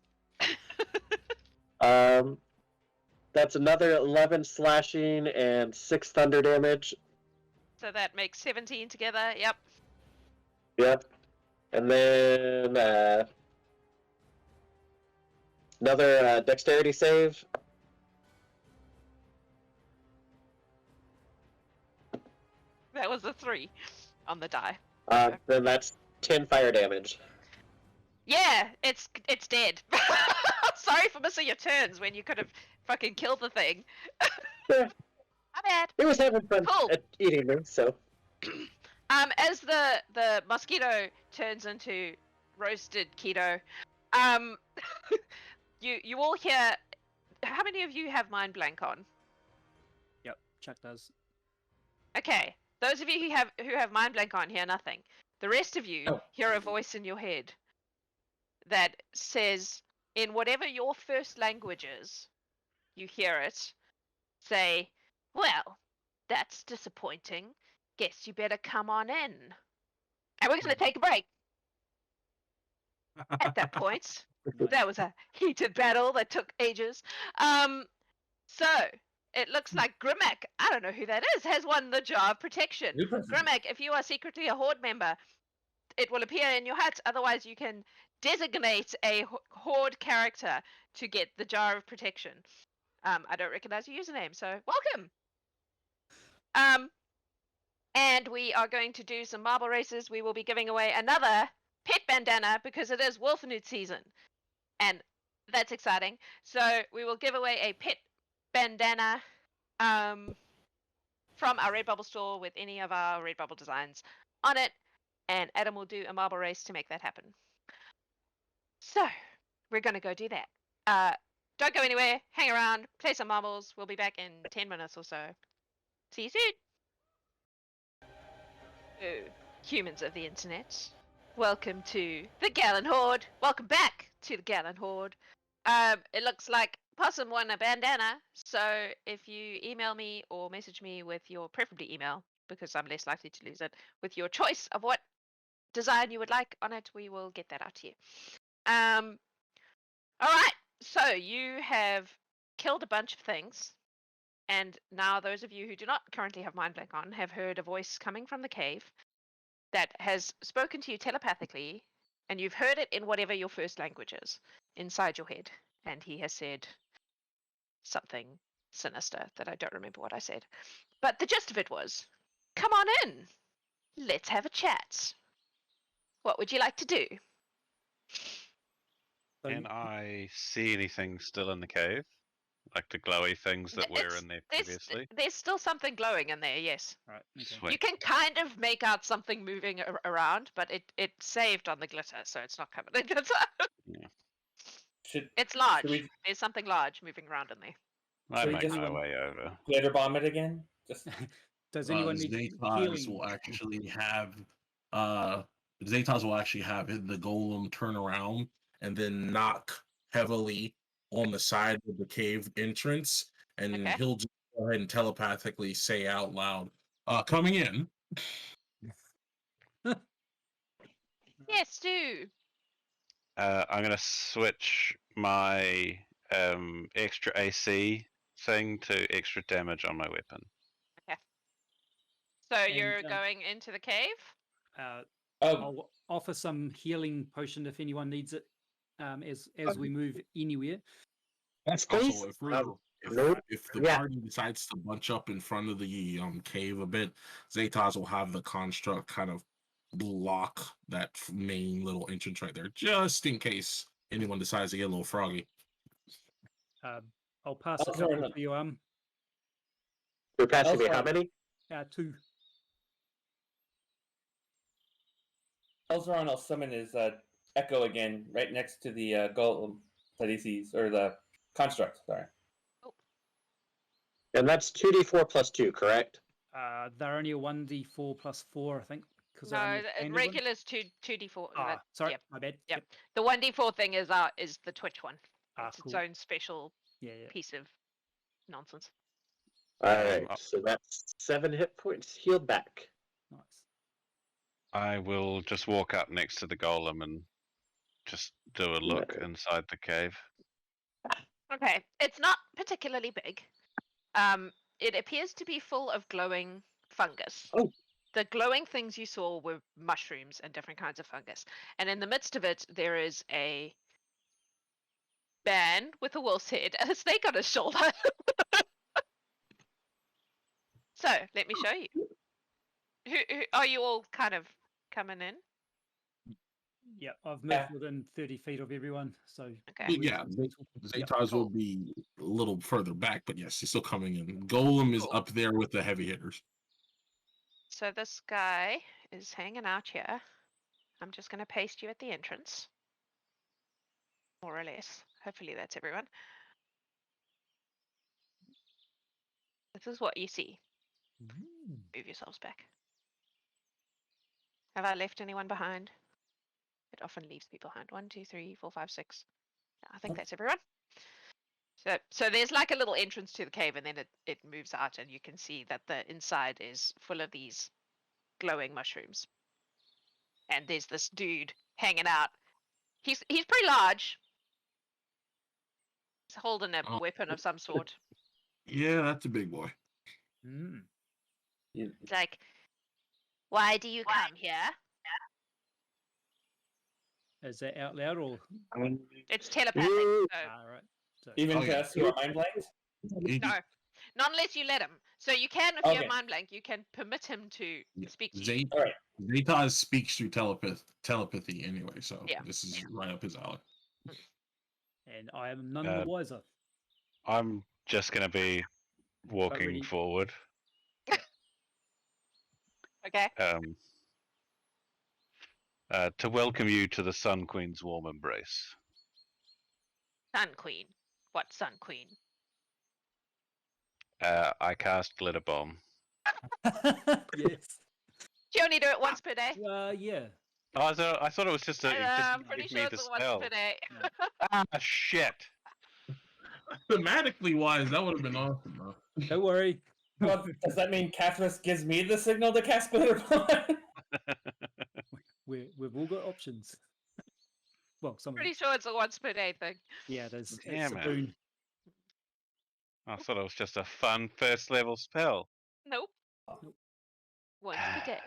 That's another 11 slashing and 6 thunder damage. So that makes 17 together. Yep. Yep. And then another dexterity save. That was a 3 on the die. Then that's 10 fire damage. Yeah, it's dead. Sorry for missing your turns when you could have fucking killed the thing. Yeah. My bad. It was having fun Cool. at eating me, so. As the mosquito turns into roasted keto, you all hear. How many of you have mind blank on? Yep, Chuck does. Okay, those of you who have mind blank on hear nothing. The rest of you Oh. hear a voice in your head that says, in whatever your first language is, you hear it say, "Well, that's disappointing. Guess you better come on in." And we're going to take a break. At that point, Nice. that was a heated battle that took ages. So it looks like Grimac, I don't know who that is, has won the jar of protection. New person. Grimac, if you are secretly a Horde member, it will appear in your hut. Otherwise, you can designate a Horde character to get the jar of protection. I don't recognize your username, so welcome. And we are going to do some marble races. We will be giving away another pet bandana because it is Wolfenute season, and that's exciting. So we will give away a pet bandana from our Redbubble store with any of our Redbubble designs on it, and Adam will do a marble race to make that happen. So we're going to go do that. Don't go anywhere. Hang around. Play some marbles. We'll be back in 10 minutes or so. See you soon. So, humans of the internet, welcome to the Gallant Horde. Welcome back to the Gallant Horde. It looks like Possum won a bandana, so if you email me or message me with your, preferably email, because I'm less likely to lose it, with your choice of what design you would like on it, we will get that out to you. Alright, so you have killed a bunch of things, and now those of you who do not currently have Mind Blank on have heard a voice coming from the cave that has spoken to you telepathically, and you've heard it in whatever your first language is inside your head, and he has said something sinister that I don't remember what I said. But the gist of it was, come on in. Let's have a chat. What would you like to do? So Can I see anything still in the cave? Like the glowy things that were in there previously? There's still something glowing in there, yes. Right, okay. Sweet. You can kind of make out something moving around, but it saved on the glitter, so it's not covered in glitter. Should It's large. Should we- There's something large moving around in there. I So we make just my went- way over. glitter bomb it again? Just Does anyone need Zataz healing? will actually have Zataz will actually have the golem turn around and then knock heavily on the side of the cave entrance, and Okay. he'll just go ahead and telepathically say out loud, coming in. Yes, do. I'm gonna switch my extra AC thing to extra damage on my weapon. So And, you're going into the cave? Oh, oh, I'll offer some healing potion if anyone needs it as we move anywhere. Yes, Also, please. if the yeah. party decides to bunch up in front of the cave a bit, Zataz will have the construct kind of block that main little entrance right there, just in case anyone decides to get a little froggy. I'll pass a Also, couple no- for you. You're passing me Also- how many? 2. Elzaren will summon his echo again right next to the golem that he sees, or the construct, sorry. And that's 2d4 plus 2, correct? They're only a 1d4 plus 4, I think. No, the regular's 2d4. Ah, sorry, yep. my bad. Yep. The 1d4 thing is the Twitch one. It's Cool. its own special Yeah. piece of nonsense. Alright, so that's 7 hit points healed back. Nice. I will just walk up next to the golem and just do a look inside the cave. Okay, it's not particularly big. It appears to be full of glowing fungus. Oh. The glowing things you saw were mushrooms and different kinds of fungus. And in the midst of it, there is a man with a wolf's head and a snake on his shoulder. So, let me show you. Who are you all kind of coming in? Yeah, I've moved Yeah. within 30 feet of everyone, so... Okay. But yeah, Zataz will be a little further back, but yes, he's still coming in. Golem is Cool. up there with the heavy hitters. So this guy is hanging out here. I'm just going to paste you at the entrance. More or less. Hopefully that's everyone. This is what you see. Move yourselves back. Have I left anyone behind? It often leaves people behind. 1, 2, 3, 4, 5, 6. I think that's everyone. So there's like a little entrance to the cave, and then it moves out, and you can see that the inside is full of these glowing mushrooms. And there's this dude hanging out. He's pretty large. He's holding a Oh. weapon of some sort. Yeah, that's a big boy. Mm. It's like, why do you come here? Is that out loud or? It's telepathic. Ooh. So Right. So, Even Oh, to yeah. us who are mind blanked? no, not unless you let him. So you can, if Okay. you're mind blank, you can permit him to speak to you. All right. Zataz speaks through telepathy anyway, so Yeah. this is right up his alley. and I am none the wiser. I'm just going to be walking really- forward. Okay. To welcome you to the Sun Queen's warm embrace. Sun Queen. What Sun Queen? I cast Glitter Bomb. Yes. Do you only do it once per day? Yeah. Oh, I thought it was just a. I'm Just pretty give sure me it's the once spell. per day. Ah, shit. Thematically wise, that would have been awesome, though. Don't worry. Well, does that mean Kathris gives me the signal to cast Glitter Bomb? We've all got options. Well, some. Pretty sure it's a once per day thing. Yeah, there's it's Damn a it. boon. I thought it was just a fun first level spell. Nope. Nope. Once per day.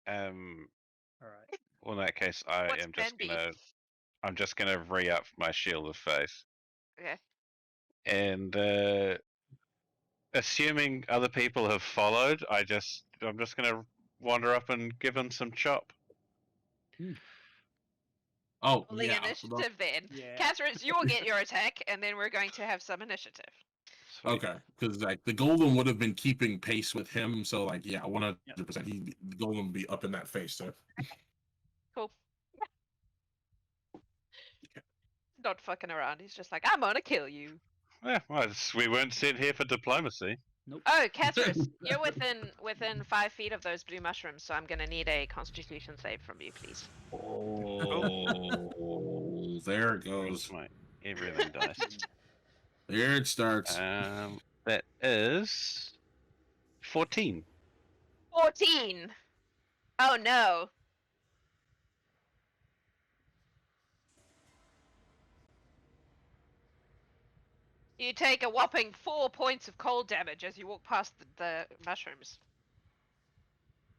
All right. Well, in that case, I What's am just plan B? gonna. I'm just gonna re-up my shield of faith, Okay. and assuming other people have followed, I'm just gonna wander up and give him some chop. Oh, Rolling yeah. initiative then. Yeah. Kathris, you will get your attack, and then we're going to have some initiative. Sweet. Okay, because like the golem would have been keeping pace with him, so like yeah, 100%. The golem would be up in that face. So Cool. Not fucking around. He's just like, I'm gonna kill you. Yeah, well, we weren't sent here for diplomacy. Nope. Oh, Kathris, you're within 5 feet of those blue mushrooms, so I'm gonna need a Constitution save from you, please. oh, there it goes. My everything dice. There it starts. That is 14. 14. Oh no. You take a whopping 4 points of cold damage as you walk past the mushrooms.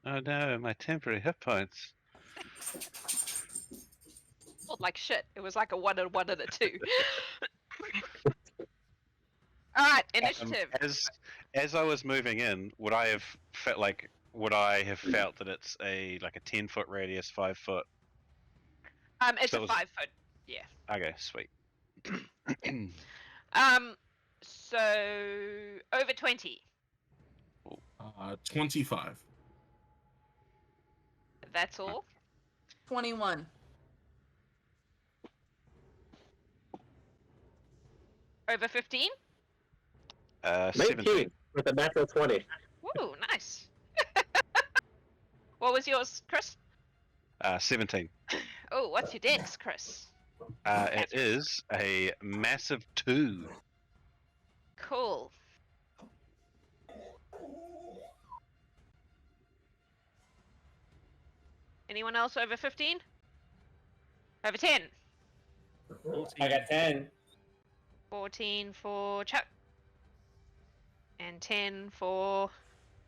Oh no, my temporary hit points. Felt like shit. It was like a 1 and 1 and a 2. Alright, initiative. As I was moving in, would I have felt that it's a 10-foot radius, 5 foot? It's so a it was- 5 foot. Yeah. Okay, sweet. So over 20. 25. That's all. 21. Over 15. 17. 19 with a natural 20. Woo, nice. What was yours, Chris? 17. Oh, what's your dex, Chris? It is a massive 2. Cool. Anyone else over 15? Over 10? I got 10. 14 for Chuck. And 10 for...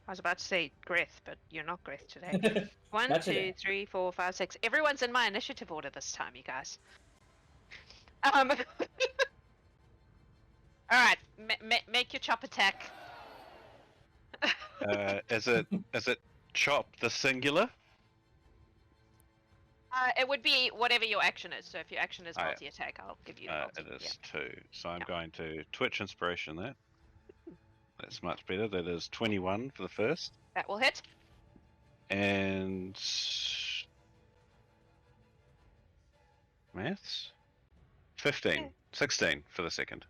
I was about to say Greth, but you're not Greth today. 1, Not 2, today. 3, 4, 5, 6. Everyone's in my initiative order this time, you guys. Alright, make your chop attack. Is it chop the singular? It would be whatever your action is. So if your action is Oh, yeah. multi-attack, I'll give you the multi. It is 2. So I'm Yeah. going to Twitch Inspiration that. That's much better. That is 21 for the first. That will hit. And maths? 15. 16 for the second.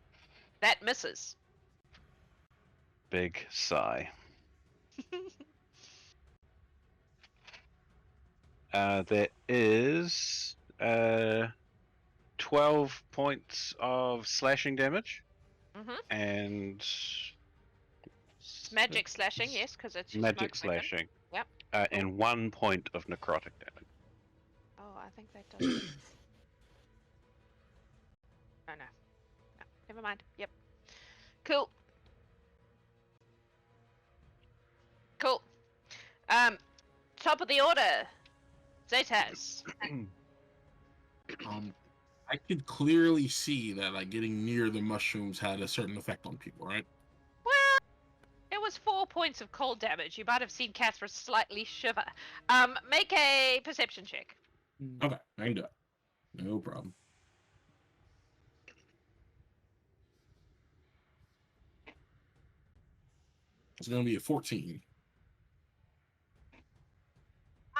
That misses. Big sigh. That is 12 points of slashing damage. Mhm. And It's magic slashing, yes, because it's your magic smoke weapon. slashing. Yep. And 1 point of necrotic damage. Oh, I think that does. Oh no. No, never mind. Yep. Cool. Cool. Top of the order. Zataz. I could clearly see that like getting near the mushrooms had a certain effect on people, right? Well, it was 4 points of cold damage. You might have seen Kathris slightly shiver. Make a perception check. Okay, I can do it. No problem. It's gonna be a 14.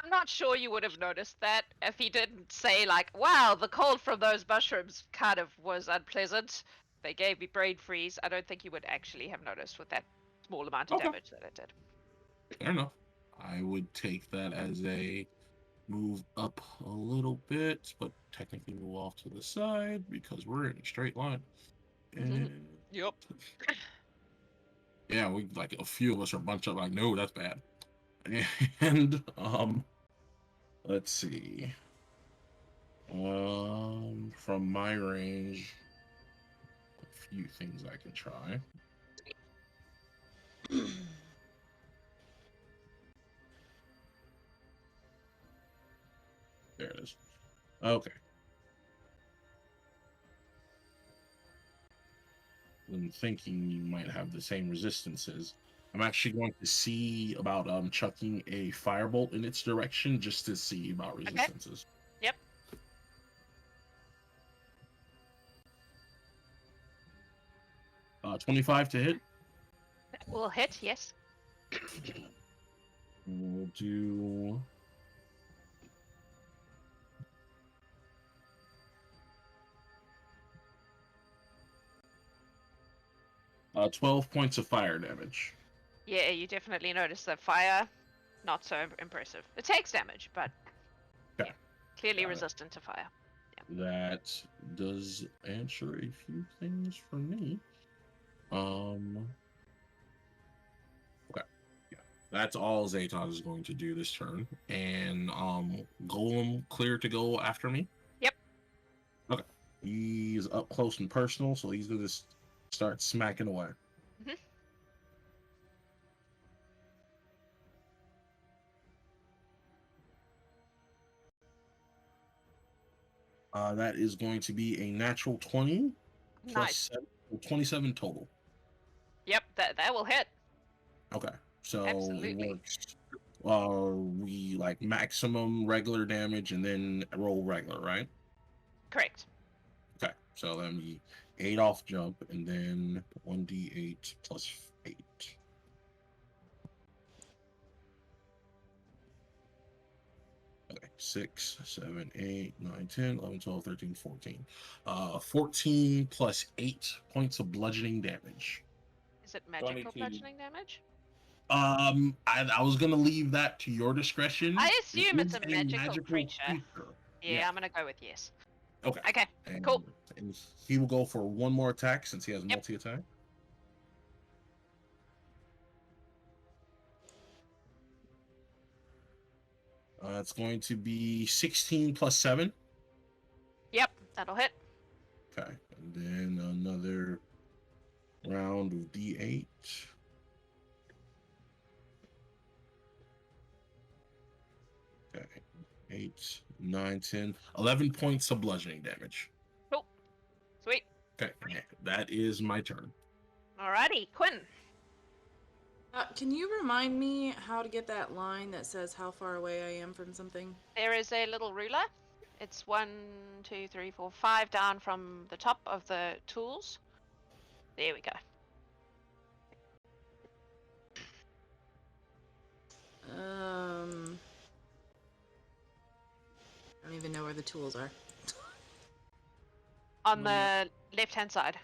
I'm not sure you would have noticed that if he didn't say like, wow, the cold from those mushrooms kind of was unpleasant. They gave me brain freeze. I don't think you would actually have noticed with that small amount of Okay. damage that it did. Fair enough. I would take that as a move up a little bit, but technically move off to the side because we're in a straight line. And Yep. yeah, we like a few of us are bunched up like, no, that's bad. And let's see. From my range, a few things I can try. There it is. Okay. I'm thinking you might have the same resistances. I'm actually going to see about chucking a firebolt in its direction just to see about resistances. Yep. 25 to hit. That will hit, yes. We'll do 12 points of fire damage. Yeah, you definitely notice that fire, not so impressive. It takes damage, but Okay. clearly Got it. resistant to fire. That does answer a few things for me. Okay. Yeah. That's all Zataz is going to do this turn. And Golem clear to go after me? Yep. Okay. He's up close and personal, so he's gonna just start smacking away. Mhm. That is going to be a natural 20 plus Nice. 7, 27 total. Yep, that will hit. Okay, so Absolutely. it works. We like maximum regular damage and then roll regular, right? Correct. Okay, so let me 8 off jump and then 1d8 plus 8. Okay, 6, 7, 8, 9, 10, 11, 12, 13, 14. 14 plus 8 points of bludgeoning damage. Is it magical 22. bludgeoning damage? I was gonna leave that to your discretion. I assume It it's is a magical creature. Yeah, Yeah. I'm gonna go with yes. Okay. Okay, And, cool. and he will go for one more attack since he has Yep. multi-attack. It's going to be 16 plus 7. Yep, that'll hit. Okay. And then another round of D8. Okay. 8, 9, 10, 11 points of bludgeoning damage. Cool. Sweet. Okay. That is my turn. Alrighty, Qwyn. Can you remind me how to get that line that says how far away I am from something? There is a little ruler. It's 1, 2, 3, 4, 5 down from the top of the tools. There we go. I don't even know where the tools are. On the left-hand side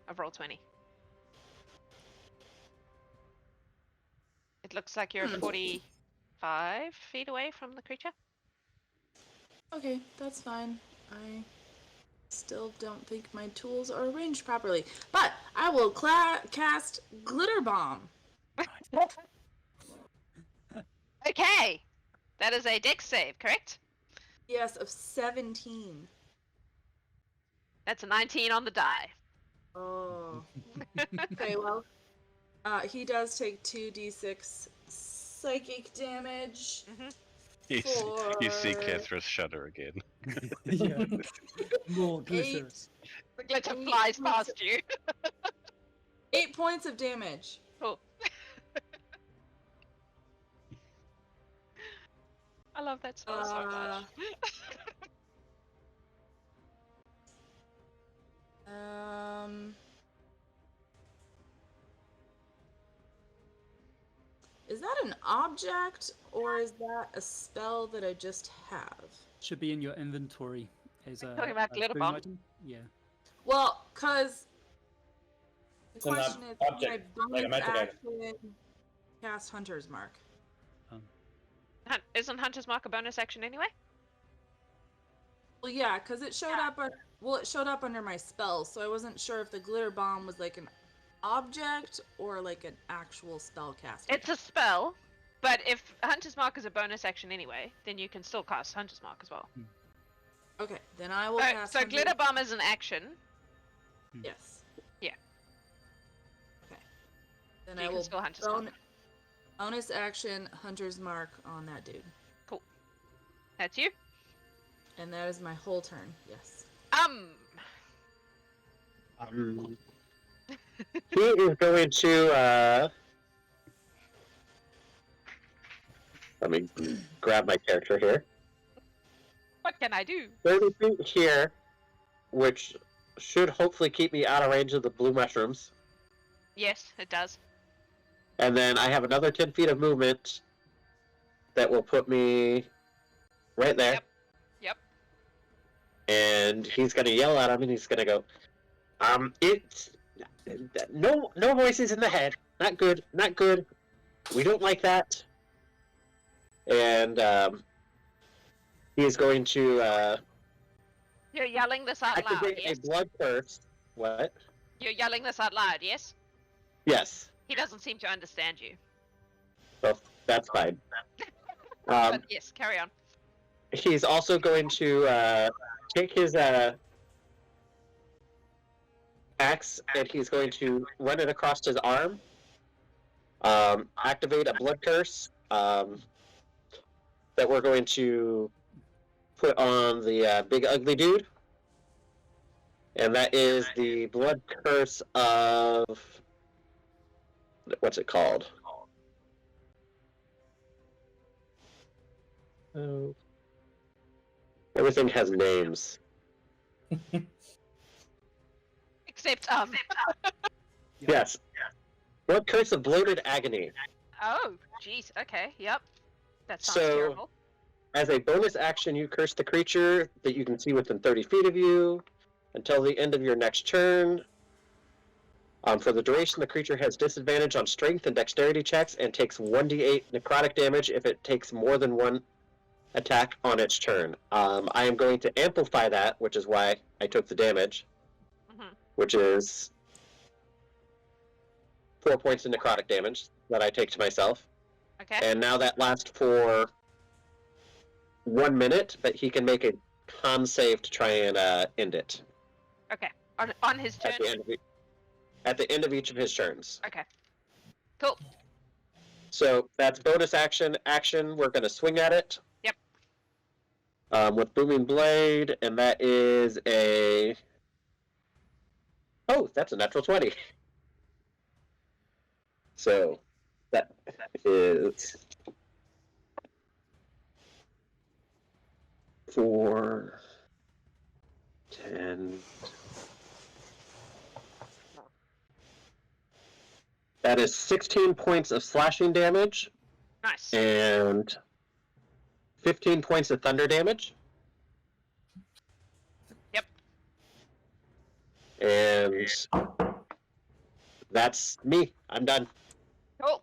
of roll 20. It looks like you're 45 feet away from the creature. Okay, that's fine. I still don't think my tools are arranged properly. But I will cast Glitter Bomb. Okay. That is a dex save, correct? Yes, of 17. That's a 19 on the die. Oh. Okay, well, he does take 2d6 psychic damage. Mhm. You see For Kathris shudder again. Yeah. More glitter. 8, The glitter Eight flies points past you. 8 points of damage. Cool. I love that spell so much. Is that an object or is that a spell that I just have? Should be in your inventory as a. Talking about a glitter boon bomb? item. Yeah. Well, cause the It's an question is, object, can I like a bonus magic action cast Hunter's Mark? Isn't Hunter's Mark a bonus action anyway? Well, yeah, cause it showed up. It showed up under my spells, so I wasn't sure if the glitter bomb was like an object or like an actual spell casting. It's a spell, but if Hunter's Mark is a bonus action anyway, then you can still cast Hunter's Mark as well. Okay, then I will Oh, cast. so Hunter's- Glitter Bomb is an action. Yes. Yeah. Okay. Then You I can will still Hunter's Mark. bonus action Hunter's Mark on that dude, That's you. and that is my whole turn. Yes. He is going to, let me grab my character here. What can I do? 30 feet here, which should hopefully keep me out of range of the blue mushrooms. Yes, it does. And then I have another 10 feet of movement that will put me right there. Yep. And he's going to yell at him and he's going to go, it's... No voices in the head. Not good. Not good. We don't like that. And he is going to You're yelling this out loud, activate yes? a blood curse. What? You're yelling this out loud, yes? Yes. He doesn't seem to understand you. Well, that's fine. But yes, carry on. He's also going to take his axe and he's going to run it across his arm. Activate a blood curse that we're going to put on the big ugly dude. And that is the blood curse of... What's it called? Oh. Everything has names. Except, Yes. Blood curse of bloated agony. oh, jeez, okay, yep. That sounds So- terrible. As a bonus action, you curse the creature that you can see within 30 feet of you until the end of your next turn. For the duration, the creature has disadvantage on strength and dexterity checks and takes 1d8 necrotic damage if it takes more than one attack on its turn. I am going to amplify that, which is why I took the damage, Mhm. which is 4 points of necrotic damage that I take to myself. Okay. And now that lasts for 1 minute, but he can make a con save to try and end it Okay. On his turn. at the end of each of his turns. Okay. Cool. So that's bonus action. We're going to swing at it. Yep. With booming blade, and that is a... Oh, that's a natural 20. So that is 4, 10. That is 16 points of slashing damage Nice. and 15 points of thunder damage. Yep. And that's me. I'm done. Cool.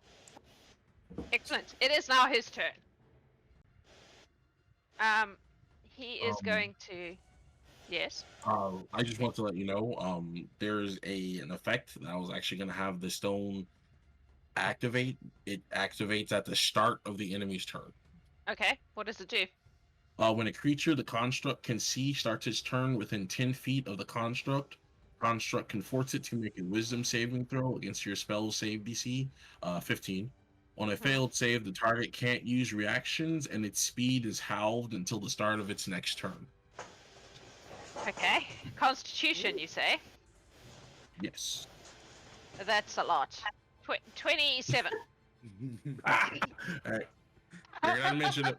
Excellent. It is now his turn. He is going to. Yes. I just want to let you know, there's an effect that I was actually going to have the stone activate. It activates at the start of the enemy's turn. Okay. What does it do? When a creature the construct can see starts its turn within 10 feet of the construct can force it to make a wisdom saving throw against your spell save DC, 15. On a failed save, the target can't use reactions, and its speed is halved until the start of its next turn. Okay. Constitution, you say? Yes. That's a lot. 27. All right. You're gonna mention it.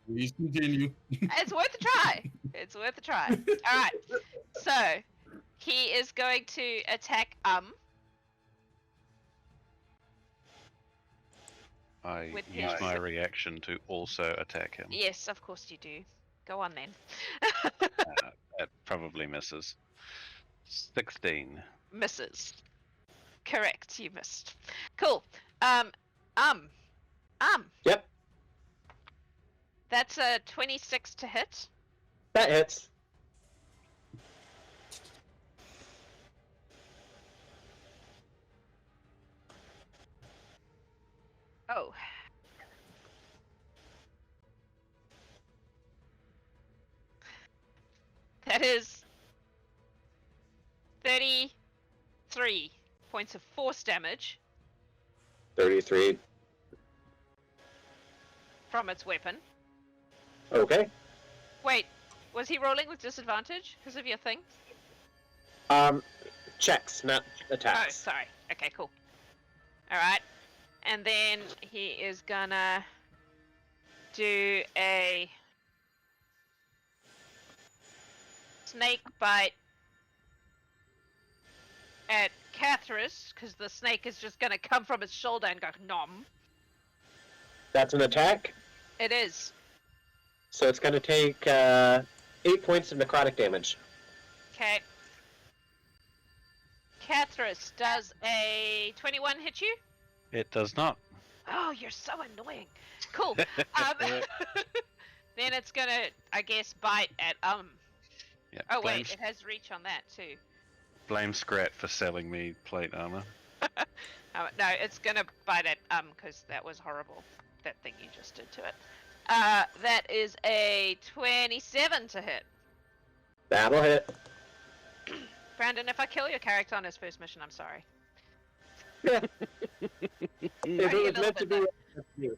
Please continue. It's worth a try. It's worth a try. All right. So he is going to attack. I With use his- my reaction to also attack him. Yes, of course you do. Go on then. It probably misses. 16. Misses. Correct. You missed. Cool. Yep, That's a 26 to hit. that hits. Oh. That is 33 points of force damage 33. from its weapon. Okay. Wait, was he rolling with disadvantage because of your thing? Checks, not Oh, attacks. sorry. Okay, cool. Alright. And then he is gonna do a snake bite at Kathris, because the snake is just gonna come from his shoulder and go nom. That's an attack. It is. So it's going to take 8 points of necrotic damage. Okay. Kathris, does a 21 hit you? It does not. Oh, you're so annoying. Cool. Then it's gonna, I guess, bite at Yeah, Oh blame, wait, it has reach on that too. blame Scrat for selling me plate armor. No, it's gonna bite at because that was horrible. That thing you just did to it. That is a 27 to hit. That'll hit. Brandon, if I kill your character on his first mission, I'm sorry. If Only a it was little meant to bit be.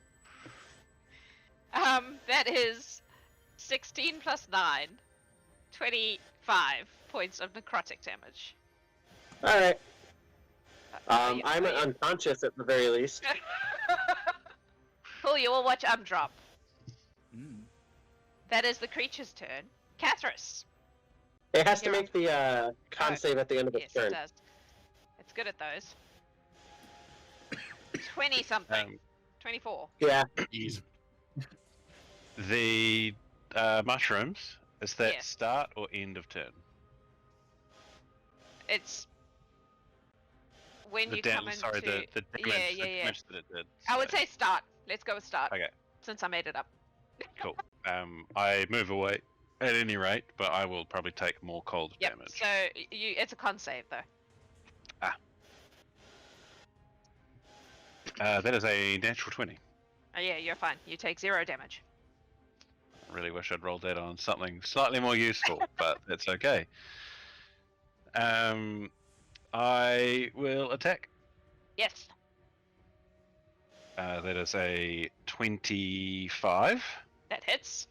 That is 16 plus 9, 25 points of necrotic damage. Alright. Are you- I'm are you- unconscious at the very least. Cool, you will watch drop. Mm. That is the creature's turn. Kathris. It has to You're make the con Oh, save at the end of its Yes, it turn. does. It's good at those. 20 something. 24. Yeah. Easy. The mushrooms, is that Yeah. start or end of turn? It's when The you down, come into. sorry, the damage, yeah, the yeah. damage that it did. I would so- say start. Let's go with start. Okay. Since I made it up. Cool. I move away at any rate, but I will probably take more cold Yep. damage. So it's a con save though. That is a natural 20. Oh yeah, you're fine. You take 0 damage. I really wish I'd rolled that on something slightly more useful, but that's okay. I will attack. Yes. That is a 25, That hits.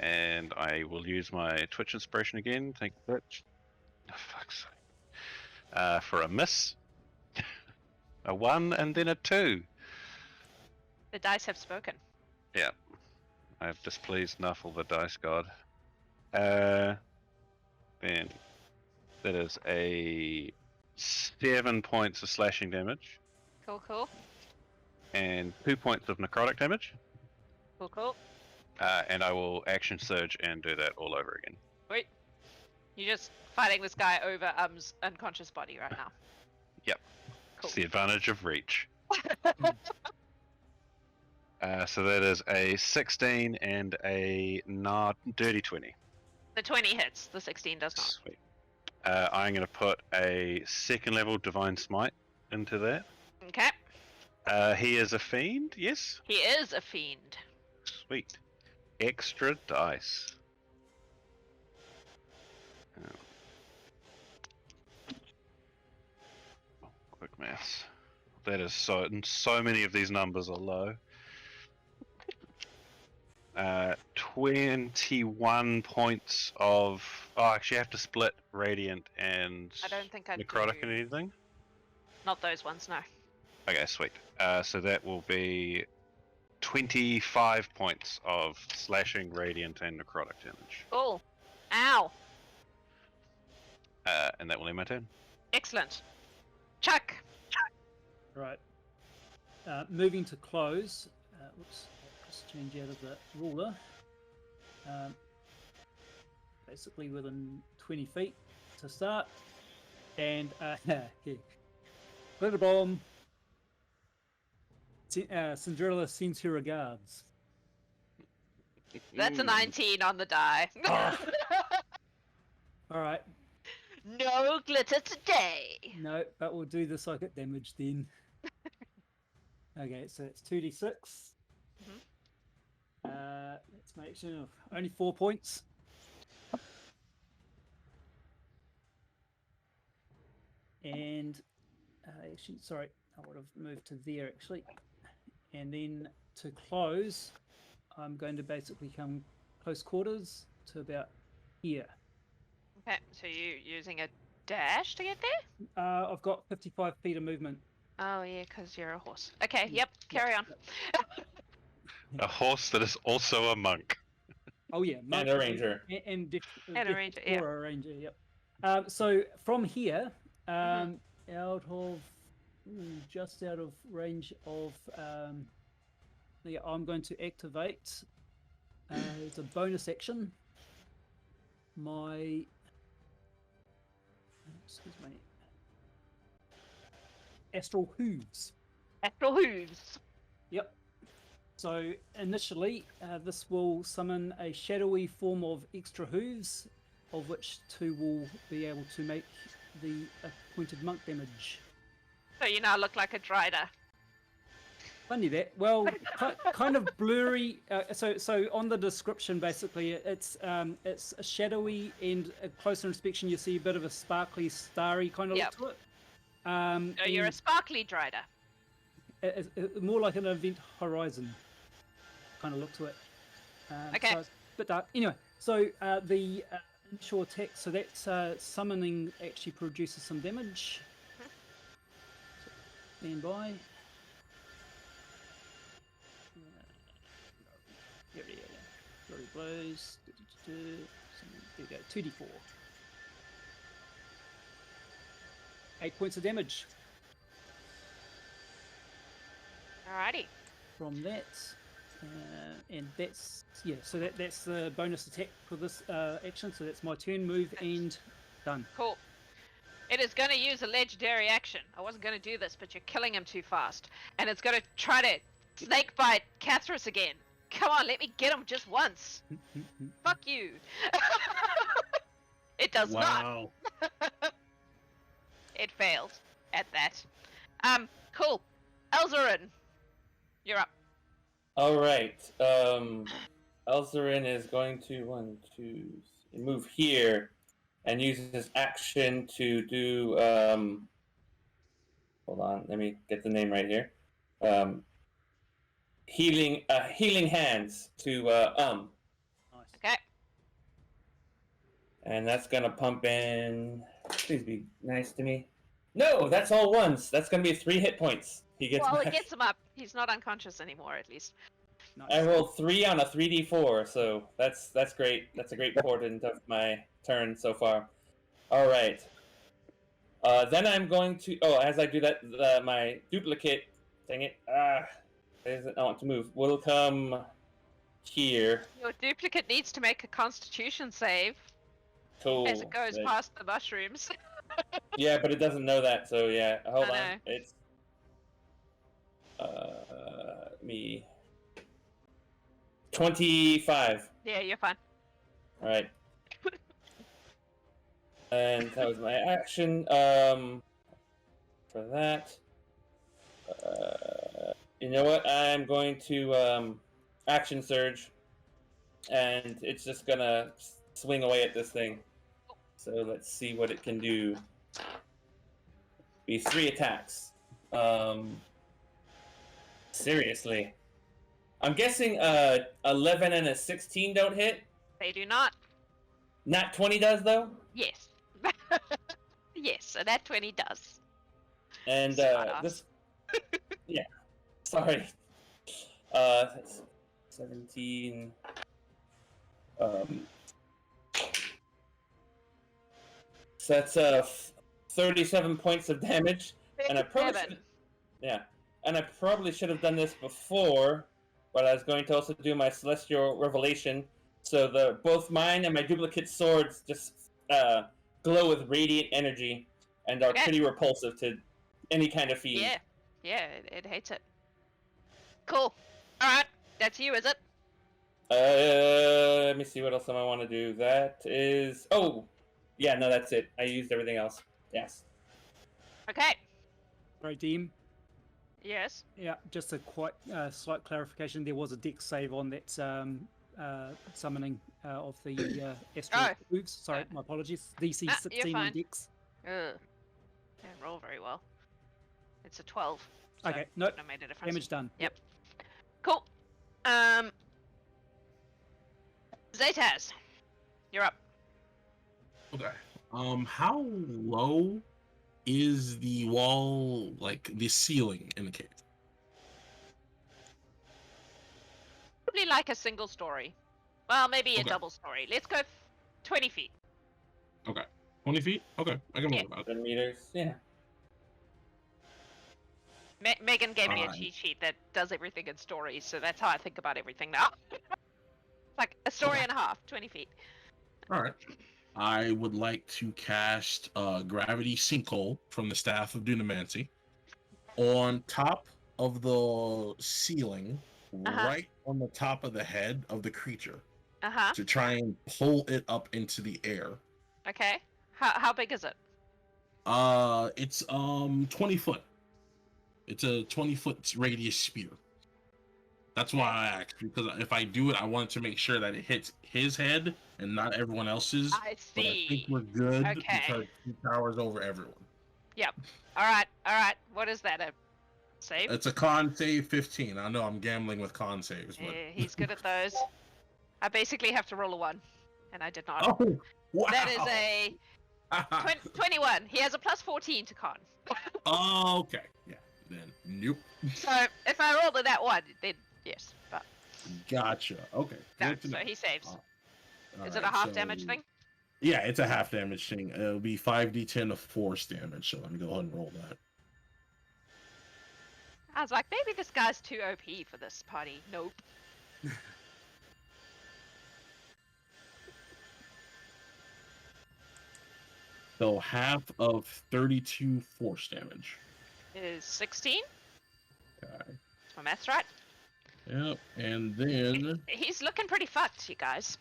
and I will use my Twitch inspiration again. Thank you, Twitch. Oh, fuck's sake. For a miss. A 1 and then a 2. The dice have spoken. Yeah. I've displeased Nuffle the dice god. Then that is a 7 points of slashing damage Cool, cool. and 2 points of necrotic damage. Cool, cool. And I will action surge and do that all over again. Wait. You're just fighting this guy over unconscious body right now. Yep. Cool. It's the advantage of reach. So that is a 16 and a dirty 20. The 20 hits. The 16 does not. Sweet. I'm going to put a second level Divine Smite into that. Okay. He is a fiend, yes? He is a fiend. Sweet. Extra dice. Quick maths. That is so many of these numbers are low. 21 points of. Oh, actually, I have to split radiant and I don't think I necrotic do. and anything. Not those ones, no. Okay, sweet. So that will be 25 points of slashing, radiant, and necrotic damage. Cool. Ow. And that will end my turn. Excellent. Chuck. Right. Moving to close. Whoops. Just change out of the ruler. Basically within 20 feet to start. And here. Glitter bomb. Cinderella sends her regards. That's a 19 on the die. Alright. No glitter today. No, but we'll do the psychic damage then. Okay, so it's 2d6. Let's make sure. Only 4 points. And actually, sorry, I would have moved to there actually. And then to close, I'm going to basically come close quarters to about here. Okay, so you using a dash to get there? I've got 55 feet of movement. Oh yeah, because you're a horse. Okay, yep, carry on. A horse that is also a monk. Oh yeah, And a ranger. And a ranger, yeah. Or a ranger, yep. So from here, out of just out of range of, yeah, I'm going to activate. It's a bonus action. My excuse me. Astral hooves. Astral hooves. Yep. So initially, this will summon a shadowy form of extra hooves, of which 2 will be able to make the appointed monk damage. So you now look like a drider. Funny that. Well, kind of blurry. So on the description, basically, it's shadowy, and at closer inspection, you see a bit of a sparkly, starry kind of Yep. look to it. So you're a sparkly drider. More like an event horizon kind of look to it. Okay. So it's a bit dark. Anyway, so the initial attack, so that's summoning actually produces some damage. Stand by. Here we go. Flurry blows. There we go. 2d4. 8 points of damage. Alrighty. From that, and that's so that's the bonus attack for this action. So that's my turn, move, and done. Cool. It is going to use a legendary action. I wasn't going to do this, but you're killing him too fast. And it's going to try to snake bite Kathris again. Come on, let me get him just once. Fuck you. It does not. Wow. It failed at that. Cool. Elzaren, you're up. All right. Elzaren is going to move here and use his action to do. Hold on, let me get the name right here. Healing hands to Nice. Okay. and that's gonna pump in. Please be nice to me. No, that's all ones. That's gonna be 3 hit points. He gets. Well, back. it gets him up. He's not unconscious anymore, at least. Nice. I rolled 3 on a 3d4, so that's great. That's a great portent of my turn so far. All right. Then I'm going to. Oh, as I do that, my duplicate. Dang it! Doesn't want to move. Will come here. Your duplicate needs to make a Constitution save Cool. as it goes Right. past the mushrooms. Yeah, but it doesn't know that, so yeah. Hold I on. know. It's me 25. Yeah, you're fine. All right. And that was my action. For that, you know what? I'm going to action surge, and it's just gonna swing away at this thing. So let's see what it can do. Be 3 attacks. Seriously, I'm guessing 11 and a 16 don't hit. They do not. Nat 20 does though. Yes. Yes, so that 20 does. And Smart this, yeah, sorry. That's 17. So that's 37 points of damage, and I probably 37. should, yeah, and I probably should have done this before, but I was going to also do my Celestial Revelation, so both mine and my duplicate swords just glow with radiant energy, and are Okay. pretty repulsive to any kind of fiend. Yeah. Yeah, it hates it. Cool. Alright, that's you, is it? Let me see what else I want to do. That is... Oh! Yeah, no, that's it. I used everything else. Yes. Okay. Sorry, Deem. Yes. Yeah, just a quite slight clarification. There was a dex save on that summoning of the Astral Oh. Moves. Sorry, my apologies. DC Ah, you're 16 on fine. dex. Ugh. Didn't roll very well. It's a 12. So Okay, no, wouldn't have made a difference. damage done. Yep. Cool. Zataz, you're up. Okay. How low is the wall, like the ceiling in the cave? Probably like a single story. Well, maybe a Okay. double story. Let's go 20 feet. Okay. 20 feet? Okay. I can Yeah. move about it. 7 meters. Yeah. Megan gave me a Alright. cheat sheet that does everything in stories, so that's how I think about everything now. It's like a story Okay. and a half, 20 feet. All right. I would like to cast Gravity Sinkhole from the Staff of Dunamancy on top of the ceiling, Uh-huh. right on the top of the head of the creature, Uh-huh. to try and pull it up into the air. Okay. How big is it? It's 20 foot. It's a 20-foot radius spear. That's why I asked, because if I do it, I wanted to make sure that it hits his head and not everyone else's. I But I think see. we're good Okay. because he towers over everyone. Alright. What is that? A save? It's a con save 15. I know I'm gambling with con saves, but Yeah, he's good at those. I basically have to roll a 1, and I did not. oh wow! That is a 21. He has a plus 14 to con. Oh, okay, yeah. Then nope. So if I roll that 1, then yes. But Gotcha. Okay. no, good to so know. he saves. All Is it a right, half so- damage thing? Yeah, it's a half damage thing. It'll be 5d10 of force damage. So let me go ahead and roll that. I was like, maybe this guy's too OP for this party. Nope. So half of 32 force damage. Is 16? Okay. Is my math's right? Yep. And then He's looking pretty fucked, you guys.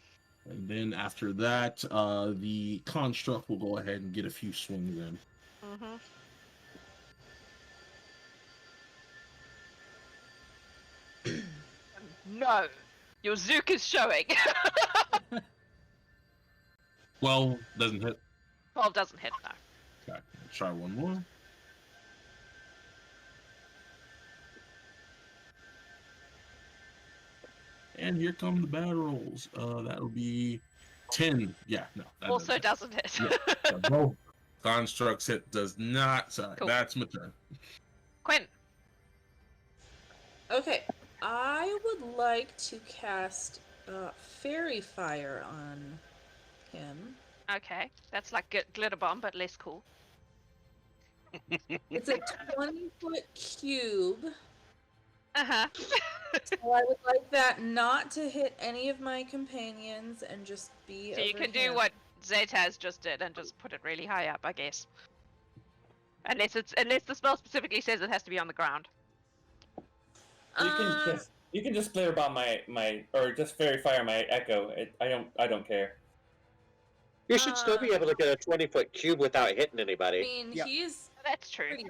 after that, the construct will go ahead and get a few swings in. Mm-hmm. No, your Zook is showing. 12 doesn't hit. 12 doesn't hit, no. Okay, let's try one more. And here come the bad rolls. That'll be 10. Yeah, no. That Also doesn't doesn't hit. hit. So both constructs hit does not. Sorry, Cool. that's my turn. Qwyn, Okay, I would like to cast Fairy Fire on him. okay. That's like glitter bomb, but less cool. It's a 20-foot cube. Uh-huh. So I would like that not to hit any of my companions and just be So you over can him. do what Zataz just did and just put it really high up, I guess. Unless the spell specifically says it has to be on the ground. You can You can just flare bomb or just fairy fire my echo. I don't care. You should still be able to get a 20-foot cube without hitting I anybody. mean, Yeah. he's That's true. pretty.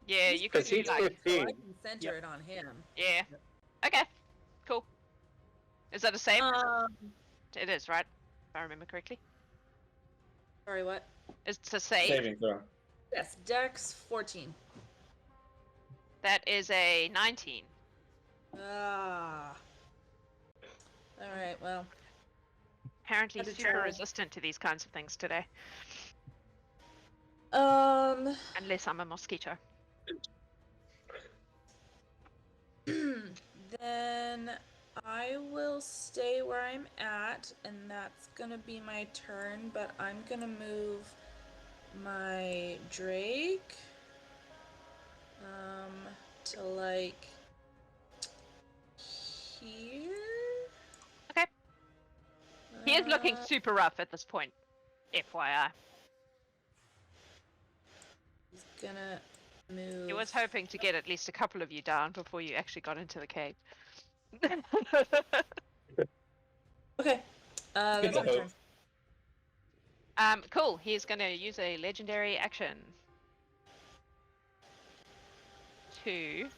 Yeah, he's you could pretty do he's like. big, so I 15. can center it on him. Yeah. Okay. Cool. Is that a save? It is, right? If I remember correctly. Sorry, what? It's a save. Saving throw. Yes, Dex 14. That is a 19. Ah. All right. Well, Apparently Had to super try. resistant to these kinds of things today. Unless I'm a mosquito. Then I will stay where I'm at, and that's gonna be my turn. But I'm gonna move my Drake, to like here. Okay. He is looking Uh, super rough at this point. FYI. He's gonna move. He was hoping to get at least a couple of you down before you actually got into the cave. Okay. That's Good my to turn. hope. Cool. He's gonna use a legendary action to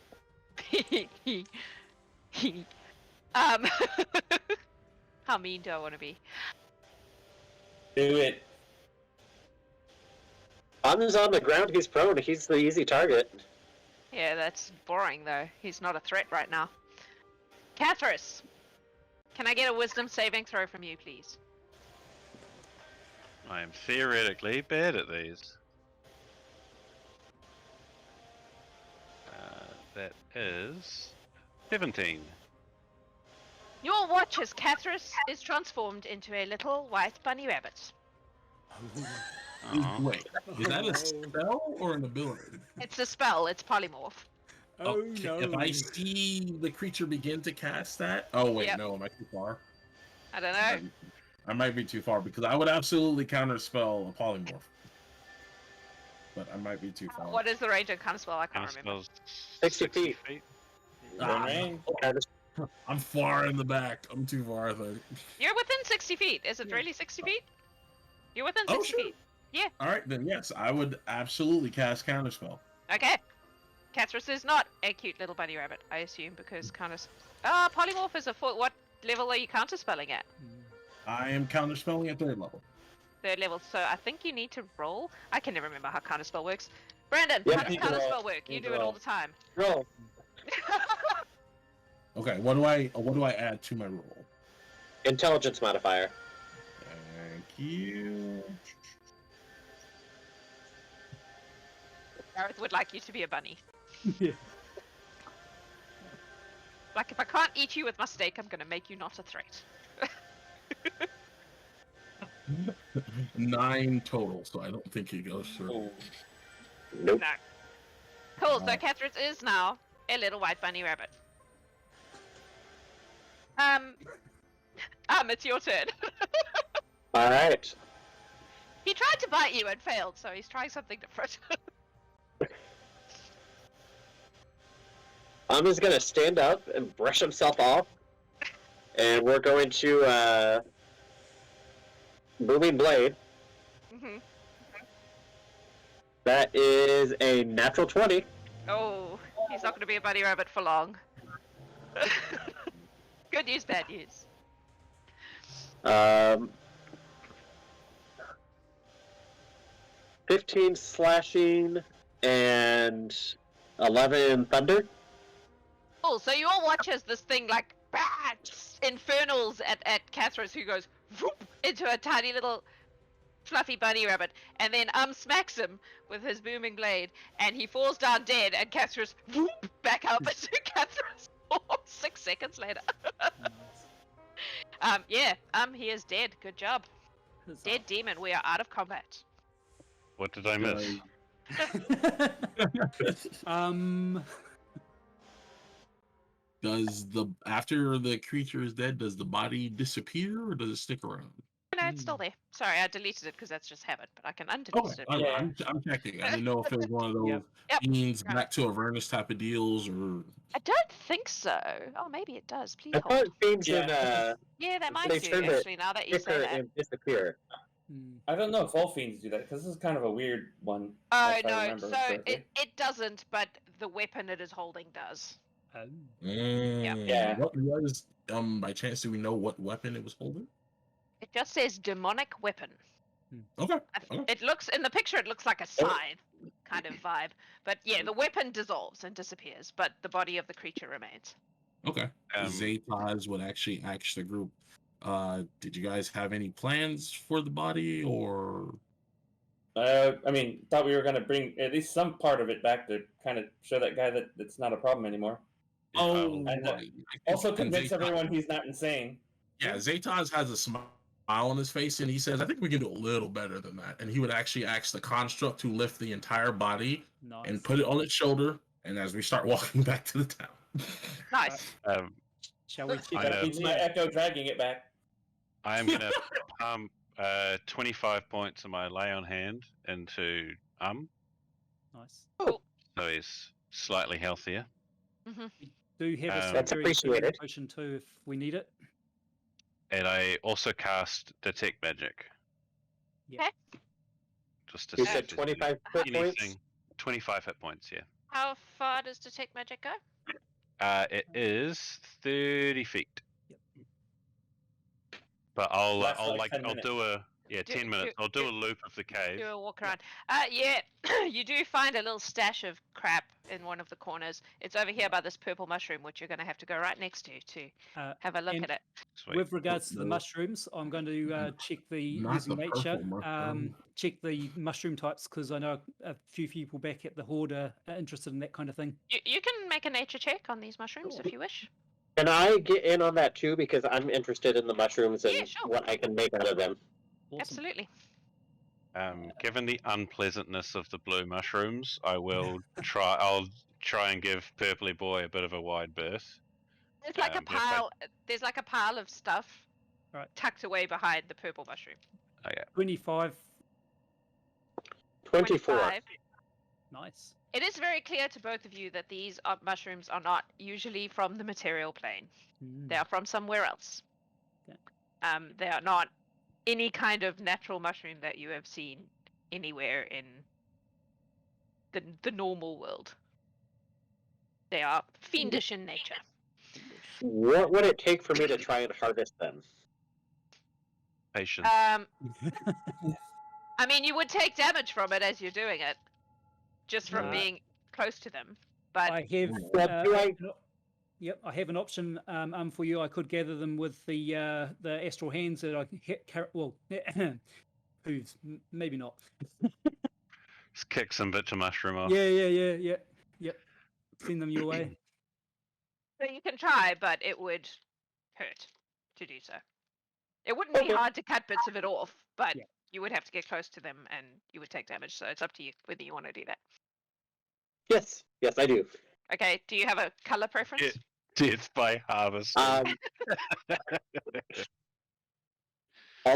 how mean do I want to be? Do it. Bon's on the ground, he's prone, he's the easy target. Yeah, that's boring though. He's not a threat right now. Kathris, can I get a wisdom saving throw from you, please? I am theoretically bad at these. That is 17. Your watch as Kathris is transformed into a little white bunny rabbit. Aw. Wait, is that a spell or an ability? It's a spell. It's polymorph. Oh Okay, no! If I see the creature begin to cast that, oh wait, Yep. no, am I too far? I don't know. I might be too far because I would absolutely counterspell a polymorph, but I might be too far. What is the range of counterspell? I can't remember. Counterspells 60 feet. Ah, Range. I'm far in the back. I'm too far, I think. You're within 60 feet. Is it really 60 feet? You're within Oh, 60 sure. feet. All right, then yes, I would absolutely cast counterspell. Okay. Kathris is not a cute little bunny rabbit, I assume, because polymorph is what level are you counterspelling at? I am counterspelling at 3rd level. 3rd level, so I think you need to roll. I can never remember how counterspell works. Brandon, Yeah, how does you can roll. counterspell work? You You do can it all roll. the time. Roll. Okay, what do I add to my roll? Intelligence modifier. Thank you. Gareth would like you to be a bunny. Yeah. Like, if I can't eat you with my steak, I'm gonna make you not a threat. 9 total, so I don't think it goes through. Ooh. Nope. No. Cool, so Wow. Kathris is now a little white bunny rabbit. It's your turn. Alright. He tried to bite you and failed, so he's trying something different. I'm just gonna stand up and brush himself off. And we're going to, Booming Blade. hmm That is a natural 20. Oh, he's not going to be a bunny rabbit for long. Good news, bad news. 15 slashing and 11 thunder. Cool, so you all watch as this thing, like, infernals at Kathris, who goes whoop, into a tiny little fluffy bunny rabbit, and then smacks him with his booming blade, and he falls down dead, and Kathris whoop, back up into Kathris 6 seconds later. He is dead. Good job. Dead demon, we are out of combat. What did I miss? Does after the creature is dead, does the body disappear or does it stick around? it's still there. Sorry, I deleted it because that's just habit, but I can undelete Okay, it. Yeah. I'm checking. I didn't know if it was one of those Yep. fiends Right. back to Avernus type of deals, or I don't think so. Oh, maybe it does. Please I hold. thought fiends Yeah. Yeah, they might they do, turned it actually, now that you say thicker that. and disappear. I don't know if all fiends do that because this is kind of a weird one. Oh, if I no, remember so correctly. it doesn't, but the weapon it is holding does. Yeah. What was by chance do we know what weapon it was holding? It just says demonic weapon. Okay. It looks, in the picture, it looks like a scythe kind of vibe. But yeah, the weapon dissolves and disappears, but the body of the creature remains. Okay. Zataz would actually ask the group. Did you guys have any plans for the body, or? I mean, thought we were going to bring at least some part of it back to kind of show that guy that it's not a problem anymore. Oh, And right. Also And convince Zataz- everyone he's not insane. Yeah, Zataz has a smile on his face, and he says, "I think we can do a little better than that." And he would actually ask the construct to lift the entire body and put it on its shoulder. And as we start walking back to the town, Nice. Shall we check That out needs my echo dragging it back. I am going to pump 25 points of my lay on hand into Nice. so he's slightly healthier. Do have a That's secondary appreciated. potion too if we need it. And I also cast Detect Magic. Yeah. Okay. Just to You see said if there's 25 hit points? anything. 25 hit points, yeah. How far does Detect Magic go? It is 30 feet. Yep. But I'll Lasts like 10 I'll minutes. do a 10 minutes. I'll do do- a loop of the cave. Do a walk around. Yeah, you do find a little stash of crap in one of the corners. It's over here by this purple mushroom, which you're going to have to go right next to have a look and at it. Sweet. With regards to the No. mushrooms, I'm going to check the Not using the nature, purple mushroom. check the mushroom types because I know a few people back at the Horde are interested in that kind of thing. You can make a nature check on these mushrooms if you wish. Can I get in on that too? Because I'm interested in the mushrooms and Yeah, sure. what I can make out of them. Awesome. Absolutely. Given the unpleasantness of the blue mushrooms, I'll try and give Purpley Boy a bit of a wide berth. There's like a but if I- pile. There's like a pile of stuff Right. tucked away behind the purple mushroom. Oh, yeah. 25. 24. 25. Nice. It is very clear to both of you that these mushrooms are not usually from the material plane. They are from somewhere else. Okay. They are not any kind of natural mushroom that you have seen anywhere in the normal world. They are fiendish in nature. What would it take for me to try and harvest them? Patience. I mean, you would take damage from it as you're doing it, just from Yeah. being close to them. But I have. Well, do I- Yep, I have an option for you. I could gather them with the astral hands that I can hit. Well, hooves, maybe not. Just kick some bits of mushroom off. Yep. Send them your way. so you can try, but it would hurt to do so. It wouldn't be Okay. hard to cut bits of it off, but Yeah. you would have to get close to them and you would take damage. So it's up to you whether you want to do that. Yes, I do. Okay, do you have a color preference? Yeah. Death by harvest. All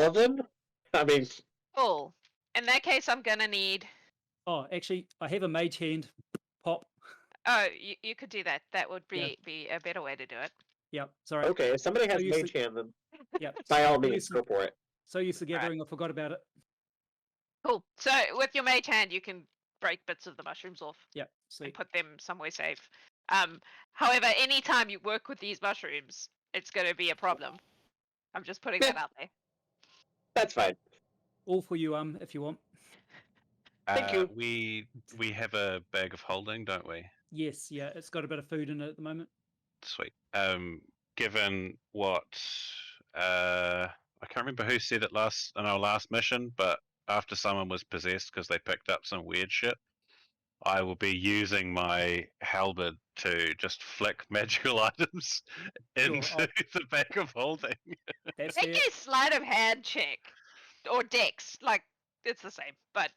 of them? I mean, Cool. In that case, I'm gonna need. Oh, actually, I have a mage hand. Pop. Oh, you could do that. That would Yeah. be a better way to do it. Yep. Sorry. okay, if somebody has you mage see- hand, then Yep. by all So means, used go to- for it. So used to gathering, I forgot about it. Cool. So with your mage hand, you can break bits of the mushrooms off Yep. and Sweet. put them somewhere safe. However, anytime you work with these mushrooms, it's going to be a problem. I'm just putting that out there. That's fine. All for you, if you want. Thank you. We have a bag of holding, don't we? Yes. Yeah. It's got a bit of food in it at the moment. Sweet. Given what I can't remember who said it in our last mission, but after someone was possessed because they picked up some weird shit, I will be using my halberd to just flick magical items into the bag of holding. That's Make fair. a sleight of hand check or dex, like it's the same, but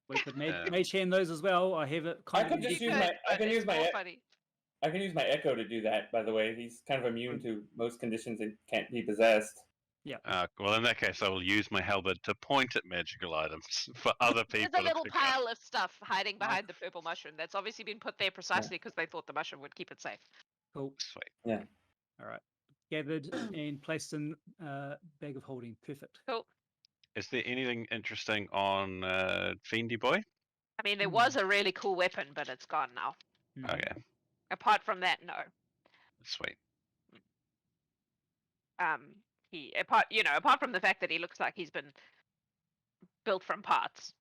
We could Um, mage hand those as well. I have it I kind could of. just you use could, my- I but can it's use my more e- funny. I can use my echo to do that. By the way, he's kind of immune to most conditions and can't be possessed. Well, in that case, I will use my halberd to point at magical items for other people There's a to little pick up. pile of stuff hiding behind the purple mushroom that's obviously been put there precisely because they thought the mushroom would keep it safe. Cool. Sweet. All right. Gathered and placed in bag of holding. Perfect. Cool. Is there anything interesting on Fiendy Boy? I mean, there was a really cool weapon, but it's gone now. Okay, Apart from that, no. sweet. Apart from the fact that he looks like he's been built from parts.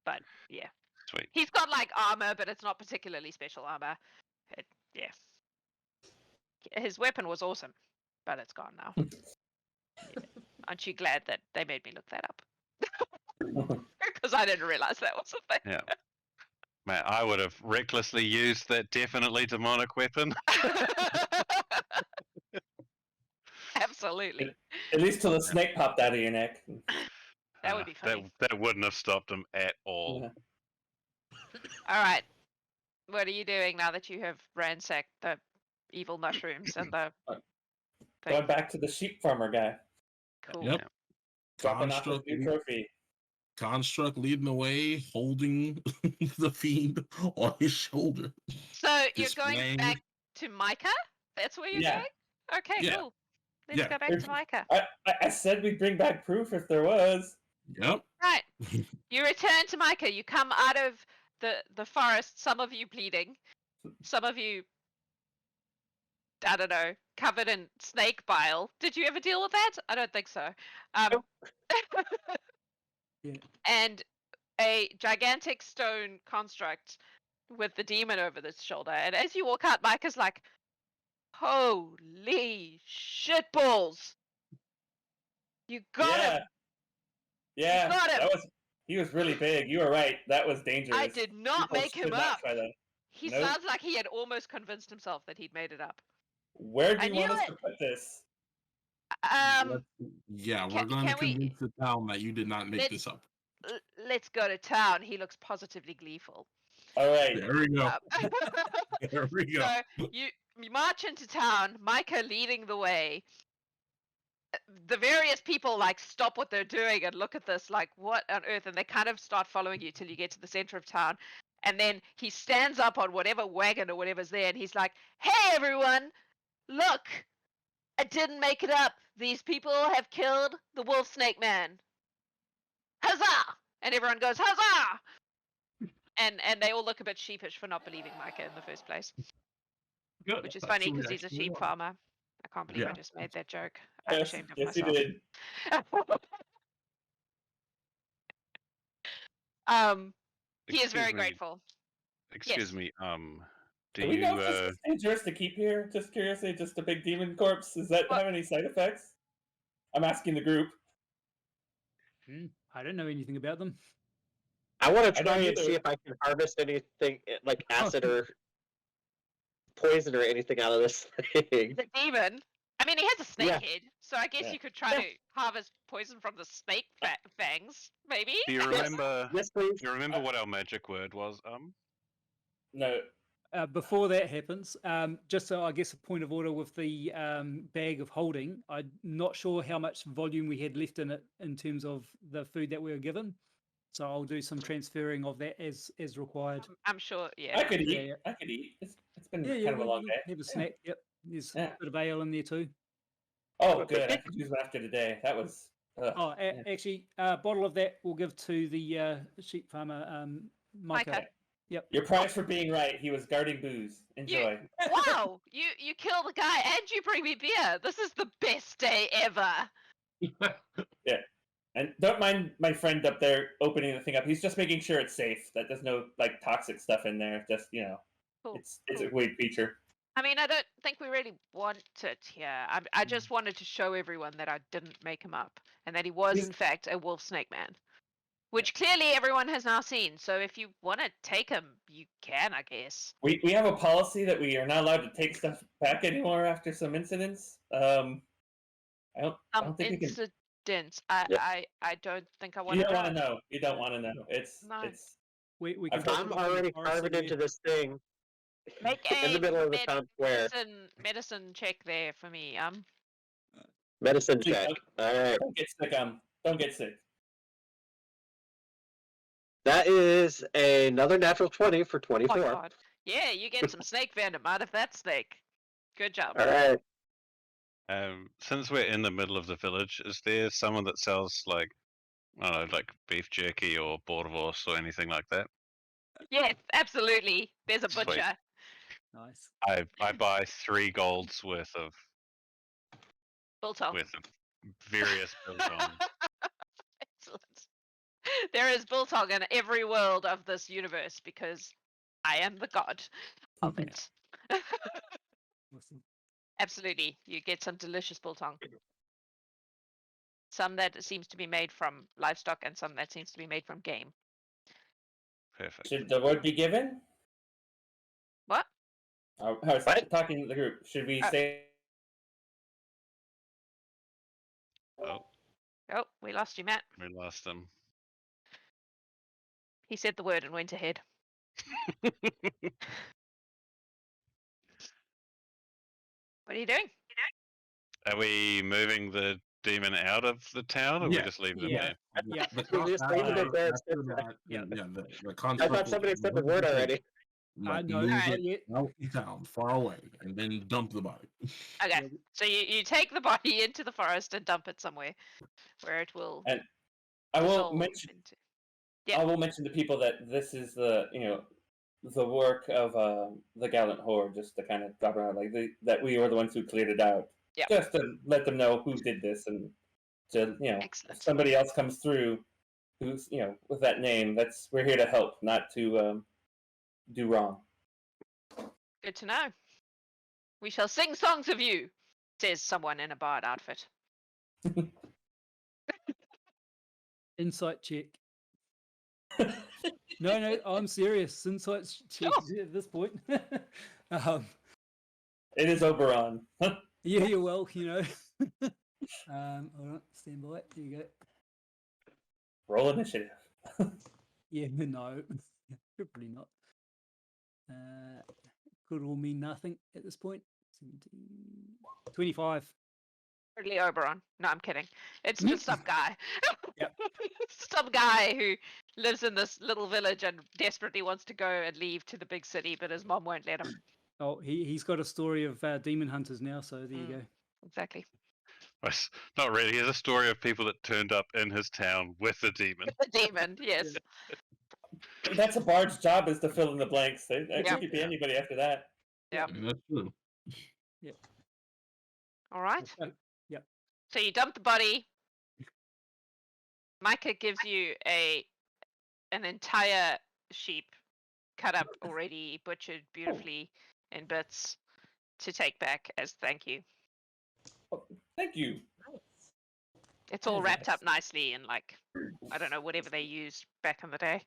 But yeah, Sweet. he's got like armor, but it's not particularly special armor. His weapon was awesome, but it's gone now. Yeah. Aren't you glad that they made me look that up? Because I didn't realize that was a thing. Yeah. Man, I would have recklessly used that definitely demonic weapon. Absolutely. At least till the snake popped out of your neck. That would be funny. That wouldn't have stopped him at all. Yeah. All right. What are you doing now that you have ransacked the evil mushrooms and the Going back to the sheep farmer guy. cool? Yep. Dropping off his Construct, new trophy. Construct leading the way, holding the fiend on his shoulder. So you're going Displaying- back to Micah? That's where you're Yeah. going? Okay, Yeah. cool. Let's Yeah. go back to Micah. I said we'd bring back proof if there was. Yep. Right. You return to Micah. You come out of the forest, some of you bleeding, some of you, I don't know, covered in snake bile. Did you ever deal with that? I don't think so. Yeah. And a gigantic stone construct with the demon over this shoulder. And as you walk out, Micah's like, holy shitballs! You got him! Yeah, got him. he was really big. You were right. That was dangerous. I did not People make him should not up. try that. He Nope. sounds like he had almost convinced himself that he'd made it up. Where do I you want knew us it. to put this? Yeah, we're Can- going to can we- convince the town that you did not make Let's- this up. Let's go to town. He looks positively gleeful. All right. There we go. Um, There we go. So you march into town, Micah leading the way. The various people like stop what they're doing and look at this like, what on earth? And they kind of start following you till you get to the center of town. And then he stands up on whatever wagon or whatever's there and he's like, hey everyone, look, I didn't make it up. These people have killed the wolf snake man. Huzzah! And everyone goes, huzzah! And they all look a bit sheepish for not believing Micah in the first place. Good. Which is That's funny the because he's a reaction we sheep want. farmer. I can't believe I Yeah. just made that joke. I'm Yes, ashamed of yes, you myself. did. He is very Excuse me. grateful. Excuse Yes. me. Do Do we you? know if this is dangerous to keep here? Just curiously, just a big demon corpse. Does that Well- have any side effects? I'm asking the group. I don't know anything about them. I want I to don't try and see either. if I can harvest anything like acid or poison or anything out of this thing. The demon. I mean, he has a snake Yeah. head, so I guess Yeah. you could try to harvest poison from the snake fangs, maybe. Do you remember? Yes, please. Do you remember what our magic word was? No. Before that happens, just so I guess a point of order with the bag of holding, I'm not sure how much volume we had left in it in terms of the food that we were given. So I'll do some transferring of that as required. I'm sure. Yeah. I could eat. Yeah. I could eat. It's been Yeah, kind of a long we'll day. have a snack. Yep, there's Yeah. a bit of ale in there too. Oh, good. I could use one after today. That was. Oh, yeah. actually, a bottle of that we'll give to the sheep farmer, Micah. Micah. Your prize for being right. He was guarding booze. Enjoy. Wow, you kill the guy and you bring me beer. This is the best day ever. And don't mind my friend up there opening the thing up. He's just making sure it's safe. That there's no like toxic stuff in there. Just Cool. it's cool. a weird feature. I mean, I don't think we really want it here. I just wanted to show everyone that I didn't make him up and that he was, He's- in fact, a wolf snake man. Which clearly everyone has now seen. So if you want to take him, you can, I guess. We have a policy that we are not allowed to take stuff back anymore after some incidents. I don't think we can. Incidents. Yeah. I don't think I want You to don't want to know. You don't want to know. No. It's. We I've can heard- I'm put it in the already forest carving somewhere. into this thing Make in the a middle of the town square. medicine check there for me. Medicine Please check. Alright. Don't get sick. Don't get sick. That is another natural 20 for Oh 24. god. Yeah, you get some snake venom out of that snake. Good job. Alright. Since we're in the middle of the village, is there someone that sells like, I don't know, like beef jerky or boerewors or anything like that? Yes, absolutely. There's a Sweet. butcher. Nice. I buy 3 golds worth of Biltong. various biltong. Excellent. There is biltong in every world of this universe because I am the god of it. Awesome. Absolutely. You get some delicious biltong. Some that seems to be made from livestock and some that seems to be made from game. Perfect. Should the word be given? What? I was talking to the group. Should we say? Oh, Oh, we lost you, Matt. we lost them. He said the word and went ahead. What are you doing? Are we moving the demon out of the town, or we Yeah. just leave them Yeah. there? Yeah. We just leave it there. Yeah. The I construct thought will somebody said the word move it, already. like, No, move not it yet. out of town, far away, and then dump the body. Okay. Yeah. So you take the body into the forest and dump it somewhere where it will And I will dissolve mention. into. Yeah. I will mention to people that this is the the work of the Gallant Horde, just to kind of drop around that we were the ones who cleared it out. Yeah. Just to let them know who did this, and to if Excellent. somebody else comes through, who's with that name, we're here to help, not to do wrong. Good to know. We shall sing songs of you, says someone in a bard outfit. Insight check. No, I'm serious. Insight check at this point. It is Oberon. Yeah, well, Hold on, stand by. There you go. Roll initiative. Yeah, no, probably not. Could all mean nothing at this point. 17, 25. Totally Oberon. No, I'm kidding. It's just some guy. Yep. Some guy who lives in this little village and desperately wants to go and leave to the big city, but his mom won't let him. Oh, he's got a story of demon hunters now, so there you go. Exactly. Not really. Here's a story of people that turned up in his town with a demon. The demon, yes. That's a bard's job, is to fill in the blanks. They Yeah. could be anybody after that. Yeah. That's true. All right. Okay. Yep. So you dump the body. Micah gives you an entire sheep cut up already, butchered beautifully in bits to take back as thank you. Thank you. It's all Very wrapped nice. up nicely in I don't know, whatever they used back in the day.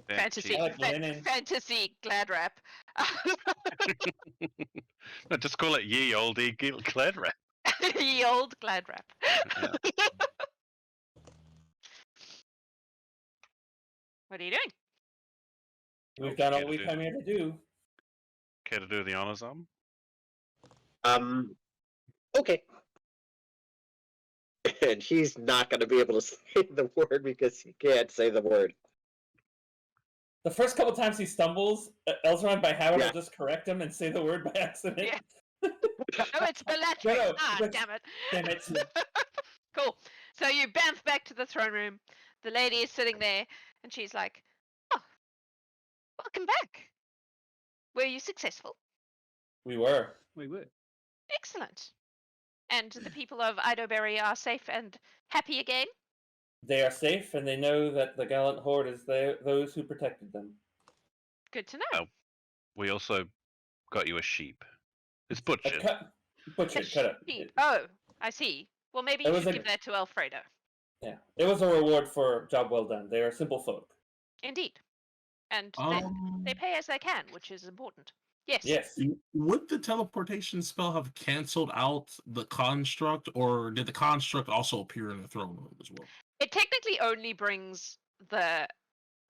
Fantasy, I like linen. fantasy glad wrap. No, just call it ye olde glad wrap. Ye old glad wrap. Yeah. What are you doing? We've done all Okay, we dude. come here to do. Care to do the honors on? Okay. And he's not going to be able to say the word because he can't say the word. The first couple times he stumbles, Elzaren by habit Yeah. will just correct him and say the word by accident. Yeah. No, it's Bellatrix. No, Ah, but- damn it. Damn it. Cool. So you bounce back to the throne room. The lady is sitting there, and she's like, "Oh, welcome back. Were you successful? We were. We were. Excellent. And the people of Idoberry are safe and happy again? They are safe, and they know that the Gallant Horde is those who protected them. Good to know. We also got you a sheep. It's A butchered. butchered, cut up. Sheep. Oh, I see. Well, maybe It you was should a- give that to Alfredo. Yeah, it was a reward for job well done. They are simple folk. Indeed. And Um, they pay as they can, which is important. Yes. Yes. Would the teleportation spell have canceled out the construct, or did the construct also appear in the throne room as well? It technically only brings the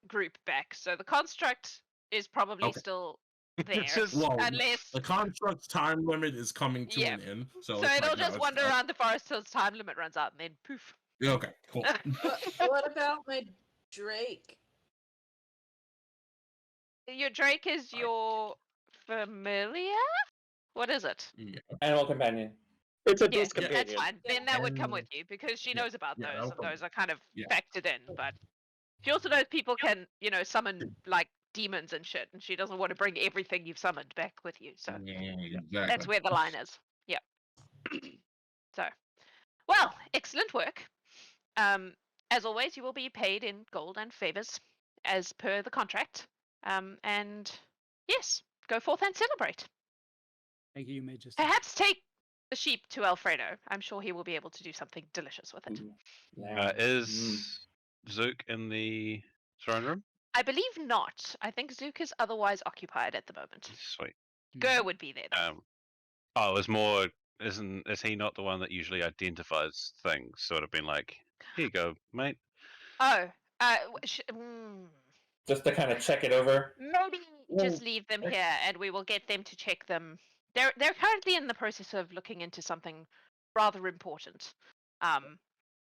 group back. So the construct is probably Okay. still there. Just- Well, Unless the construct's time limit is coming to an end, so, so it's it'll like, no, just it's wander up. around the forest till its time limit runs out, and then poof. Yeah, okay, cool. What about my Drake? Your Drake is your familiar? What is it? Yeah. Animal companion. It's a Yeah, beast that's companion. fine. Then that would come with you because she Yeah, knows about yeah, those, that'll and come those are kind of Yeah. factored in. But she also knows people can, summon like demons and shit, and she doesn't want to bring everything you've summoned back with you. So Exactly. that's where the line is. Yep. So, well, excellent work. As always, you will be paid in gold and favors as per the contract. And yes, go forth and celebrate. Thank you, Majesty. Perhaps take the sheep to Alfredo. I'm sure he will be able to do something delicious with it. Yeah. Is Zook in the throne room? I believe not. I think Zook is otherwise occupied at the moment. Sweet. Gur would be there. Though. Oh, it's more. Is he not the one that usually identifies things? Sort of been like, here you go, mate. Oh, Just to kind of check it over. maybe just Well, leave them here, and we will get them to check them. They're currently in the process of looking into something rather important.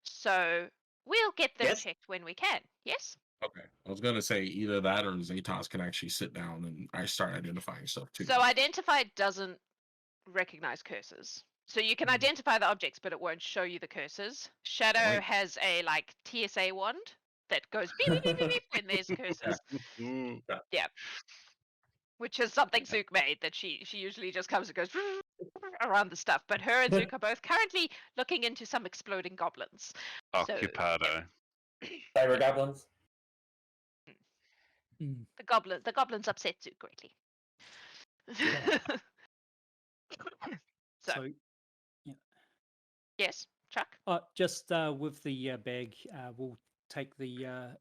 So we'll get them Yes. checked when we can. Yes. Okay, I was gonna say either that or Zataz can actually sit down and I start identifying stuff too. So identify doesn't recognize curses. So you can identify the objects, but it won't show you the curses. Shadow Right. has a like TSA wand that goes beep beep beep beep, beep when there's curses. Mm, Which is something Zook made that she usually just comes and goes around the stuff. But her and Zook are both currently looking into some exploding goblins. So, Occupado. Cyber goblins. Mm. the goblins upset Zook greatly. So, yes, Chuck. Just with the bag, we'll take the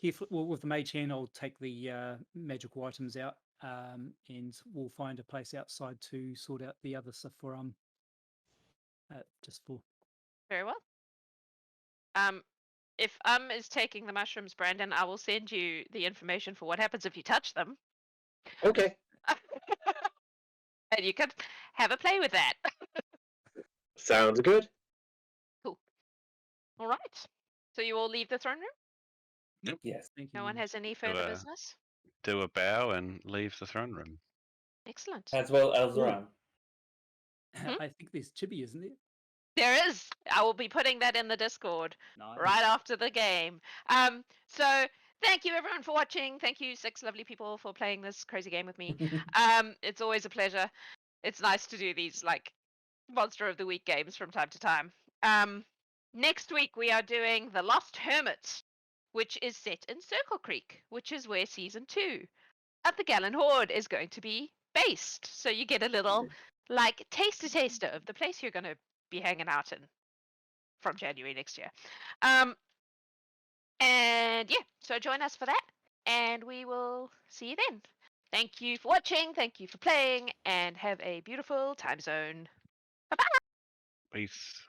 careful. Well, with the mage hand, I'll take the magical items out, and we'll find a place outside to sort out the other stuff for just for. Very well. If is taking the mushrooms, Brandon, I will send you the information for what happens if you touch them. Okay. And you can have a play with that. Sounds good. All right. So you all leave the throne room? Yes. Thank you. No one has any further a- business? Do a bow and leave the throne room. Excellent. As well as Elzaren. I think there's chibi, isn't there? There is. I will be putting that in the Discord Nice. right after the game. So thank you everyone for watching. Thank you, 6 lovely people, for playing this crazy game with me. It's always a pleasure. It's nice to do these like Monster of the Week games from time to time. Next week we are doing The Lost Hermit, which is set in Circle Creek, which is where season 2 of the Gallant Horde is going to be based. So you get a little like taster of the place you're going to be hanging out in from January next year. And yeah, so join us for that, and we will see you then. Thank you for watching, thank you for playing, and have a beautiful time zone. Peace.